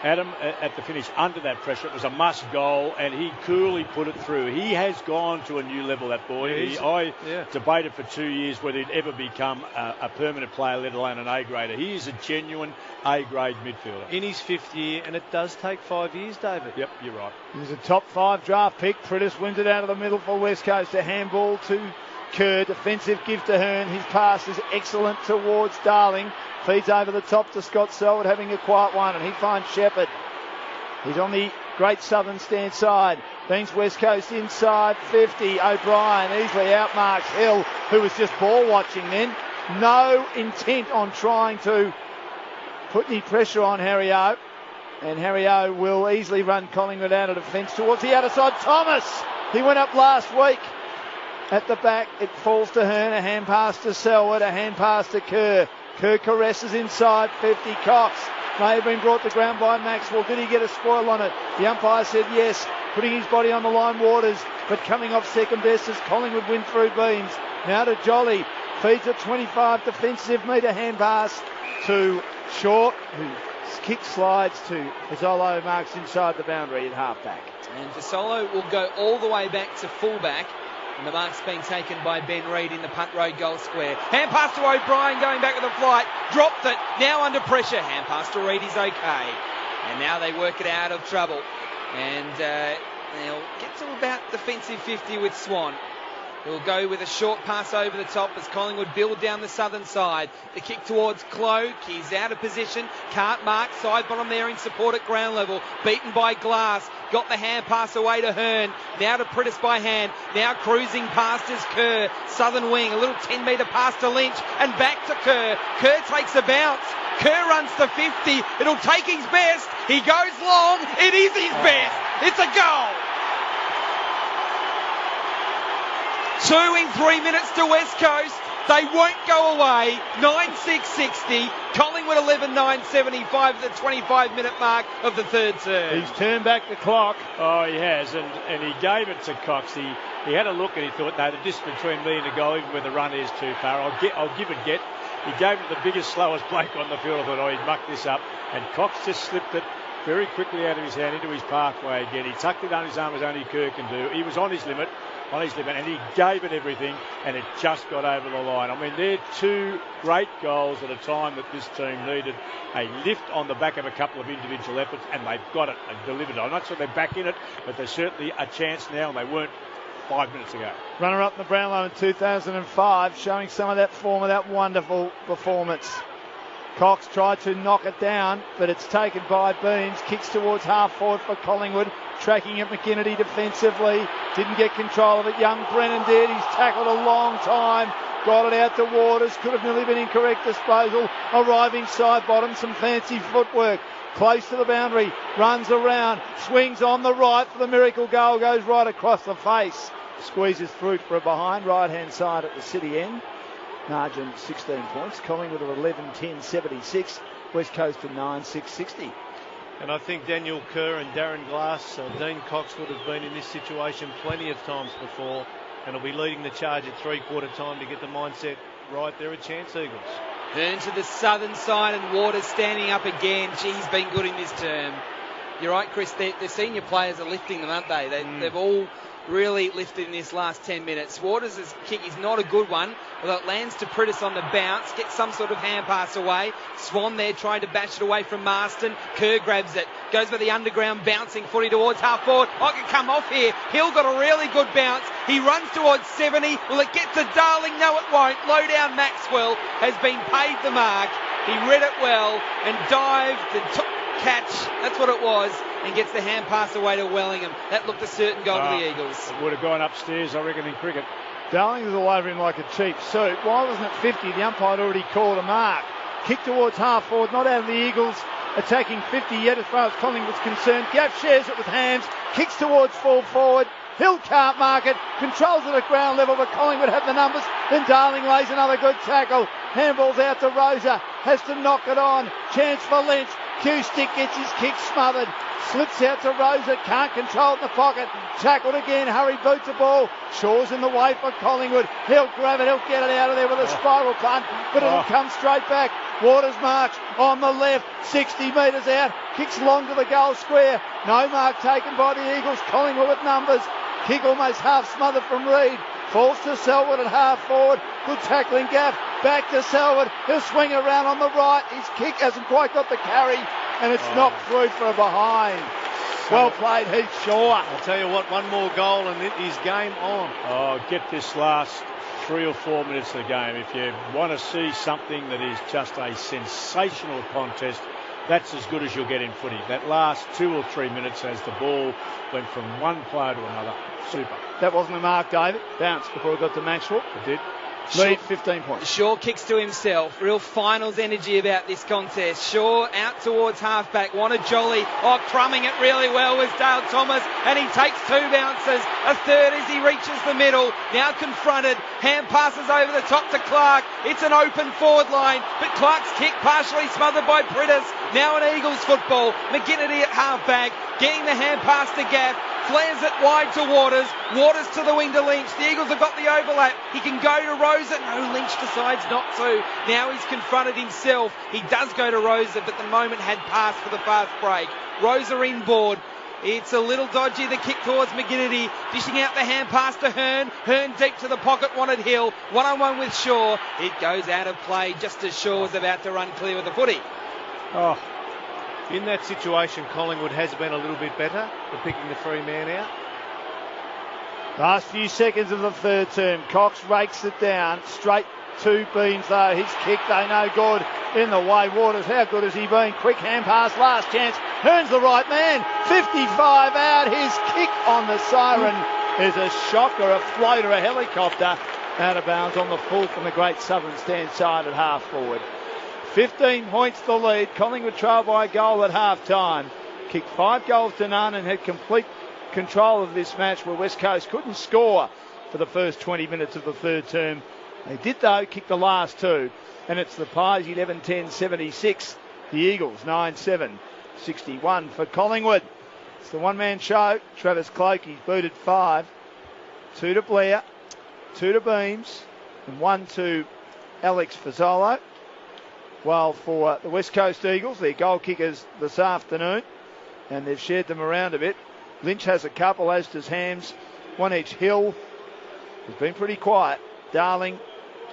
Adam at the finish under that pressure. It was a must goal, and he coolly put it through. He has gone to a new level, that boy. I debated for 2 years whether he'd ever become a permanent player, let alone an A-grader. He is a genuine A-grade midfielder.
In his 5th year, and it does take 5 years, David.
Yep, you're right.
He's a top 5 draft pick. Prittis wins it out of the middle for West Coast. A handball to Kerr. Defensive give to Hearn. His pass is excellent towards Darling. Feeds over the top to Scott Selwood, having a quiet one, and he finds Shepherd. He's on the Great Southern stand side. Beans West Coast inside 50. O'Brien easily outmarks Hill, who was just ball watching then. No intent on trying to put any pressure on Harry O. And Harry O will easily run Collingwood out of defence towards the outer side. Thomas! He went up last week. At the back, it falls to Hearn. A hand pass to Selwood. A hand pass to Kerr. Kerr caresses inside 50. Cox may have been brought to ground by Maxwell. Did he get a spoil on it? The umpire said yes, putting his body on the line. Waters, but coming off second best as Collingwood win through Beams. Now to Jolly. Feeds at 25 defensive metre hand pass to Short, who kick slides to Fazolo, marks inside the boundary at half-back.
And Fazolo will go all the way back to full-back. And the mark's been taken by Ben Reid in the punt road goal square. Hand pass to O'Brien going back with the flight. Dropped it. Now under pressure. Hand pass to Reid is okay. And now they work it out of trouble. And they'll get to about defensive 50 with Swan. He'll go with a short pass over the top as Collingwood build down the southern side. The kick towards Cloak. He's out of position. Can't mark. Side bottom there in support at ground level. Beaten by Glass. Got the hand pass away to Hearn. Now to Prittis by hand. Now cruising past is Kerr. Southern wing. A little 10-metre pass to Lynch. And back to Kerr. Kerr takes a bounce. Kerr runs to 50. It'll take his best. He goes long. It is his best. It's a goal. 2 in 3 minutes to West Coast. They won't go away. 9-6-60. Collingwood 11-9-75 at the 25-minute mark of the third term.
He's turned back the clock.
Oh, he has, and he gave it to Cox. He had a look and he thought, no, the distance between me and the goal, even where the run is too far, I'll give it get. He gave it to the biggest, slowest bloke on the field. I thought, oh, he'd muck this up. And Cox just slipped it very quickly out of his hand into his pathway again. He tucked it under his arm as only Kerr can do. He was on his limit, and he gave it everything, and it just got over the line. I mean, they're 2 great goals at a time that this team needed a lift on the back of a couple of individual efforts, and they've got it and delivered it. I'm not sure they're back in it, but there's certainly a chance now, and they weren't 5 minutes ago.
Runner-up in the Brownlow in 2005, showing some of that form of that wonderful performance. Cox tried to knock it down, but it's taken by Beams. Kicks towards half forward for Collingwood. Tracking at McKinney defensively. Didn't get control of it. Young Brennan did. He's tackled a long time. Got it out to Waters. Could have nearly been incorrect disposal. Arriving side bottom. Some fancy footwork. Close to the boundary. Runs around. Swings on the right for the miracle goal. Goes right across the face. Squeezes through for a behind. Right hand side at the city end. Margin 16 points. Collingwood of 11-10-76. West Coast to 9-6-60.
And I think Daniel Kerr and Darren Glass, Dean Cox would have been in this situation plenty of times before, and will be leading the charge at three-quarter time to get the mindset right. They're a chance, Eagles.
Turn to the southern side and Waters standing up again. He's been good in this term. You're right, Chris. The senior players are lifting them, aren't they? They've all really lifted in this last 10 minutes. Waters' kick is not a good one, although it lands to Prittis on the bounce, gets some sort of hand pass away. Swan there trying to bash it away from Marston. Kerr grabs it, goes by the underground, bouncing footy towards half forward. I can come off here. Hill got a really good bounce. He runs towards 70. Will it get to Darling? No, it won't. Low down Maxwell has been paid the mark. He read it well and dived and took catch, that's what it was, and gets the hand pass away to Wellingham. That looked a certain goal to the Eagles.
It would have gone upstairs, I reckon, in cricket.
Darling was all over him like a cheap suit. Why wasn't it 50? The umpire had already called a mark. Kick towards half forward, not out of the Eagles. Attacking 50 yet as far as Collingwood's concerned. Gaff shares it with hands. Kicks towards full forward. Hill can't mark it. Controls it at ground level, but Collingwood have the numbers. Then Darling lays another good tackle. Handball's out to Rosa. Has to knock it on. Chance for Lynch. Q-Stick gets his kick smothered. Slips out to Rosa. Can't control it in the pocket. Tackled again. Hurry boots the ball. Shaw's in the way for Collingwood. He'll grab it. He'll get it out of there with a spiral punt. But it'll come straight back. Waters march on the left. 60 metres out. Kicks long to the goal square. No mark taken by the Eagles. Collingwood with numbers. Kick almost half smothered from Reid. Falls to Selwood at half forward. Good tackling gaff. Back to Selwood. He'll swing around on the right. His kick hasn't quite got the carry. And it's knocked through for a behind. Well played, Heath Shaw.
I'll tell you what, one more goal and it is game on.
Oh, get this last 3 or 4 minutes of the game. If you want to see something that is just a sensational contest, that's as good as you'll get in footy. That last 2 or 3 minutes as the ball went from one player to another. Super.
That wasn't a mark, David. Bounced before it got to Maxwell.
It did.
Lead 15 points.
Shaw kicks to himself. Real finals energy about this contest. Shaw out towards halfback. Wanted Jolly. Oh, crumbing it really well was Dale Thomas. And he takes 2 bounces. A third as he reaches the middle. Now confronted. Hand passes over the top to Clark. It's an open forward line. But Clark's kick partially smothered by Prittis. Now an Eagles football. McGinnity at halfback. Getting the hand pass to Gaff. Flares it wide to Waters. Waters to the wing to Lynch. The Eagles have got the overlap. He can go to Rosa. No, Lynch decides not to. Now he's confronted himself. He does go to Rosa, but the moment had passed for the fast break. Rosa inboard. It's a little dodgy, the kick towards McGinnity. Dishing out the hand pass to Hearn. Hearn deep to the pocket, wanted Hill. 1-on-1 with Shaw. It goes out of play just as Shaw is about to run clear with the footy.
Oh.
In that situation, Collingwood has been a little bit better at picking the 3-man out.
Last few seconds of the third term. Cox rakes it down. Straight to Beans though. His kick though no good. In the way. Waters, how good has he been? Quick hand pass. Last chance. Hearn's the right man. 55 out. His kick on the siren is a shocker, a floater, a helicopter. Out of bounds on the full from the Great Southern stand side at half forward. 15 points the lead. Collingwood trailed by a goal at half time. Kicked 5 goals to none and had complete control of this match where West Coast couldn't score for the first 20 minutes of the third term. They did though kick the last 2. And it's the Pies 11-10-76. The Eagles 9-7-61 for Collingwood. It's the one-man show. Travis Cloke, he's booted 5. 2 to Blair. 2 to Beams. And 1 to Alex Fazolo. While for the West Coast Eagles, their goal kickers this afternoon, and they've shared them around a bit. Lynch has a couple, as does Hams. One each. Hill has been pretty quiet. Darling,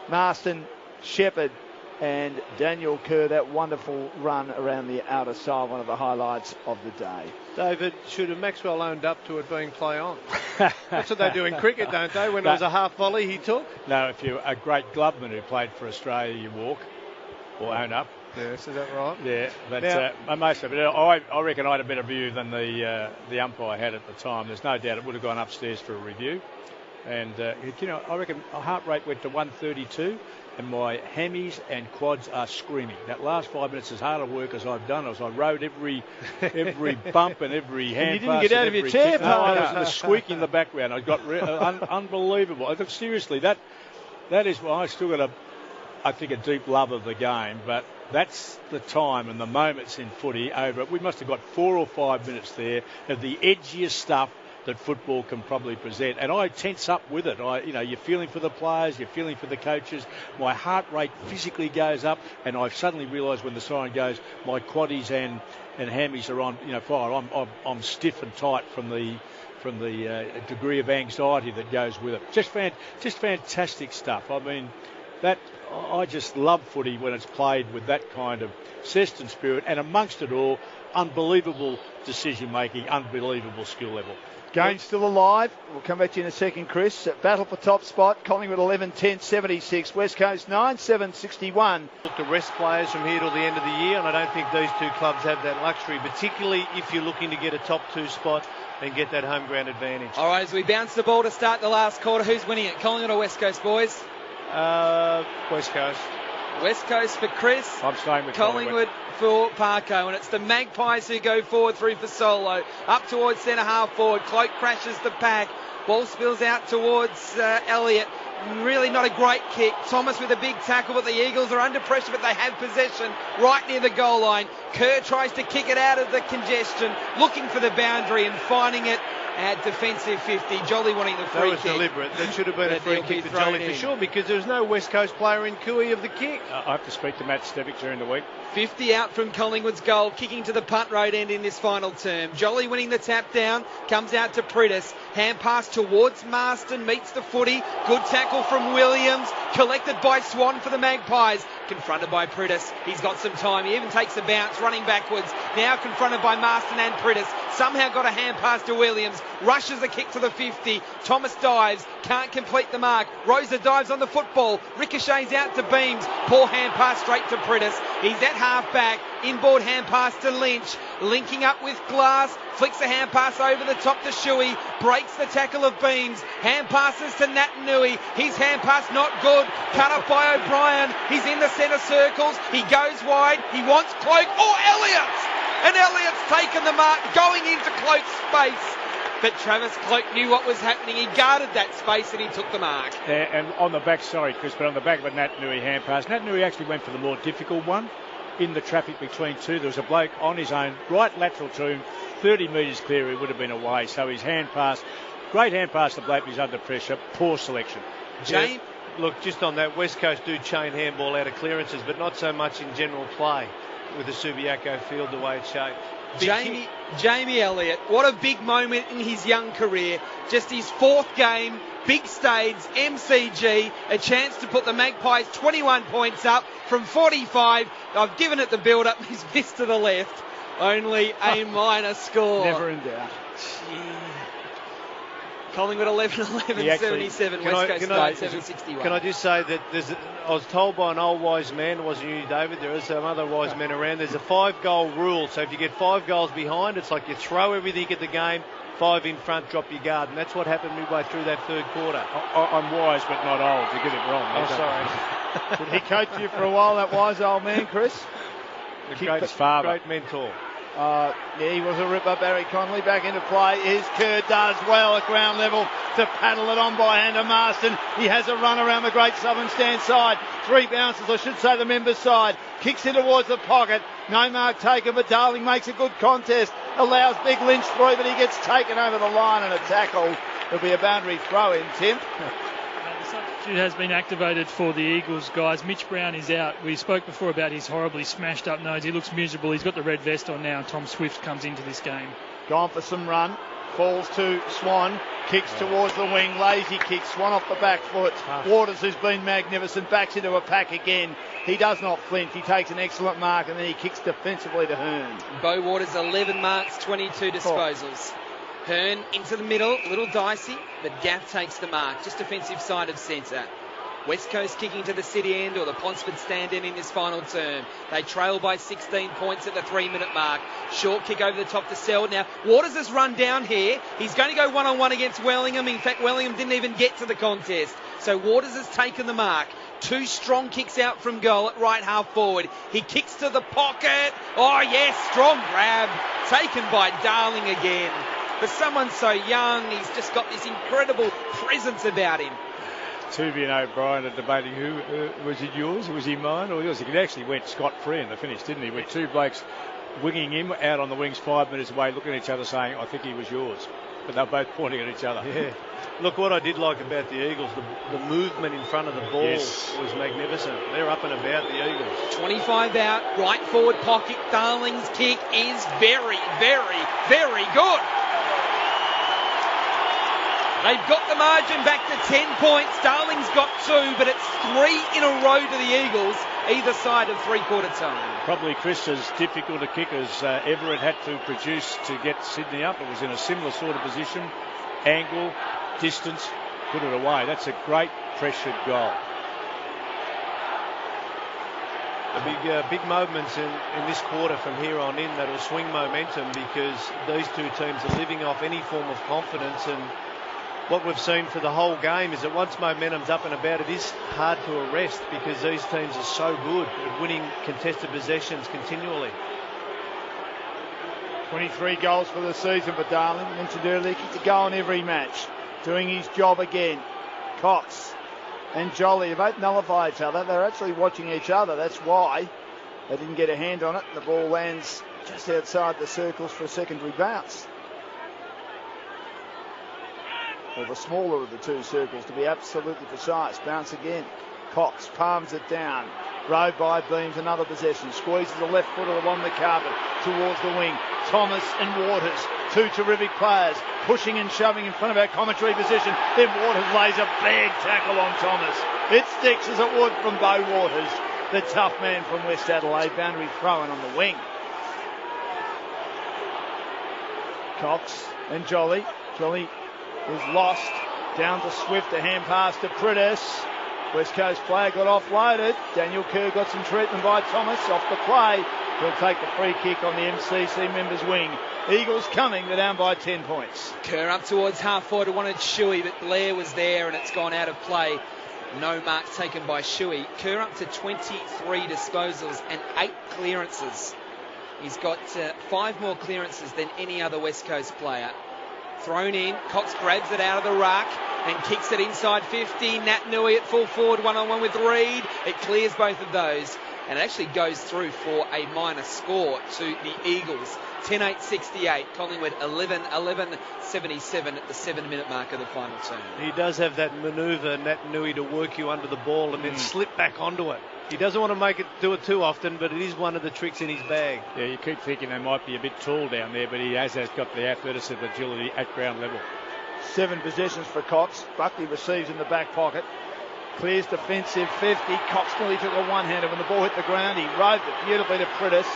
Marston, Shepherd, and Daniel Kerr. That wonderful run around the outer side, one of the highlights of the day.
David, should have Maxwell owned up to it being play on? That's what they do in cricket, don't they? When it was a half volley, he took.
No, if you're a great gloveman who played for Australia, you walk. Or own up.
Yes, is that right?
Yeah, but most of it. I reckon I had a better view than the umpire had at the time. There's no doubt it would have gone upstairs for a review. And, I reckon my heart rate went to 132 and my hammies and quads are screaming. That last 5 minutes, as hard a work as I've done, as I rode every bump and every hand pass.
You didn't get out of your chair,
I was squeaking in the background. I got unbelievable. Seriously, that is why I still got I think a deep love of the game, but that's the time and the moments in footy over it. We must have got 4 or 5 minutes there of the edgiest stuff that football can probably present. And I tense up with it. You're feeling for the players, you're feeling for the coaches. My heart rate physically goes up, and I suddenly realise when the siren goes, my quaddies and hammies are on, fire. I'm stiff and tight from the degree of anxiety that goes with it. Just fantastic stuff. I mean, I just love footy when it's played with that kind of zest and spirit, and amongst it all, unbelievable decision-making, unbelievable skill level.
Game's still alive. We'll come back to you in a second, Chris. Battle for top spot. Collingwood 11-10-76. West Coast 9-7-61.
Look to rest players from here till the end of the year, and I don't think these two clubs have that luxury, particularly if you're looking to get a top 2 spot and get that home ground advantage.
All right, as we bounce the ball to start the last quarter, who's winning it? Collingwood or West Coast, boys?
West Coast.
West Coast for Chris.
I'm staying with
Collingwood for Parko, and it's the Magpies who go forward through for Solo. Up towards centre half forward. Cloak crashes the pack. Ball spills out towards Elliott. Really not a great kick. Thomas with a big tackle, but the Eagles are under pressure, but they have possession right near the goal line. Kerr tries to kick it out of the congestion, looking for the boundary and finding it at defensive 50. Jolly wanting the free kick.
That was deliberate. That should have been a free kick for Jolly for sure, because there was no West Coast player in cooey of the kick.
I have to speak to Matt Stevic during the week.
50 out from Collingwood's goal, kicking to the punt road end in this final term. Jolly winning the tap down, comes out to Prittis. Hand pass towards Marston, meets the footy. Good tackle from Williams, collected by Swan for the Magpies. Confronted by Prittis. He's got some time. He even takes a bounce, running backwards. Now confronted by Marston and Prittis. Somehow got a hand pass to Williams. Rushes a kick to the 50. Thomas dives. Can't complete the mark. Rosa dives on the football. Ricochets out to Beams. Poor hand pass straight to Prittis. He's at half back. Inboard hand pass to Lynch. Linking up with Glass. Flicks a hand pass over the top to Shuey. Breaks the tackle of Beams. Hand passes to Natanui. His hand pass not good. Cut up by O'Brien. He's in the centre circles. He goes wide. He wants Cloak. Oh, Elliott! And Elliott's taken the mark, going into Cloak's space. But Travis Cloak knew what was happening. He guarded that space and he took the mark.
Yeah, and on the back, sorry Chris, but on the back of a Natanui hand pass, Natanui actually went for the more difficult one. In the traffic between two, there was a bloke on his own, right lateral to him, 30 metres clear, he would have been away. So his hand pass, great hand pass to bloke, he's under pressure, poor selection.
James?
Yeah, look, just on that, West Coast do chain handball out of clearances, but not so much in general play with the Subiaco field the way it's shaped.
Jamie Elliott, what a big moment in his young career. Just his fourth game, big stage, MCG, a chance to put the Magpies 21 points up from 45. I've given it the build-up. He's missed to the left. Only a minor score.
Never in doubt.
Collingwood 11-11, 77. West Coast 9-7-61.
Can I just say that I was told by an old wise man, it wasn't you, David, there are some other wise men around, there's a 5-goal rule. So if you get 5 goals behind, it's like you throw everything at the game, 5 in front, drop your guard. And that's what happened midway through that third quarter.
I'm wise but not old. You get it wrong.
Oh, sorry.
Did he coach you for a while, that wise old man, Chris?
Great
father.
Great mentor.
Yeah, he was a ripper. Barry Connolly back into play. Here's Kerr, does well at ground level to paddle it on by hand to Marston. He has a run around the Great Southern stand side. 3 bounces, I should say the members' side. Kicks in towards the pocket. No mark taken, but Darling makes a good contest. Allows Big Lynch through, but he gets taken over the line and a tackle. There'll be a boundary throw in, Tim.
The substitute has been activated for the Eagles, guys. Mitch Brown is out. We spoke before about his horribly smashed up nose. He looks miserable. He's got the red vest on now. Tom Swift comes into this game.
Gone for some run. Falls to Swan. Kicks towards the wing. Lazy kick. Swan off the back foot. Waters, who's been magnificent, backs into a pack again. He does not flinch. He takes an excellent mark and then he kicks defensively to Hearn.
Beau Waters 11 marks, 22 disposals. Hearn into the middle, a little dicey, but Gaff takes the mark. Just defensive side of centre. West Coast kicking to the city end or the Ponsford stand end in this final term. They trail by 16 points at the 3-minute mark. Short kick over the top to Seld. Now, Waters has run down here. He's going to go one-on-one against Wellingham. In fact, Wellingham didn't even get to the contest. So Waters has taken the mark. 2 strong kicks out from goal at right half forward. He kicks to the pocket. Oh, yes, strong grab. Taken by Darling again. For someone so young, he's just got this incredible presence about him.
Tuvey and O'Brien are debating who was it yours, was he mine or yours? He actually went scot-free in the finish, didn't he? With 2 blokes winging him out on the wings 5 metres away, looking at each other saying, I think he was yours. But they're both pointing at each other.
Yeah. Look, what I did like about the Eagles, the movement in front of the ball was magnificent. They're up and about the Eagles.
25 out, right forward pocket. Darling's kick is very, very, very good. They've got the margin back to 10 points. Darling's got 2, but it's 3 in a row to the Eagles, either side of three-quarter time.
Probably Chris as difficult a kick as Everett had to produce to get Sydney up. It was in a similar sort of position, angle, distance, put it away. That's a great pressured goal.
The big moments in this quarter from here on in that will swing momentum, because these 2 teams are living off any form of confidence, and what we've seen for the whole game is that once momentum's up and about, it is hard to arrest, because these teams are so good at winning contested possessions continually.
23 goals for the season for Darling. Mentioned earlier, kicked a goal in every match. doing his job again. Cox and Jolly both nullify each other. They're actually watching each other. That's why they didn't get a hand on it. The ball lands just outside the circles for a secondary bounce. Or the smaller of the two circles, to be absolutely precise. Bounce again. Cox palms it down. Rode by Beams, another possession. Squeezes the left footer along the carpet towards the wing. Thomas and Waters, two terrific players, pushing and shoving in front of our commentary position. Then Waters lays a big tackle on Thomas. It sticks as it would from Bo Waters, the tough man from West Adelaide. Boundary throw-in on the wing. Cox and Jolly. Jolly is lost. Down to Swift, a hand pass to Pritis. West Coast player got offloaded. Daniel Kerr got some treatment by Thomas off the play. He'll take the free kick on the MCC members' wing. Eagles coming, they're down by 10 points.
Kerr up towards half forward, wanted Shuey, but Blair was there and it's gone out of play. No marks taken by Shuey. Kerr up to 23 disposals and 8 clearances. He's got 5 more clearances than any other West Coast player. Thrown in, Cox grabs it out of the ruck and kicks it inside 50. Nat Nui at full forward, one-on-one with Reed. It clears both of those and it actually goes through for a minor score to the Eagles. 10-8-68, Collingwood 11-11-77 at the 7-minute mark of the final term.
He does have that manoeuvre, Nat Nui, to work you under the ball and then slip back onto it. He doesn't want to do it too often, but it is one of the tricks in his bag.
Yeah, you keep thinking they might be a bit tall down there, but he has got the athleticism, agility at ground level.
7 possessions for Cox. Buckley receives in the back pocket. Clears defensive 50. Cox nearly took a one-hander when the ball hit the ground. He roved it beautifully to Pritis.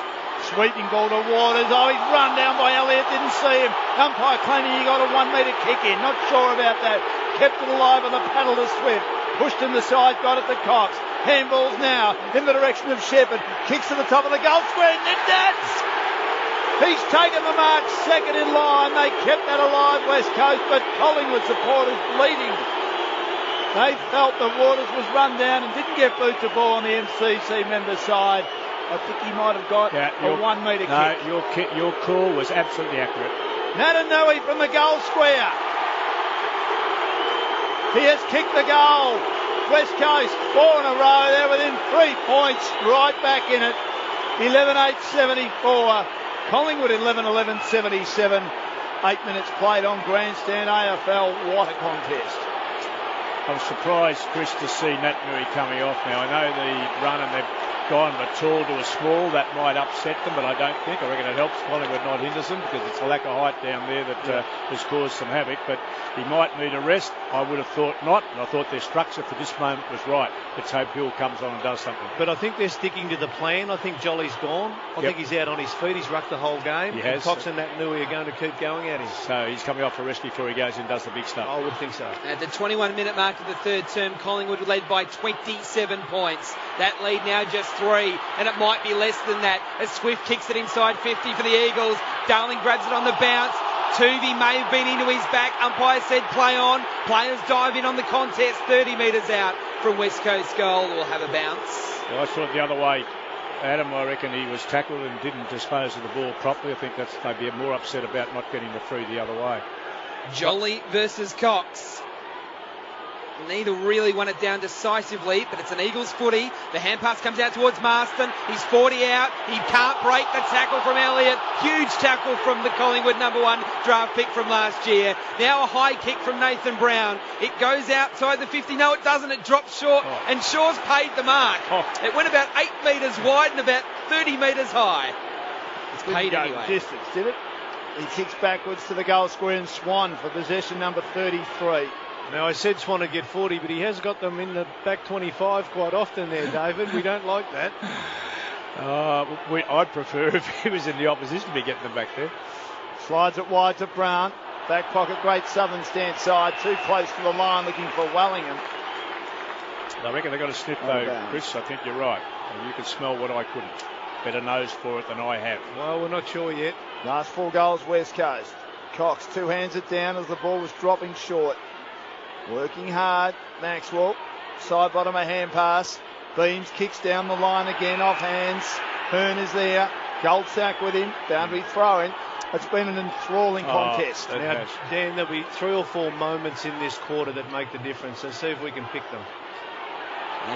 Sweeping ball to Waters. Oh, he's run down by Elliott. Didn't see him. Umpire claiming he got a 1 metre kick in. Not sure about that. Kept it alive on the paddle to Swift. Pushed in the side. Got it to Cox. Handballs now in the direction of Shepherd. Kicks to the top of the goal square. And that's... He's taken the mark, second in line. They kept that alive, West Coast, but Collingwood supporters bleeding. They felt that Waters was run down and didn't get boot to ball on the MCC member side. I think he might have got a 1 metre kick.
No, your call was absolutely accurate.
Natanui from the goal square. He has kicked the goal. West Coast, 4 in a row. They're within 3 points, right back in it. 11-8-74. Collingwood 11-11-77. 8 minutes played on grandstand. AFL, what a contest.
I was surprised, Chris, to see Nat Nui coming off now. I know the run and they've gone from a tall to a small. That might upset them, but I don't think. I reckon it helps Collingwood, not Henderson, because it's a lack of height down there that has caused some havoc. But he might need a rest. I would have thought not, and I thought their structure for this moment was right. Let's hope Hill comes on and does something.
But I think they're sticking to the plan. I think Jolly's gone. I think he's out on his feet. He's rucked the whole game.
He has.
And Cox and Nat Nui are going to keep going at him.
So he's coming off a rest before he goes and does the big stuff.
I would think so.
At the 21-minute mark of the third term, Collingwood led by 27 points. That lead now just 3, and it might be less than that as Swift kicks it inside 50 for the Eagles. Darling grabs it on the bounce. Tuvey may have been into his back. Umpire said play on. Players dive in on the contest. 30 metres out from West Coast goal. Will have a bounce.
Well, I saw it the other way. Adam, I reckon he was tackled and didn't dispose of the ball properly. I think that's maybe more upset about not getting the free the other way.
Jolly versus Cox. Neither really won it down decisively, but it's an Eagles footy. The hand pass comes out towards Marston. He's 40 out. He can't break the tackle from Elliott. Huge tackle from the Collingwood number 1 draft pick from last year. Now a high kick from Nathan Brown. It goes outside the 50. No, it doesn't. It drops short, and Shaw's paid the mark. It went about 8 metres wide and about 30 metres high. It's paid anyway.
Distance, did it? He kicks backwards to the goal square and Swan for possession number 33.
Now, I said Swan would get 40, but he has got them in the back 25 quite often there, David. We don't like that.
I'd prefer if he was in the opposition to be getting them back there.
Slides it wide to Brown. Back pocket, Great Southern stance side. Too close to the line, looking for Wellingham.
I reckon they've got to snip though, Chris. I think you're right. You can smell what I couldn't. Better nose for it than I have.
Well, we're not sure yet.
Last 4 goals, West Coast. Cox 2 hands it down as the ball was dropping short. Working hard, Maxwell, side bottom a hand pass. Beams kicks down the line again, off hands. Hearn is there. Goldsack with him, boundary throw-in. It's been an enthralling contest.
Now, Dan, there'll be 3 or 4 moments in this quarter that make the difference. So see if we can pick them.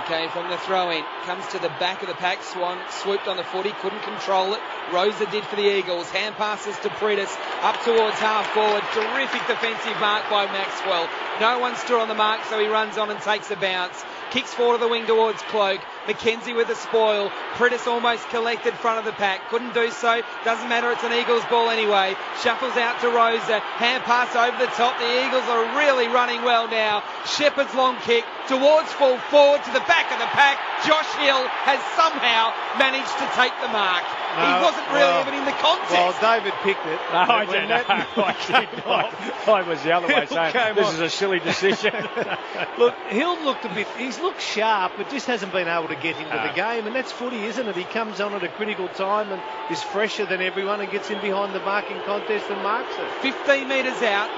Okay, from the throw-in, comes to the back of the pack. Swan swooped on the footy, couldn't control it. Rosa did for the Eagles. Hand passes to Pritis, up towards half forward. Terrific defensive mark by Maxwell. No one stood on the mark, so he runs on and takes a bounce. Kicks forward to the wing towards Cloak. McKenzie with the spoil. Pritis almost collected front of the pack. Couldn't do so. Doesn't matter. It's an Eagles ball anyway. Shuffles out to Rosa. Hand pass over the top. The Eagles are really running well now. Shepherd's long kick towards full forward to the back of the pack. Josh Hill has somehow managed to take the mark. He wasn't really even in the contest.
Well, David picked it.
No, I did not. I was the other way saying this is a silly decision.
Look, Hill looked he's looked sharp, but just hasn't been able to get into the game, and that's footy, isn't it? He comes on at a critical time and is fresher than everyone and gets in behind the marking contest and marks it.
15 metres out.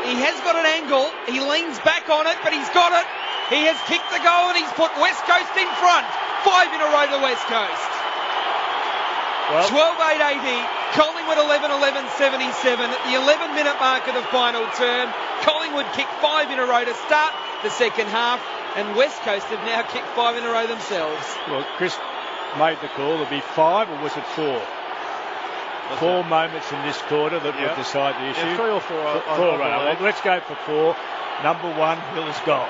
He has got an angle. He leans back on it, but he's got it. He has kicked the goal and he's put West Coast in front. 5 in a row to West Coast. Well, 12-8-80, Collingwood 11-11-77 at the 11-minute mark of the final term. Collingwood kicked 5 in a row to start the second half, and West Coast have now kicked 5 in a row themselves.
Well, Chris made the call. It'll be 5, or was it 4? Four moments in this quarter that would decide the issue.
Yeah, 3 or 4.
4, right. Well, let's go for 4. Number 1, Miller's goal.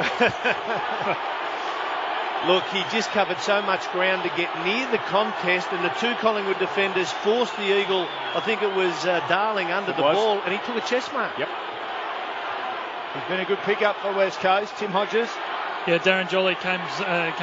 Look, he just covered so much ground to get near the contest, and the 2 Collingwood defenders forced the Eagle, I think it was Darling, under the ball, and he took a chest mark.
Yep.
It's been a good pickup for West Coast. Tim Hodges.
Yeah, Darren Jolly came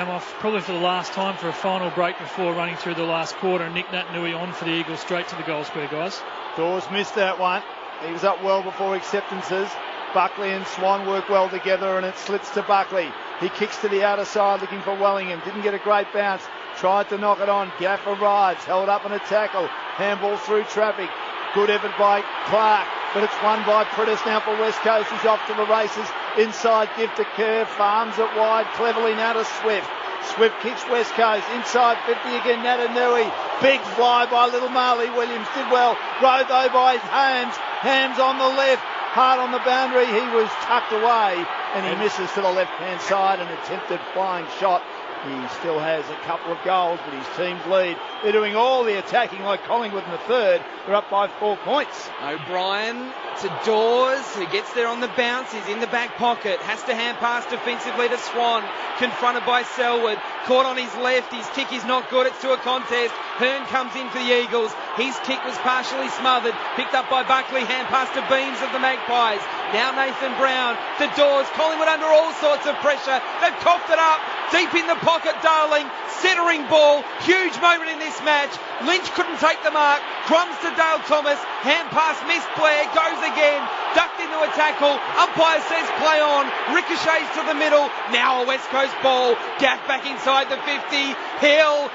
off probably for the last time for a final break before running through the last quarter, and Nick Natanui on for the Eagles straight to the goal square, guys.
Dawes missed that one. He was up well before acceptances. Buckley and Swan work well together, and it slips to Buckley. He kicks to the outer side looking for Wellingham. Didn't get a great bounce. Tried to knock it on. Gaff arrives. Held up in a tackle. Handball through traffic. Good effort by Clark. But it's won by Pritis now for West Coast. He's off to the races. Inside give to Kerr. Farms it wide cleverly now to Swift. Swift kicks West Coast. Inside 50 again. Natanui. Big fly by little Marley Williams. Did well. Rode though by Hams. Hams on the left. Hard on the boundary. He was tucked away. And he misses to the left-hand side. An attempted flying shot. He still has a couple of goals, but his team's lead. They're doing all the attacking like Collingwood in the third. They're up by 4 points.
O'Brien to Dawes, who gets there on the bounce. He's in the back pocket. Has to hand pass defensively to Swan. Confronted by Selwood. Caught on his left. His kick is not good. It's to a contest. Hearn comes in for the Eagles. His kick was partially smothered. Picked up by Buckley. Hand pass to Beams of the Magpies. Now Nathan Brown to Dawes. Collingwood under all sorts of pressure. They've coughed it up. Deep in the pocket, Darling. Centering ball. Huge moment in this match. Lynch couldn't take the mark. Crumbs to Dale Thomas. Hand pass missed. Blair goes again. Ducked into a tackle. Umpire says play on. Ricochets to the middle. Now a West Coast ball. Gaff back inside the 50. Hill.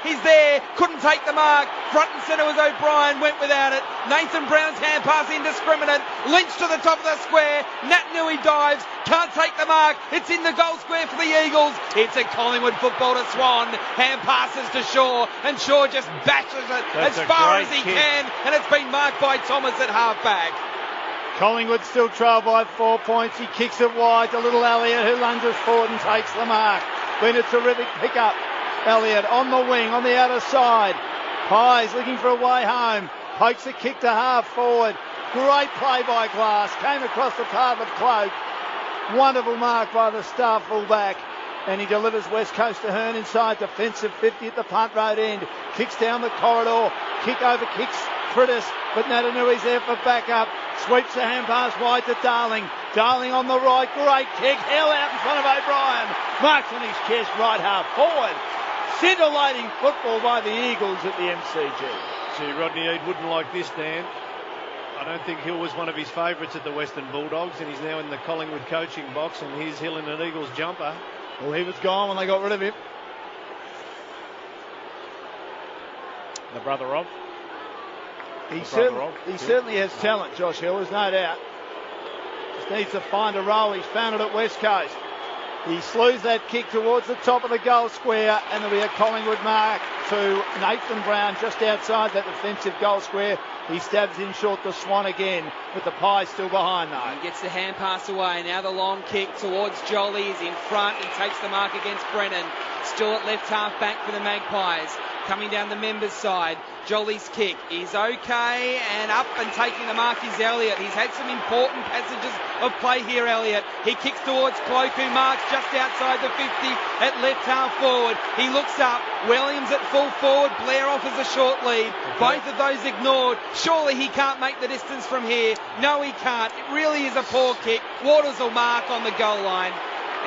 He's there. Couldn't take the mark. Front and centre was O'Brien. Went without it. Nathan Brown's hand pass indiscriminate. Lynch to the top of the square. Natanui dives. Can't take the mark. It's in the goal square for the Eagles. It's a Collingwood football to Swan. Hand passes to Shaw. And Shaw just bashes it as far as he can. And it's been marked by Thomas at half-back.
Collingwood still trail by 4 points. He kicks it wide to little Elliott, who lunges forward and takes the mark. Been a terrific pickup. Elliott on the wing, on the outer side. Pies looking for a way home. Pokes a kick to half forward. Great play by Glass. Came across the path of Cloak. Wonderful mark by the star fullback. And he delivers West Coast to Hearn inside defensive 50 at the punt road end. Kicks down the corridor. Kick over kicks Pritis, but Natanui's there for backup. Sweeps the hand pass wide to Darling. Darling on the right. Great kick. Hell out in front of O'Brien. Marks on his chest right half forward. Scintillating football by the Eagles at the MCG.
Gee, Rodney Eade wouldn't like this, Dan. I don't think Hill was one of his favourites at the Western Bulldogs, and he's now in the Collingwood coaching box, and here's Hill in an Eagles jumper.
Well, he was gone when they got rid of him.
The brother of?
He certainly has talent, Josh Hill, there's no doubt. Just needs to find a role. He's found it at West Coast. He slews that kick towards the top of the goal square, and there'll be a Collingwood mark to Nathan Brown just outside that defensive goal square. He stabs in short to Swan again, with the Pies still behind though.
He gets the hand pass away. Now the long kick towards Jolly is in front. He takes the mark against Brennan. Still at left half back for the Magpies. Coming down the members' side. Jolly's kick is okay, and up and taking the mark is Elliott. He's had some important passages of play here, Elliott. He kicks towards Cloak, who marks just outside the 50 at left half forward. He looks up. Williams at full forward. Blair offers a short lead. Both of those ignored. Surely he can't make the distance from here. No, he can't. It really is a poor kick. Waters will mark on the goal line,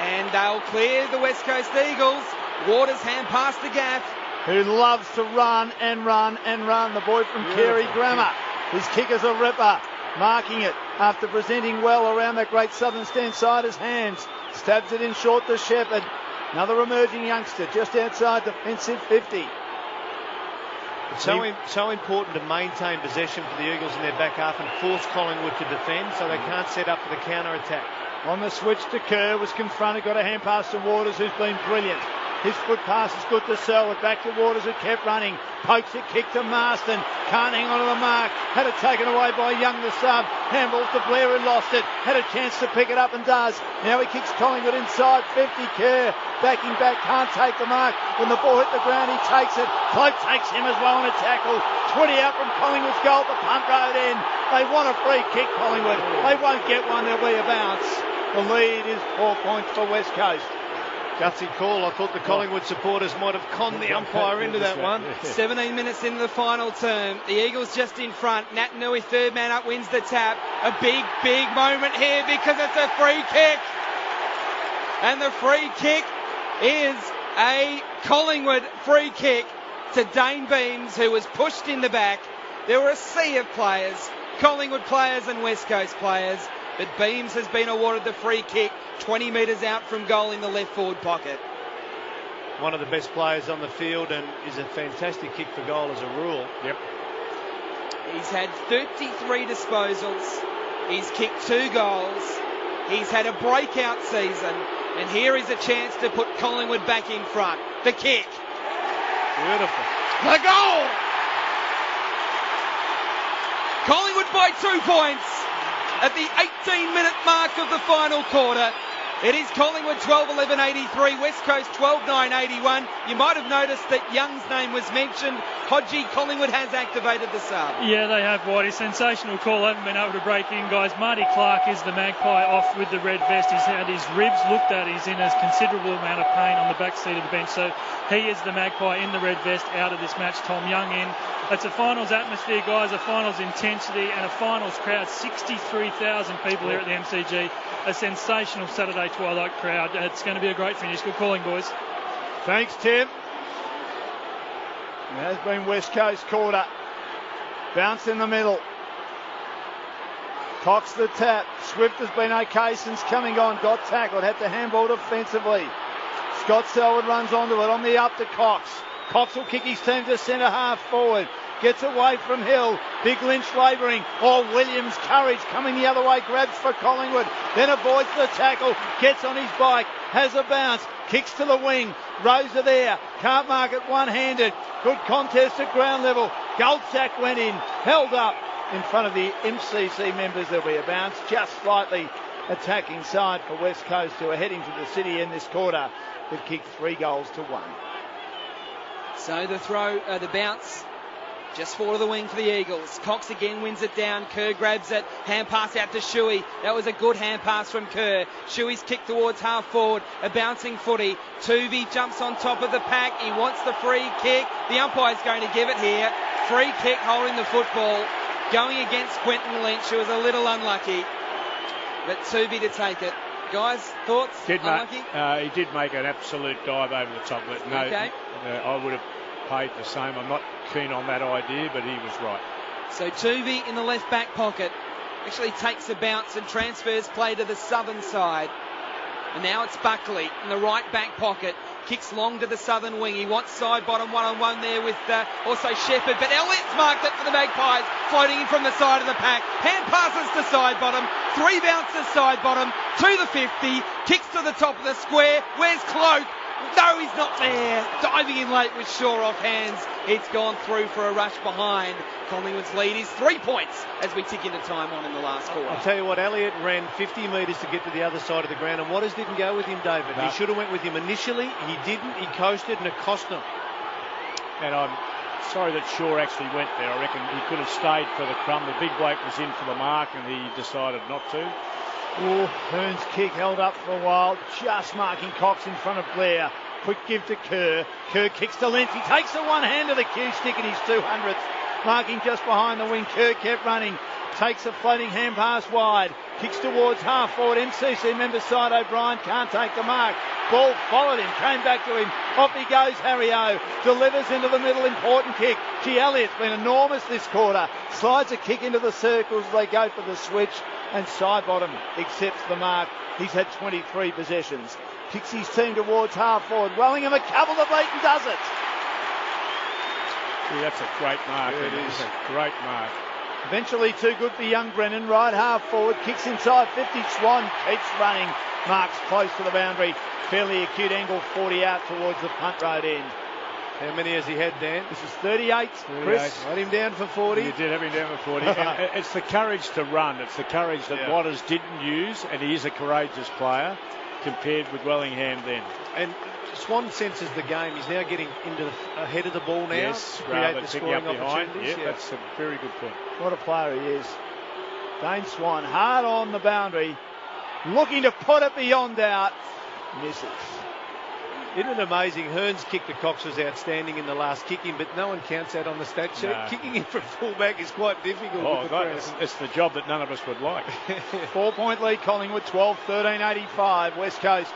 and they'll clear the West Coast Eagles. Waters hand pass to Gaff,
who loves to run and run and run. The boy from Carey Grammar. His kick is a ripper. Marking it after presenting well around that great southern stand side his hands. Stabs it in short to Shepherd. Another emerging youngster just outside defensive 50.
It's so important to maintain possession for the Eagles in their back half and force Collingwood to defend so they can't set up for the counter-attack.
On the switch to Kerr, was confronted, got a hand pass to Waters, who's been brilliant. His foot pass is good to Selwood. Back to Waters, who kept running. Pokes a kick to Marston. Can't hang on to the mark. Had it taken away by Young, the sub. Handballs to Blair, who lost it. Had a chance to pick it up and does. Now he kicks Collingwood inside 50. Kerr backing back, can't take the mark. When the ball hit the ground, he takes it. Cloak takes him as well in a tackle. 20 out from Collingwood's goal at the punt road end. They want a free kick, Collingwood. They won't get one. There'll be a bounce. The lead is 4 points for West Coast.
Gutsy call. I thought the Collingwood supporters might have conned the umpire into that one.
17 minutes into the final term. The Eagles just in front. Nat Nui, third man up, wins the tap. A big, big moment here because it's a free kick. And the free kick is a Collingwood free kick to Dane Beams, who was pushed in the back. There were a sea of players, Collingwood players and West Coast players. But Beams has been awarded the free kick 20 metres out from goal in the left forward pocket.
One of the best players on the field and is a fantastic kick for goal as a rule.
Yep.
He's had 33 disposals. He's kicked 2 goals. He's had a breakout season. And here is a chance to put Collingwood back in front. The kick.
Beautiful.
The goal! Collingwood by 2 points. At the 18-minute mark of the final quarter, it is Collingwood 12-11-83, West Coast 12-9-81. You might have noticed that Young's name was mentioned. Hodgie, Collingwood has activated the sub.
Yeah, they have, Whitey. Sensational call. Haven't been able to break in, guys. Marty Clark is the Magpie off with the red vest. He's had his ribs looked at. He's in a considerable amount of pain on the back seat of the bench. So he is the Magpie in the red vest out of this match. Tom Young in. It's a finals atmosphere, guys, a finals intensity and a finals crowd. 63,000 people here at the MCG. A sensational Saturday twilight crowd. It's going to be a great finish. Good calling, boys.
Thanks, Tim. It has been West Coast quarter. Bounce in the middle. Cox the tap. Swift has been okay since coming on. Got tackled. Had to handball defensively. Scott Selwood runs onto it. On the up to Cox. Cox will kick his team to centre half forward. Gets away from Hill. Big Lynch labouring. Williams, courage coming the other way. Grabs for Collingwood. Then avoids the tackle. Gets on his bike. Has a bounce. Kicks to the wing. Rose are there. Can't mark it one-handed. Good contest at ground level. Goldsack went in. Held up in front of the MCC members. There'll be a bounce. Just slightly attacking side for West Coast, who are heading to the city in this quarter. They've kicked 3 goals to 1.
So the bounce, just forward of the wing for the Eagles. Cox again wins it down. Kerr grabs it. Hand pass out to Shuey. That was a good hand pass from Kerr. Shuey's kick towards half forward. A bouncing footy. Tuvey jumps on top of the pack. He wants the free kick. The umpire's going to give it here. Free kick holding the football. Going against Quentin Lynch, who was a little unlucky. But Tuvey to take it. Guys, thoughts? Unlucky?
He did make an absolute dive over the top of it. No,
okay.
I would have paid the same. I'm not keen on that idea, but he was right.
So Tuvey in the left back pocket actually takes a bounce and transfers play to the southern side. And now it's Buckley in the right back pocket. Kicks long to the southern wing. He wants side bottom one-on-one there with also Shepherd. But Elliott's marked it for the Magpies, floating in from the side of the pack. Hand passes to side bottom. 3 bounces side bottom to the 50. Kicks to the top of the square. Where's Cloak? No, he's not there. Diving in late with Shaw off hands. It's gone through for a rush behind. Collingwood's lead is 3 points as we tick into time on in the last quarter.
I'll tell you what, Elliott ran 50 metres to get to the other side of the ground, and Waters didn't go with him, David.
No.
He should have went with him initially. He didn't. He coasted, and it cost him.
And I'm sorry that Shaw actually went there. I reckon he could have stayed for the crumb. The big bloke was in for the mark, and he decided not to.
Oh, Hearn's kick held up for a while, just marking Cox in front of Blair. Quick give to Kerr. Kerr kicks to Lynch. He takes the one hand of the cue stick in his 200th. Marking just behind the wing. Kerr kept running. Takes a floating hand pass wide. Kicks towards half forward. MCC member side. O'Brien can't take the mark. Ball followed him. Came back to him. Off he goes, Harry O. Delivers into the middle. Important kick. Gee, Elliott's been enormous this quarter. Slides a kick into the circles. They go for the switch. And Sidebottom accepts the mark. He's had 23 possessions. Kicks his team towards half forward. Wellingham a couple of Leighton does it.
Yeah, that's a great mark.
Yeah, it is
a great mark.
Eventually too good for young Brennan. Right half forward. Kicks inside 50. Swan keeps running. Marks close to the boundary. Fairly acute angle 40 out towards the punt road end.
How many has he had, Dan?
This is 38. Chris.
Had him down for 40.
You did have him down for 40. And it's the courage to run. It's the courage that Waters didn't use, and he is a courageous player compared with Wellingham then.
And Swan senses the game. He's now getting into ahead of the ball now.
Yes,
to create
rather
the
picking
scoring
up behind.
opportunities.
Yeah, that's a very good point.
What a player he is. Dane Swan hard on the boundary. Looking to put it beyond doubt. Misses.
Isn't it amazing? Hearn's kick to Cox was outstanding in the last kicking, but no one counts that on the stat sheet.
No.
Kicking in from fullback is quite difficult.
Oh,
with the press.
it's the job that none of us would like.
4 point lead Collingwood, 12-13-85. West Coast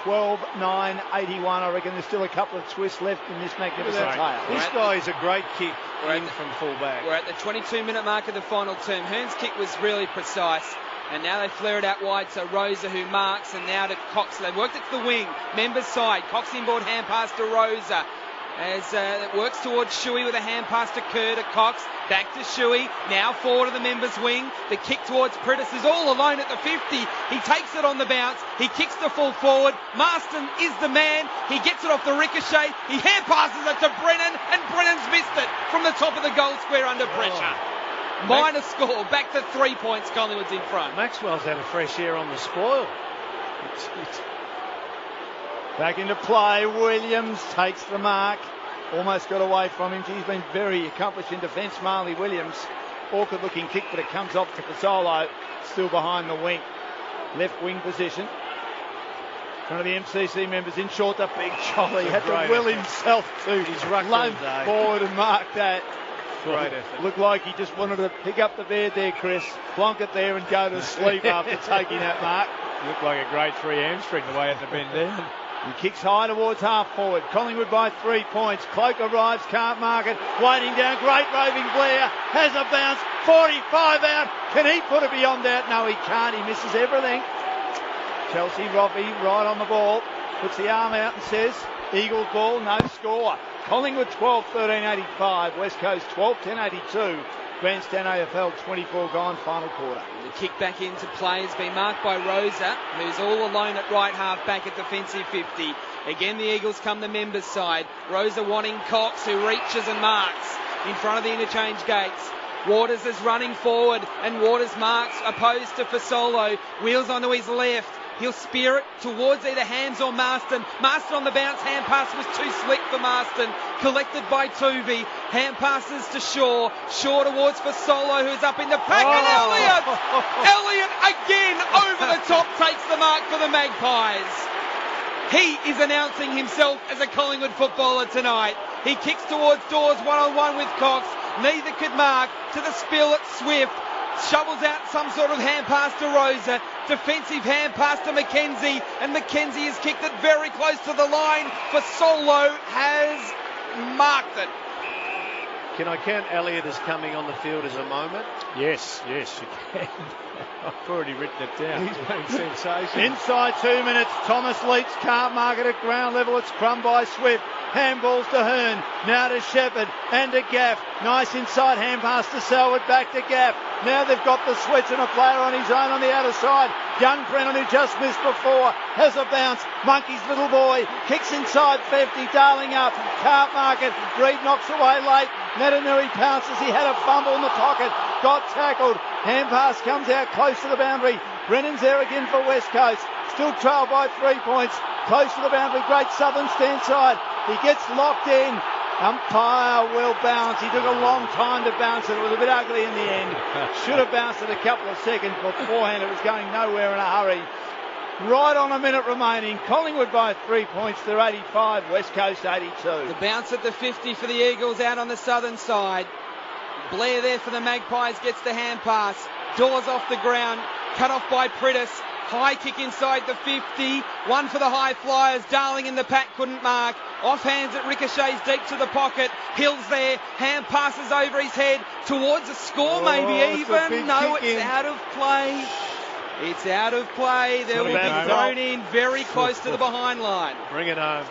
12-9-81. I reckon there's still a couple of twists left in this magnificent tale.
This guy is a great kick in from fullback.
We're at the 22-minute mark of the final term. Hearn's kick was really precise. And now they flare it out wide to Rosa, who marks, and now to Cox. They've worked it to the wing. Members side. Cox inboard hand pass to Rosa. As it works towards Shuey with a hand pass to Kerr to Cox. Back to Shuey. Now forward to the members wing. The kick towards Pritis is all alone at the 50. He takes it on the bounce. He kicks the full forward. Marston is the man. He gets it off the ricochet. He hand passes it to Brennan, and Brennan's missed it from the top of the goal square under pressure. Minor score, back to 3 points. Collingwood's in front.
Maxwell's had a fresh air on the spoil.
Back into play. Williams takes the mark. Almost got away from him. He's been very accomplished in defence, Marley Williams. Awkward looking kick, but it comes off to Fasolo. Still behind the wing. Left wing position. One of the MCC members in short. The big Jolly had to will himself to lunge forward and mark that.
Great effort.
Looked like he just wanted to pick up the bed there, Chris. Plonk it there and go to sleep after taking that mark.
Looked like a grade 3 hamstring the way it had been down.
He kicks high towards half forward. Collingwood by 3 points. Cloak arrives, can't mark it. Waiting down, great roving Blair. Has a bounce. 45 out. Can he put it beyond that? No, he can't. He misses everything. Chelsea Robbie right on the ball. Puts the arm out and says, Eagles ball, no score. Collingwood 12-13-85. West Coast 12-10-82. Grandstand AFL 24 gone, final quarter.
The kick back into play has been marked by Rosa, who's all alone at right half back at defensive 50. Again, the Eagles come the members' side. Rosa wanting Cox, who reaches and marks in front of the interchange gates. Waters is running forward, and Waters marks opposed to Fasolo. Wheels onto his left. He'll spear it towards either Hams or Marston. Marston on the bounce. Hand pass was too slick for Marston. Collected by Tuvey. Hand passes to Shaw. Shaw towards Fasolo, who's up in the pack. And Elliott! Elliott again over the top takes the mark for the Magpies. He is announcing himself as a Collingwood footballer tonight. He kicks towards Dawes one-on-one with Cox. Neither could mark. To the spill at Swift. Shovels out some sort of hand pass to Rosa. Defensive hand pass to McKenzie. And McKenzie has kicked it very close to the line. Fasolo has marked it.
Can I count Elliott as coming on the field as a moment?
Yes, you can. I've already written it down.
He's been sensational.
Inside 2 minutes, Thomas Leach can't mark it at ground level. It's Crum by Swift. Handballs to Hearn. Now to Shepherd and to Gaff. Nice inside hand pass to Selwood. Back to Gaff. Now they've got the switch and a player on his own on the outer side. Young Brennan, who just missed before, has a bounce. Monkey's little boy kicks inside 50. Darling up, can't mark it. Reed knocks away late. Natanui pounces. He had a fumble in the pocket, got tackled. Hand pass comes out close to the boundary. Brennan's there again for West Coast. Still trailed by 3 points. Close to the boundary. Great Southern stand side. He gets locked in. Umpire will bounce. He took a long time to bounce it. It was a bit ugly in the end. Should have bounced it a couple of seconds beforehand. It was going nowhere in a hurry. Right on a minute remaining. Collingwood by 3 points. They're 85. West Coast 82.
The bounce at the 50 for the Eagles out on the southern side. Blair there for the Magpies gets the hand pass. Dawes off the ground. Cut off by Prittis. High kick inside the 50. One for the high flyers. Darling in the pack couldn't mark. Off hands it ricochets deep to the pocket. Hill's there. Hand passes over his head towards a score, maybe even. No, it's out of play. It's out of play. There will be thrown in very close to the behind line.
Bring it home.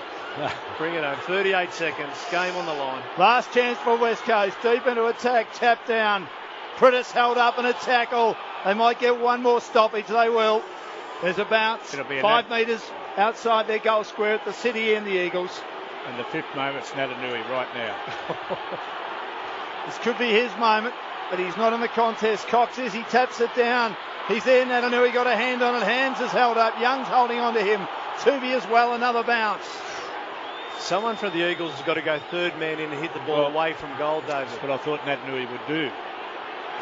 Bring it home. 38 seconds. Game on the line.
Last chance for West Coast. Deep into attack. Tap down. Prittis held up in a tackle. They might get one more stoppage. They will. There's a bounce. 5 metres outside their goal square at the City and the Eagles.
And the fifth moment's Natanui right now.
This could be his moment, but he's not in the contest. Cox is. He taps it down. He's there. Natanui got a hand on it. Hands is held up. Young's holding on to him. Tooby as well. Another bounce.
Someone from the Eagles has got to go third man in and hit the ball away from goal, David.
That's what I thought Natanui would do.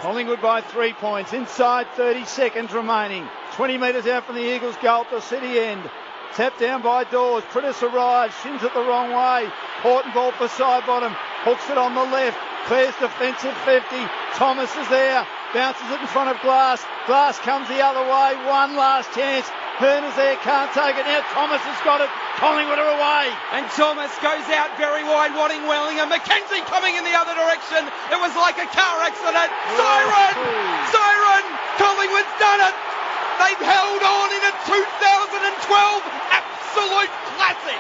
Collingwood by 3 points. Inside 30 seconds remaining. 20 metres out from the Eagles' goal at the City end. Tapped down by Dawes. Prittis arrives. Shins it the wrong way. Horton ball for side bottom. Hooks it on the left. Clears defensive 50. Thomas is there. Bounces it in front of Glass. Glass comes the other way. One last chance. Hearn is there. Can't take it. Now Thomas has got it. Collingwood are away.
And Thomas goes out very wide, wanting Wellingham. McKenzie coming in the other direction. It was like a car accident. Siren! Siren! Collingwood's done it. They've held on in a 2012 absolute classic.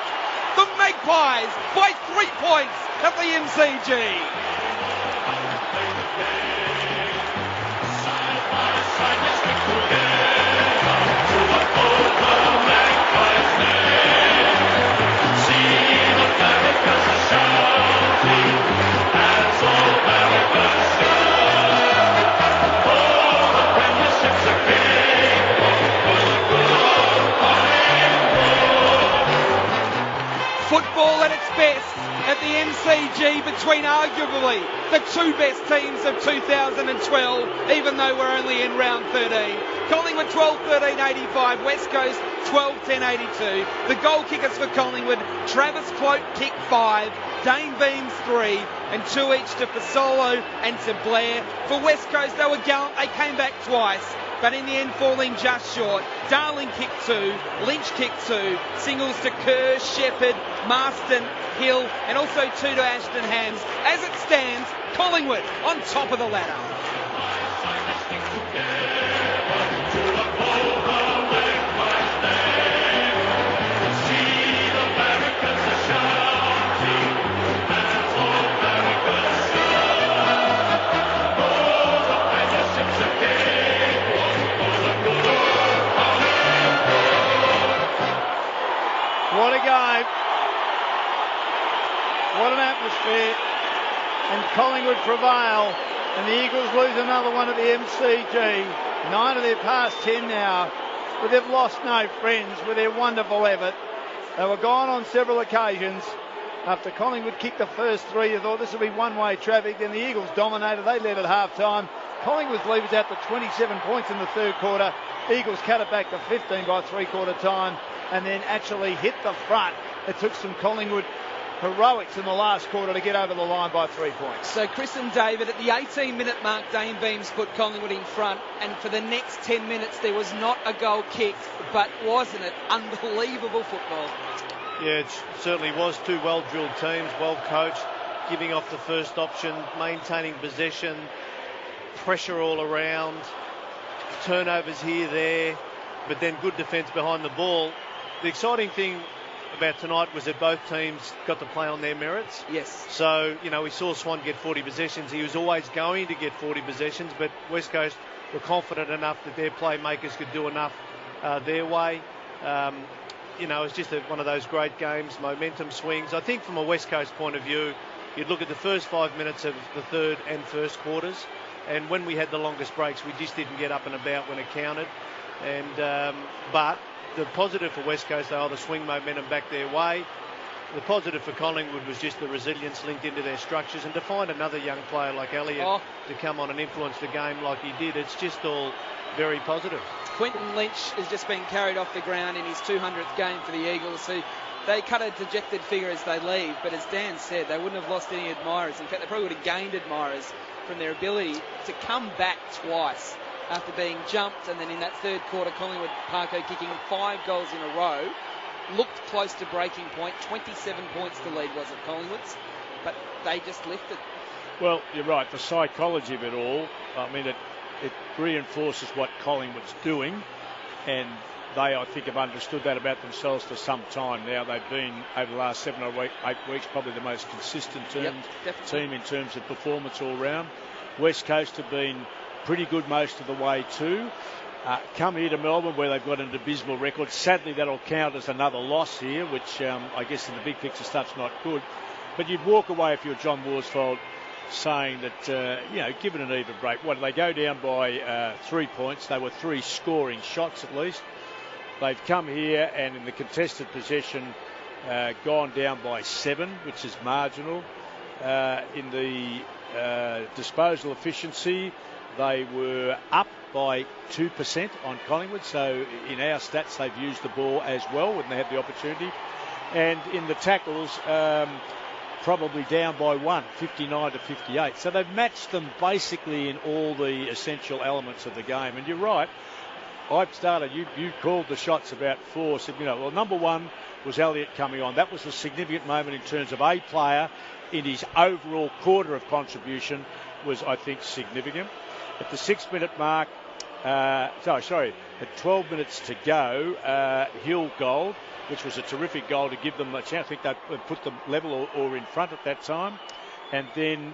The Magpies by 3 points at the MCG. Football at its best at the MCG between arguably the two best teams of 2012, even though we're only in round 13. Collingwood 12-13-85, West Coast 12-10-82. The goal kickers for Collingwood, Travis Cloak kicked 5, Dane Beams 3, and 2 each to Fasolo and to Blair. For West Coast, they were gallant, they came back twice, but in the end falling just short. Darling kicked 2, Lynch kicked 2, singles to Kerr, Shepherd, Marston, Hill, and also 2 to Ashton Hams. As it stands, Collingwood on top of the ladder.
What a game. What an atmosphere. And Collingwood prevail. And the Eagles lose another one at the MCG. 9 of their past 10 now. But they've lost no friends with their wonderful effort. They were gone on several occasions. After Collingwood kicked the first 3, you thought this would be one-way traffic. Then the Eagles dominated. They led at half-time. Collingwood's lead was out to 27 points in the third quarter. Eagles cut it back to 15 by three-quarter time and then actually hit the front. It took some Collingwood heroics in the last quarter to get over the line by 3 points.
So Chris and David, at the 18-minute mark, Dane Beams put Collingwood in front, and for the next 10 minutes there was not a goal kicked, but wasn't it unbelievable football?
Yeah, it certainly was. Two well-drilled teams, well-coached, giving off the first option, maintaining possession, pressure all around, turnovers here, there, but then good defence behind the ball. The exciting thing about tonight was that both teams got to play on their merits.
Yes.
So, we saw Swan get 40 possessions. He was always going to get 40 possessions, but West Coast were confident enough that their playmakers could do enough their way. It's just one of those great games, momentum swings. I think from a West Coast point of view, you'd look at the first 5 minutes of the third and first quarters, and when we had the longest breaks, we just didn't get up and about when it counted. But the positive for West Coast, they either swing momentum back their way. The positive for Collingwood was just the resilience linked into their structures, and to find another young player like Elliott to come on and influence the game like he did, it's just all very positive.
Quinton Lynch has just been carried off the ground in his 200th game for the Eagles. So they cut a dejected figure as they leave, but as Dan said, they wouldn't have lost any admirers. In fact, they probably would have gained admirers from their ability to come back twice after being jumped, and then in that third quarter, Collingwood Parko kicking 5 goals in a row. Looked close to breaking point. 27 points the lead was at Collingwood's, but they just lifted.
Well, you're right. The psychology of it all, I mean, it reinforces what Collingwood's doing, and they, I think, have understood that about themselves for some time now. They've been, over the last 7 or 8 weeks, probably the most consistent team in terms of performance all round. West Coast have been pretty good most of the way too. Come here to Melbourne, where they've got an abysmal record. Sadly, that'll count as another loss here, which I guess in the big picture stuff's not good. But you'd walk away if you're John Worsfold saying that, give it an even break. What, they go down by 3 points. They were 3 scoring shots at least. They've come here and in the contested possession gone down by 7, which is marginal. In the disposal efficiency, they were up by 2% on Collingwood. So in our stats, they've used the ball as well when they had the opportunity. And in the tackles, probably down by 1, 59 to 58. So they've matched them basically in all the essential elements of the game. And you're right. I've started, you called the shots about 4. So, number 1 was Elliott coming on. That was a significant moment in terms of a player in his overall quarter of contribution was, I think, significant. At the 6-minute mark, at 12 minutes to go, Hill goal, which was a terrific goal to give them a chance. I think they put them level or in front at that time. And then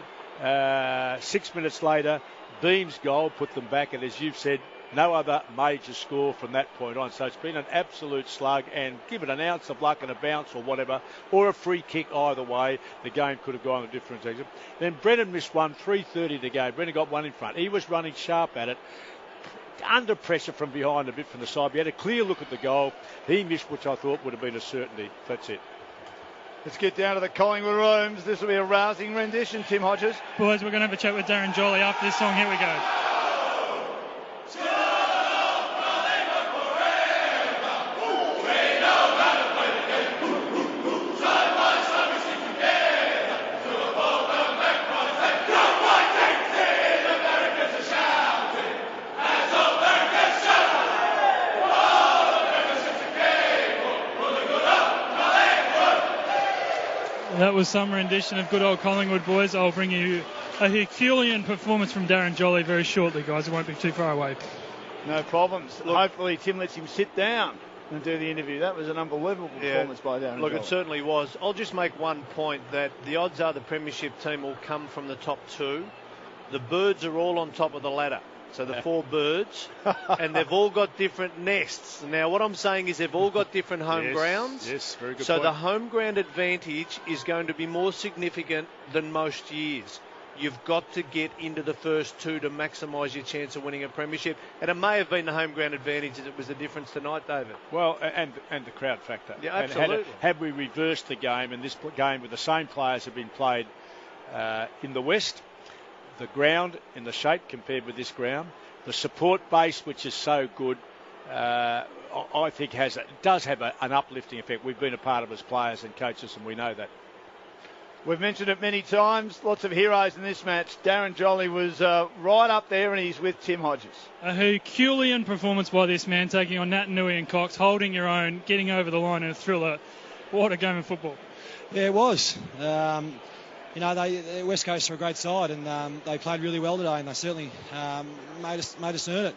6 minutes later, Beam's goal put them back. And as you've said, no other major score from that point on. So it's been an absolute slug, and give it an ounce of luck and a bounce or whatever, or a free kick either way, the game could have gone a different direction. Then Brennan missed one, 3:30 to go. Brennan got one in front. He was running sharp at it, under pressure from behind a bit from the side. We had a clear look at the goal. He missed, which I thought would have been a certainty. That's it.
Let's get down to the Collingwood rooms. This will be a rousing rendition, Tim Hodges.
Boys, we're going to have a chat with Darren Jolly after this song. Here we go. That was some rendition of good old Collingwood, boys. I'll bring you a Herculean performance from Darren Jolly very shortly, guys. It won't be too far away.
No problems. Look, hopefully Tim lets him sit down and do the interview. That was an unbelievable performance by Darren Jolly.
It certainly was. I'll just make one point, that the odds are the premiership team will come from the top 2. The birds are all on top of the ladder. So the 4 birds, and they've all got different nests. Now, what I'm saying is they've all got different home grounds.
Yes, very good
So
point.
the home ground advantage is going to be more significant than most years. You've got to get into the first 2 to maximise your chance of winning a premiership. And it may have been the home ground advantage that was the difference tonight, David.
Well, and the crowd factor.
Yeah, absolutely.
And had we reversed the game, and this game with the same players have been played in the West, the ground in the shape compared with this ground, the support base, which is so good, I think does have an uplifting effect. We've been a part of as players and coaches, and we know that.
We've mentioned it many times. Lots of heroes in this match. Darren Jolly was right up there, and he's with Tim Hodges.
A Herculean performance by this man, taking on Naitanui and Cox, holding your own, getting over the line in a thriller. What a game of football.
Yeah, it was. The West Coast are a great side, and they played really well today, and they certainly made us earn it.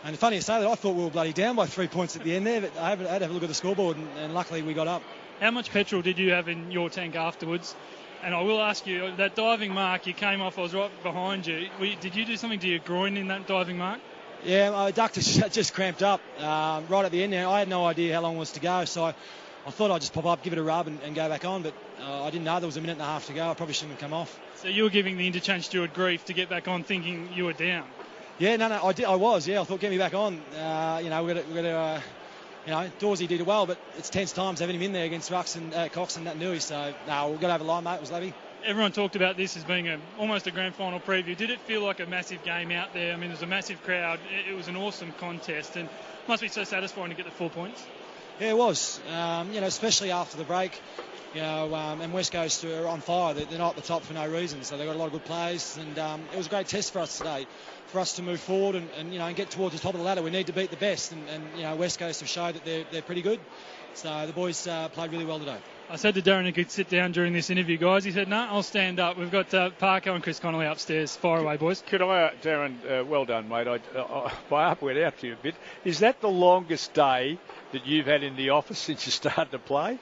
And funny to say that, I thought we were bloody down by 3 points at the end there, but I had to have a look at the scoreboard, and luckily we got up.
How much petrol did you have in your tank afterwards? And I will ask you, that diving mark, you came off, I was right behind you. Did you do something to your groin in that diving mark?
Yeah, my adductor just cramped up right at the end there. I had no idea how long it was to go, so I thought I'd just pop up, give it a rub and go back on, but I didn't know there was a minute and a half to go. I probably shouldn't have come off.
So you were giving the interchange steward grief to get back on thinking you were down?
Yeah, no, I did. I was, yeah. I thought, get me back on. We're going to Dawsey did well, but it's 10 times having him in there against Cox and Naitanui, so no, we'll get over the line, mate. It was lovely.
Everyone talked about this as being almost a grand final preview. Did it feel like a massive game out there? I mean, there's a massive crowd. It was an awesome contest, and it must be so satisfying to get the 4 points.
Yeah, it was. Especially after the break, and West Coast are on fire. They're not at the top for no reason, so they've got a lot of good players, and it was a great test for us today, for us to move forward and get towards the top of the ladder. We need to beat the best, and West Coast have showed that they're pretty good. So the boys played really well today.
I said to Darren he could sit down during this interview, guys. He said, no, I'll stand up. We've got Parko and Chris Connolly upstairs. Fire away, boys.
Could I, Darren, well done, mate. My up went out to you a bit. Is that the longest day that you've had in the office since you started to play?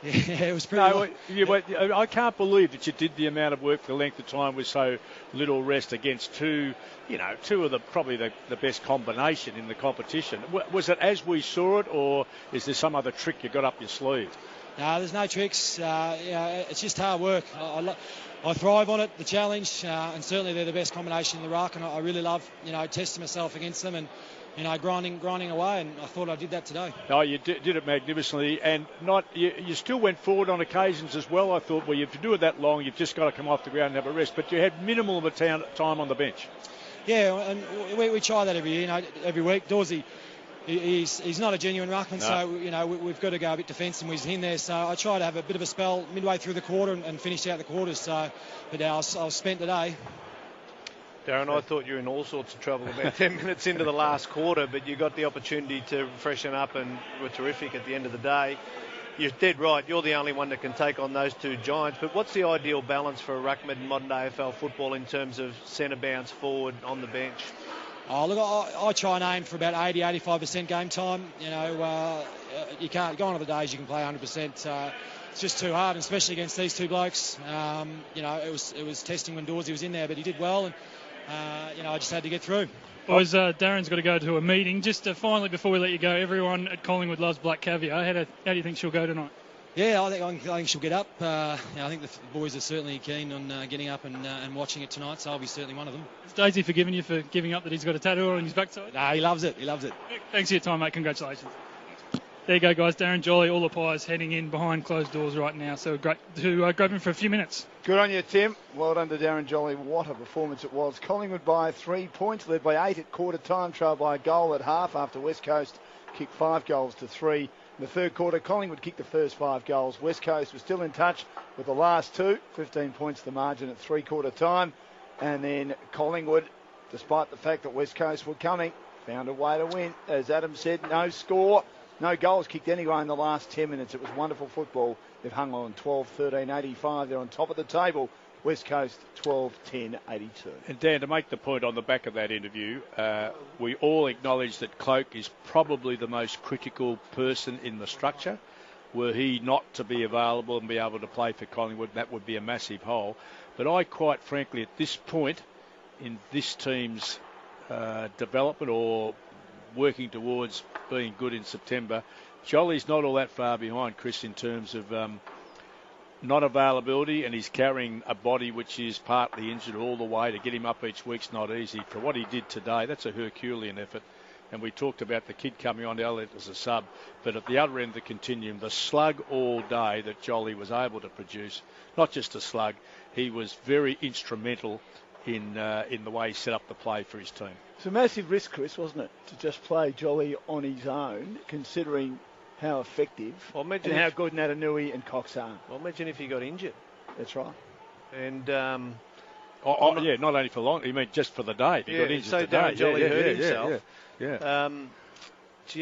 Yeah, it was pretty long.
I can't believe that you did the amount of work for the length of time with so little rest against two of probably the best combination in the competition. Was it as we saw it, or is there some other trick you got up your sleeve?
No, there's no tricks. It's just hard work. I thrive on it, the challenge, and certainly they're the best combination in the ruck, and I really love, testing myself against them and, grinding away, and I thought I did that today.
Oh, you did it magnificently, and you still went forward on occasions as well. I thought, well, if you do it that long, you've just got to come off the ground and have a rest, but you had minimal of a time on the bench.
Yeah, and we try that every year, every week. Dawsey, he's not a genuine ruckman, so we've got to go a bit defensive with him there. So I try to have a bit of a spell midway through the quarter and finish out the quarters. So, but I was spent today.
Darren, I thought you were in all sorts of trouble about 10 minutes into the last quarter, but you got the opportunity to freshen up and were terrific at the end of the day. You're dead right. You're the only one that can take on those two giants. But what's the ideal balance for a ruckman in modern AFL football in terms of centre bounce forward on the bench?
Oh, look, I try and aim for about 80-85% game time. You can't go on other days you can play 100%. It's just too hard, especially against these two blokes. It was testing when Dawsey was in there, but he did well, and I just had to get through.
Boys, Darren's got to go to a meeting. Just finally, before we let you go, everyone at Collingwood loves black caviar. How do you think she'll go tonight?
Yeah, I think she'll get up. I think the boys are certainly keen on getting up and watching it tonight, so I'll be certainly one of them.
Is Daisy forgiving you for giving up that he's got a tattoo on his backside?
No, he loves it.
Thanks for your time, mate. Congratulations. There you go, guys. Darren Jolly, all the pies heading in behind closed doors right now, so great to grab him for a few minutes.
Good on you, Tim. Well done to Darren Jolly. What a performance it was. Collingwood by 3 points, led by 8 at quarter time, trailed by a goal at half after West Coast kicked 5 goals to 3. In the third quarter, Collingwood kicked the first 5 goals. West Coast was still in touch with the last 2, 15 points the margin at 3-quarter time. And then Collingwood, despite the fact that West Coast were coming, found a way to win. As Adam said, no score. No goals kicked anyway in the last 10 minutes. It was wonderful football. They've hung on 12-13-85. They're on top of the table. West Coast 12-10-82.
And Dan, to make the point on the back of that interview, we all acknowledge that Cloak is probably the most critical person in the structure. Were he not to be available and be able to play for Collingwood, that would be a massive hole. But I quite frankly, at this point in this team's development or working towards being good in September, Jolly's not all that far behind Chris in terms of not availability, and he's carrying a body which is partly injured all the way. To get him up each week's not easy. For what he did today, that's a Herculean effort. And we talked about the kid coming on, Elliott as a sub, but at the other end of the continuum, the slug all day that Jolly was able to produce, not just a slug, he was very instrumental in the way he set up the play for his team.
It's a massive risk, Chris, wasn't it, to just play Jolly on his own, considering how effective and how good Naitanui and Cox are.
Well, imagine if he got injured.
That's right.
And
not only for long, he meant just for the day. He got injured today.
Darren Jolly hurt himself.
Yeah.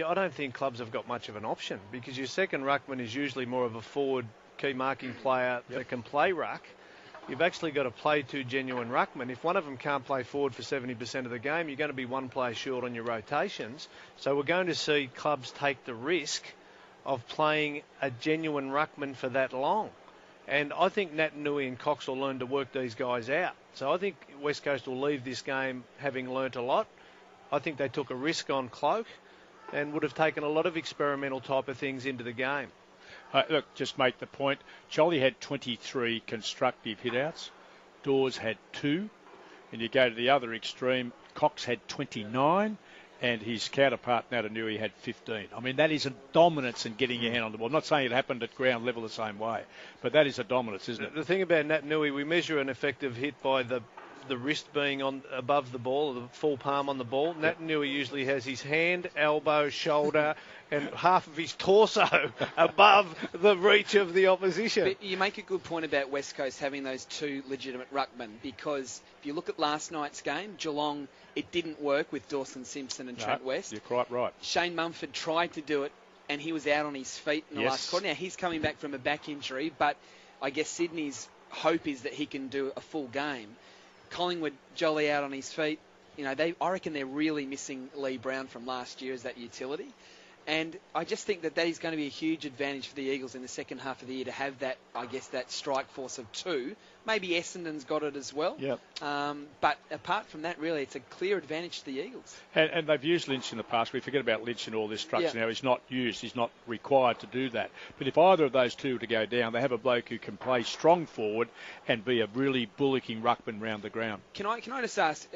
I don't think clubs have got much of an option, because your second ruckman is usually more of a forward key marking player that can play ruck. You've actually got to play 2 genuine ruckmen. If one of them can't play forward for 70% of the game, you're going to be 1 player short on your rotations. So we're going to see clubs take the risk of playing a genuine ruckman for that long. And I think Naitanui and Cox will learn to work these guys out. So I think West Coast will leave this game having learnt a lot. I think they took a risk on Cloak and would have taken a lot of experimental type of things into the game.
Look, just make the point. Jolly had 23 constructive hit-outs. Dawes had 2. And you go to the other extreme, Cox had 29. And his counterpart, Natanui, had 15. I mean, that is a dominance in getting your hand on the ball. I'm not saying it happened at ground level the same way, but that is a dominance, isn't it?
The thing about Natanui, we measure an effective hit by the wrist being on above the ball, or the full palm on the ball. Natanui usually has his hand, elbow, shoulder, and half of his torso above the reach of the opposition.
But you make a good point about West Coast having those 2 legitimate ruckmen, because if you look at last night's game, Geelong, it didn't work with Dawson Simpson and Trent West.
You're quite right.
Shane Mumford tried to do it, and he was out on his feet in the last quarter. Now, he's coming back from a back injury, but I guess Sydney's hope is that he can do a full game. Collingwood, Jolly out on his feet. You know, I reckon they're really missing Lee Brown from last year as that utility. And I just think that is going to be a huge advantage for the Eagles in the second half of the year to have that, I guess, that strike force of 2. Maybe Essendon's got it as well.
Yep.
But apart from that, really, it's a clear advantage to the Eagles.
And they've used Lynch in the past. We forget about Lynch in all this structure now. He's not used. He's not required to do that. But if either of those two were to go down, they have a bloke who can play strong and be a really bullocking ruckman round the ground.
Can I just ask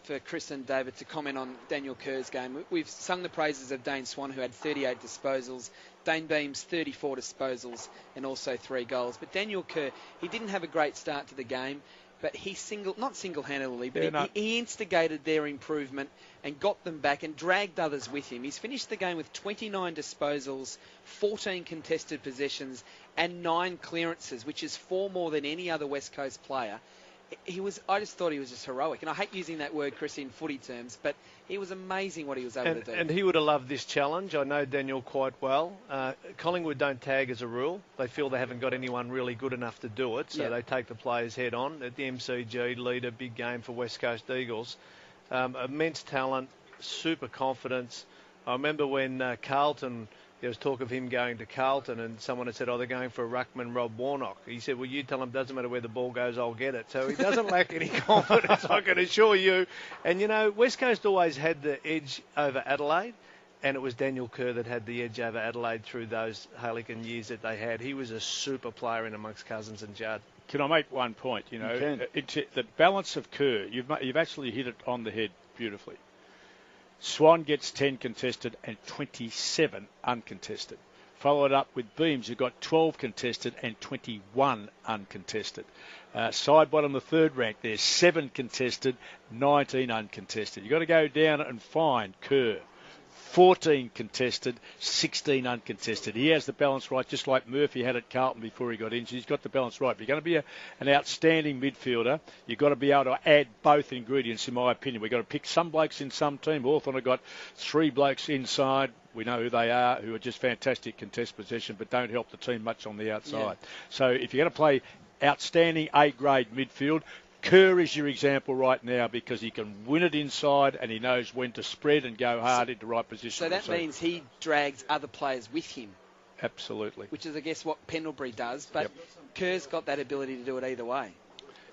for Chris and David to comment on Daniel Kerr's game? We've sung the praises of Dane Swan, who had 38 disposals. Dane Beams, 34 disposals and also 3 goals. But Daniel Kerr, he didn't have a great start to the game, but he not single-handedly, but he instigated their improvement and got them back and dragged others with him. He's finished the game with 29 disposals, 14 contested possessions and 9 clearances, which is 4 more than any other West Coast player. I just thought he was just heroic. And I hate using that word, Chris, in footy terms, but he was amazing what he was able to do.
And he would have loved this challenge. I know Daniel quite well. Collingwood don't tag as a rule. They feel they haven't got anyone really good enough to do it, so they take the players head on. At the MCG, leader, big game for West Coast Eagles. Immense talent, super confidence. I remember when Carlton... There was talk of him going to Carlton, and someone had said, they're going for a ruckman, Rob Warnock. He said, well, you tell him, doesn't matter where the ball goes, I'll get it. So he doesn't lack any confidence, I can assure you. And, West Coast always had the edge over Adelaide, and it was Daniel Kerr that had the edge over Adelaide through those Harlequin years that they had. He was a super player in amongst Cousins and Judd.
Can I make one point? The balance of Kerr, you've actually hit it on the head beautifully. Swan gets 10 contested and 27 uncontested. Followed up with Beams, who got 12 contested and 21 uncontested. Side bottom, the third rank, there's 7 contested, 19 uncontested. You've got to go down and find Kerr. 14 contested, 16 uncontested. He has the balance right, just like Murphy had at Carlton before he got injured. He's got the balance right. If you're going to be an outstanding midfielder, you've got to be able to add both ingredients, in my opinion. We've got to pick some blokes in some team. Hawthorn have got 3 blokes inside. We know who they are, who are just fantastic contest possession, but don't help the team much on the outside. Yeah. So if you're going to play outstanding A-grade midfield, Kerr is your example right now because he can win it inside and he knows when to spread and go hard into right position.
So that means he drags other players with him.
Absolutely.
Which is, I guess, what Pendlebury does. But Kerr's got that ability to do it either way.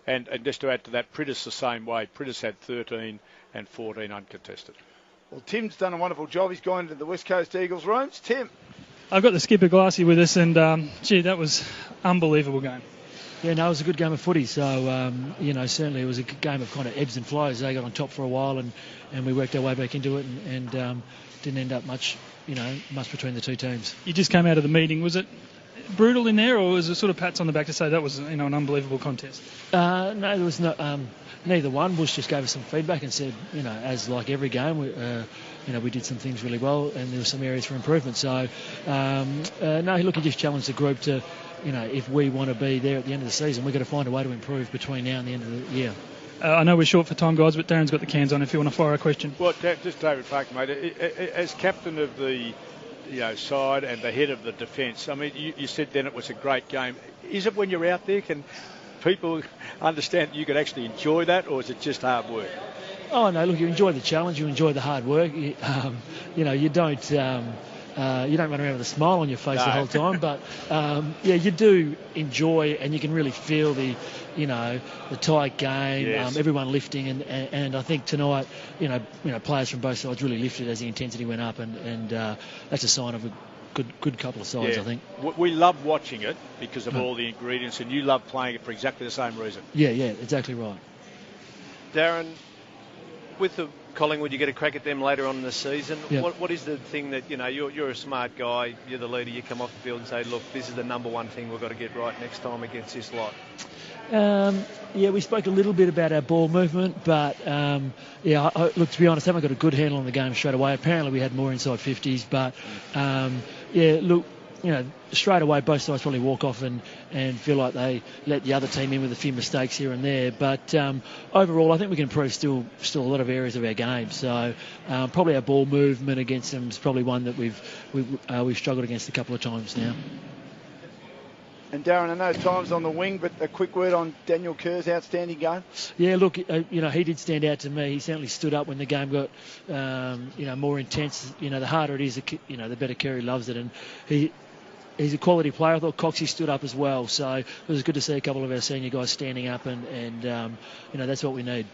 And just to add to that, Prittis the same way. Prittis had 13 and 14 uncontested.
Well, Tim's done a wonderful job. He's gone into the West Coast Eagles rooms. Tim.
I've got the skipper Glassy with us, and that was unbelievable game.
Yeah, no, it was a good game of footy. So, certainly it was a game of kind of ebbs and flows. They got on top for a while, and we worked our way back into it, and didn't end up much between the two teams.
You just came out of the meeting. Was it brutal in there, or was it sort of pats on the back to say that was an unbelievable contest?
No, there was no. Neither one. Bush just gave us some feedback and said, as like every game, we did some things really well, and there were some areas for improvement. So, he just challenged the group to. If we want to be there at the end of the season, we've got to find a way to improve between now and the end of the year.
I know we're short for time, guys, but Darren's got the cans on if you want to fire a question.
Well, just David Parker, mate. As captain of the side and the head of the defence, I mean, you said then it was a great game. Is it when you're out there, can people understand that you could actually enjoy that, or is it just hard work?
Oh, no, look, you enjoy the challenge, you enjoy the hard work. You don't... you don't run around with a smile on your face the whole time, but you do enjoy, and you can really feel the tight game, everyone lifting, and I think tonight, players from both sides really lifted as the intensity went up, and that's a sign of a good couple of sides, I think.
We love watching it because of all the ingredients, and you love playing it for exactly the same reason.
Yeah, exactly right.
Darren, with the Collingwood, you get a crack at them later on in the season.
Yep.
What is the thing that, you're a smart guy, you're the leader, you come off the field and say, look, this is the number one thing we've got to get right next time against this lot?
We spoke a little bit about our ball movement, but look, to be honest, I haven't got a good handle on the game straight away. Apparently we had more inside 50s, but straight away both sides probably walk off and feel like they let the other team in with a few mistakes here and there. But overall, I think we can improve still a lot of areas of our game. So probably our ball movement against them is probably one that we've struggled against a couple of times now.
And Darren, I know time's on the wing, but a quick word on Daniel Kerr's outstanding game.
Yeah, look, he did stand out to me. He certainly stood up when the game got, more intense. The harder it is, the better Kerr loves it, and he's a quality player. I thought Coxie stood up as well, so it was good to see a couple of our senior guys standing up, and that's what we need.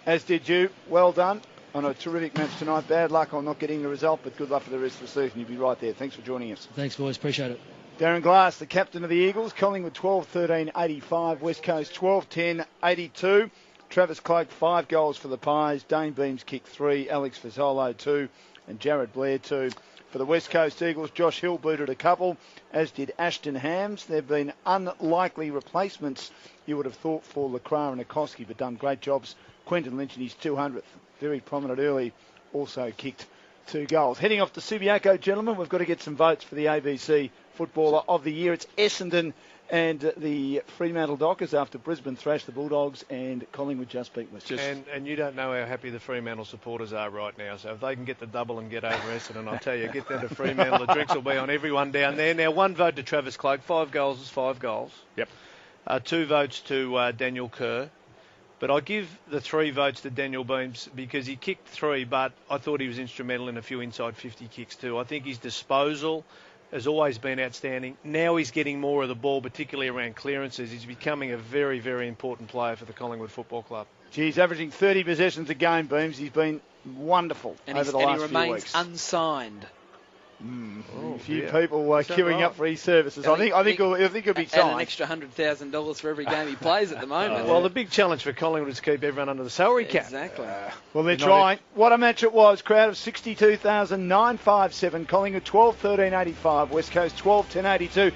As did you. Well done on a terrific match tonight. Bad luck on not getting the result, but good luck for the rest of the season. You'll be right there. Thanks for joining us. Thanks, boys. Appreciate it. Darren Glass, the captain of the Eagles. Collingwood 12-13-85. West Coast 12-10-82. Travis Cloak 5 goals for the Pies. Dane Beams kicked 3. Alex Fazolo 2. And Jared Blair 2. For the West Coast Eagles, Josh Hill booted a couple, as did Ashton Hams. There have been unlikely replacements, you would have thought, for Lacroix and Akoski, but done great jobs. Quentin Lynch in his 200th, very prominent early, also kicked 2 goals. Heading off to Subiaco, gentlemen, we've got to get some votes for the ABC Footballer of the Year. It's Essendon and the Fremantle Dockers after Brisbane thrashed the Bulldogs and Collingwood just beat West Coast.
And you don't know how happy the Fremantle supporters are right now. So if they can get the double and get over Essendon, I'll tell you, get down to Fremantle, the drinks will be on everyone down there. Now, 1 vote to Travis Cloak. 5 goals is 5 goals.
Yep.
2 votes to Daniel Kerr. But I give the 3 votes to Daniel Beams because he kicked 3, but I thought he was instrumental in a few inside 50 kicks too. I think his disposal has always been outstanding. Now he's getting more of the ball, particularly around clearances. He's becoming a very, very important player for the Collingwood Football Club.
He's averaging 30 possessions a game, Beams. He's been wonderful over the last few weeks.
And he remains unsigned.
A few people queuing up for his services. I think he'll be signed.
And an extra $100,000 for every game he plays at the moment.
Well, the big challenge for Collingwood is to keep everyone under the salary cap.
Exactly.
Well, they're trying. What a match it was. Crowd of 62,957. Collingwood 12-13-85. West Coast 12-10-82.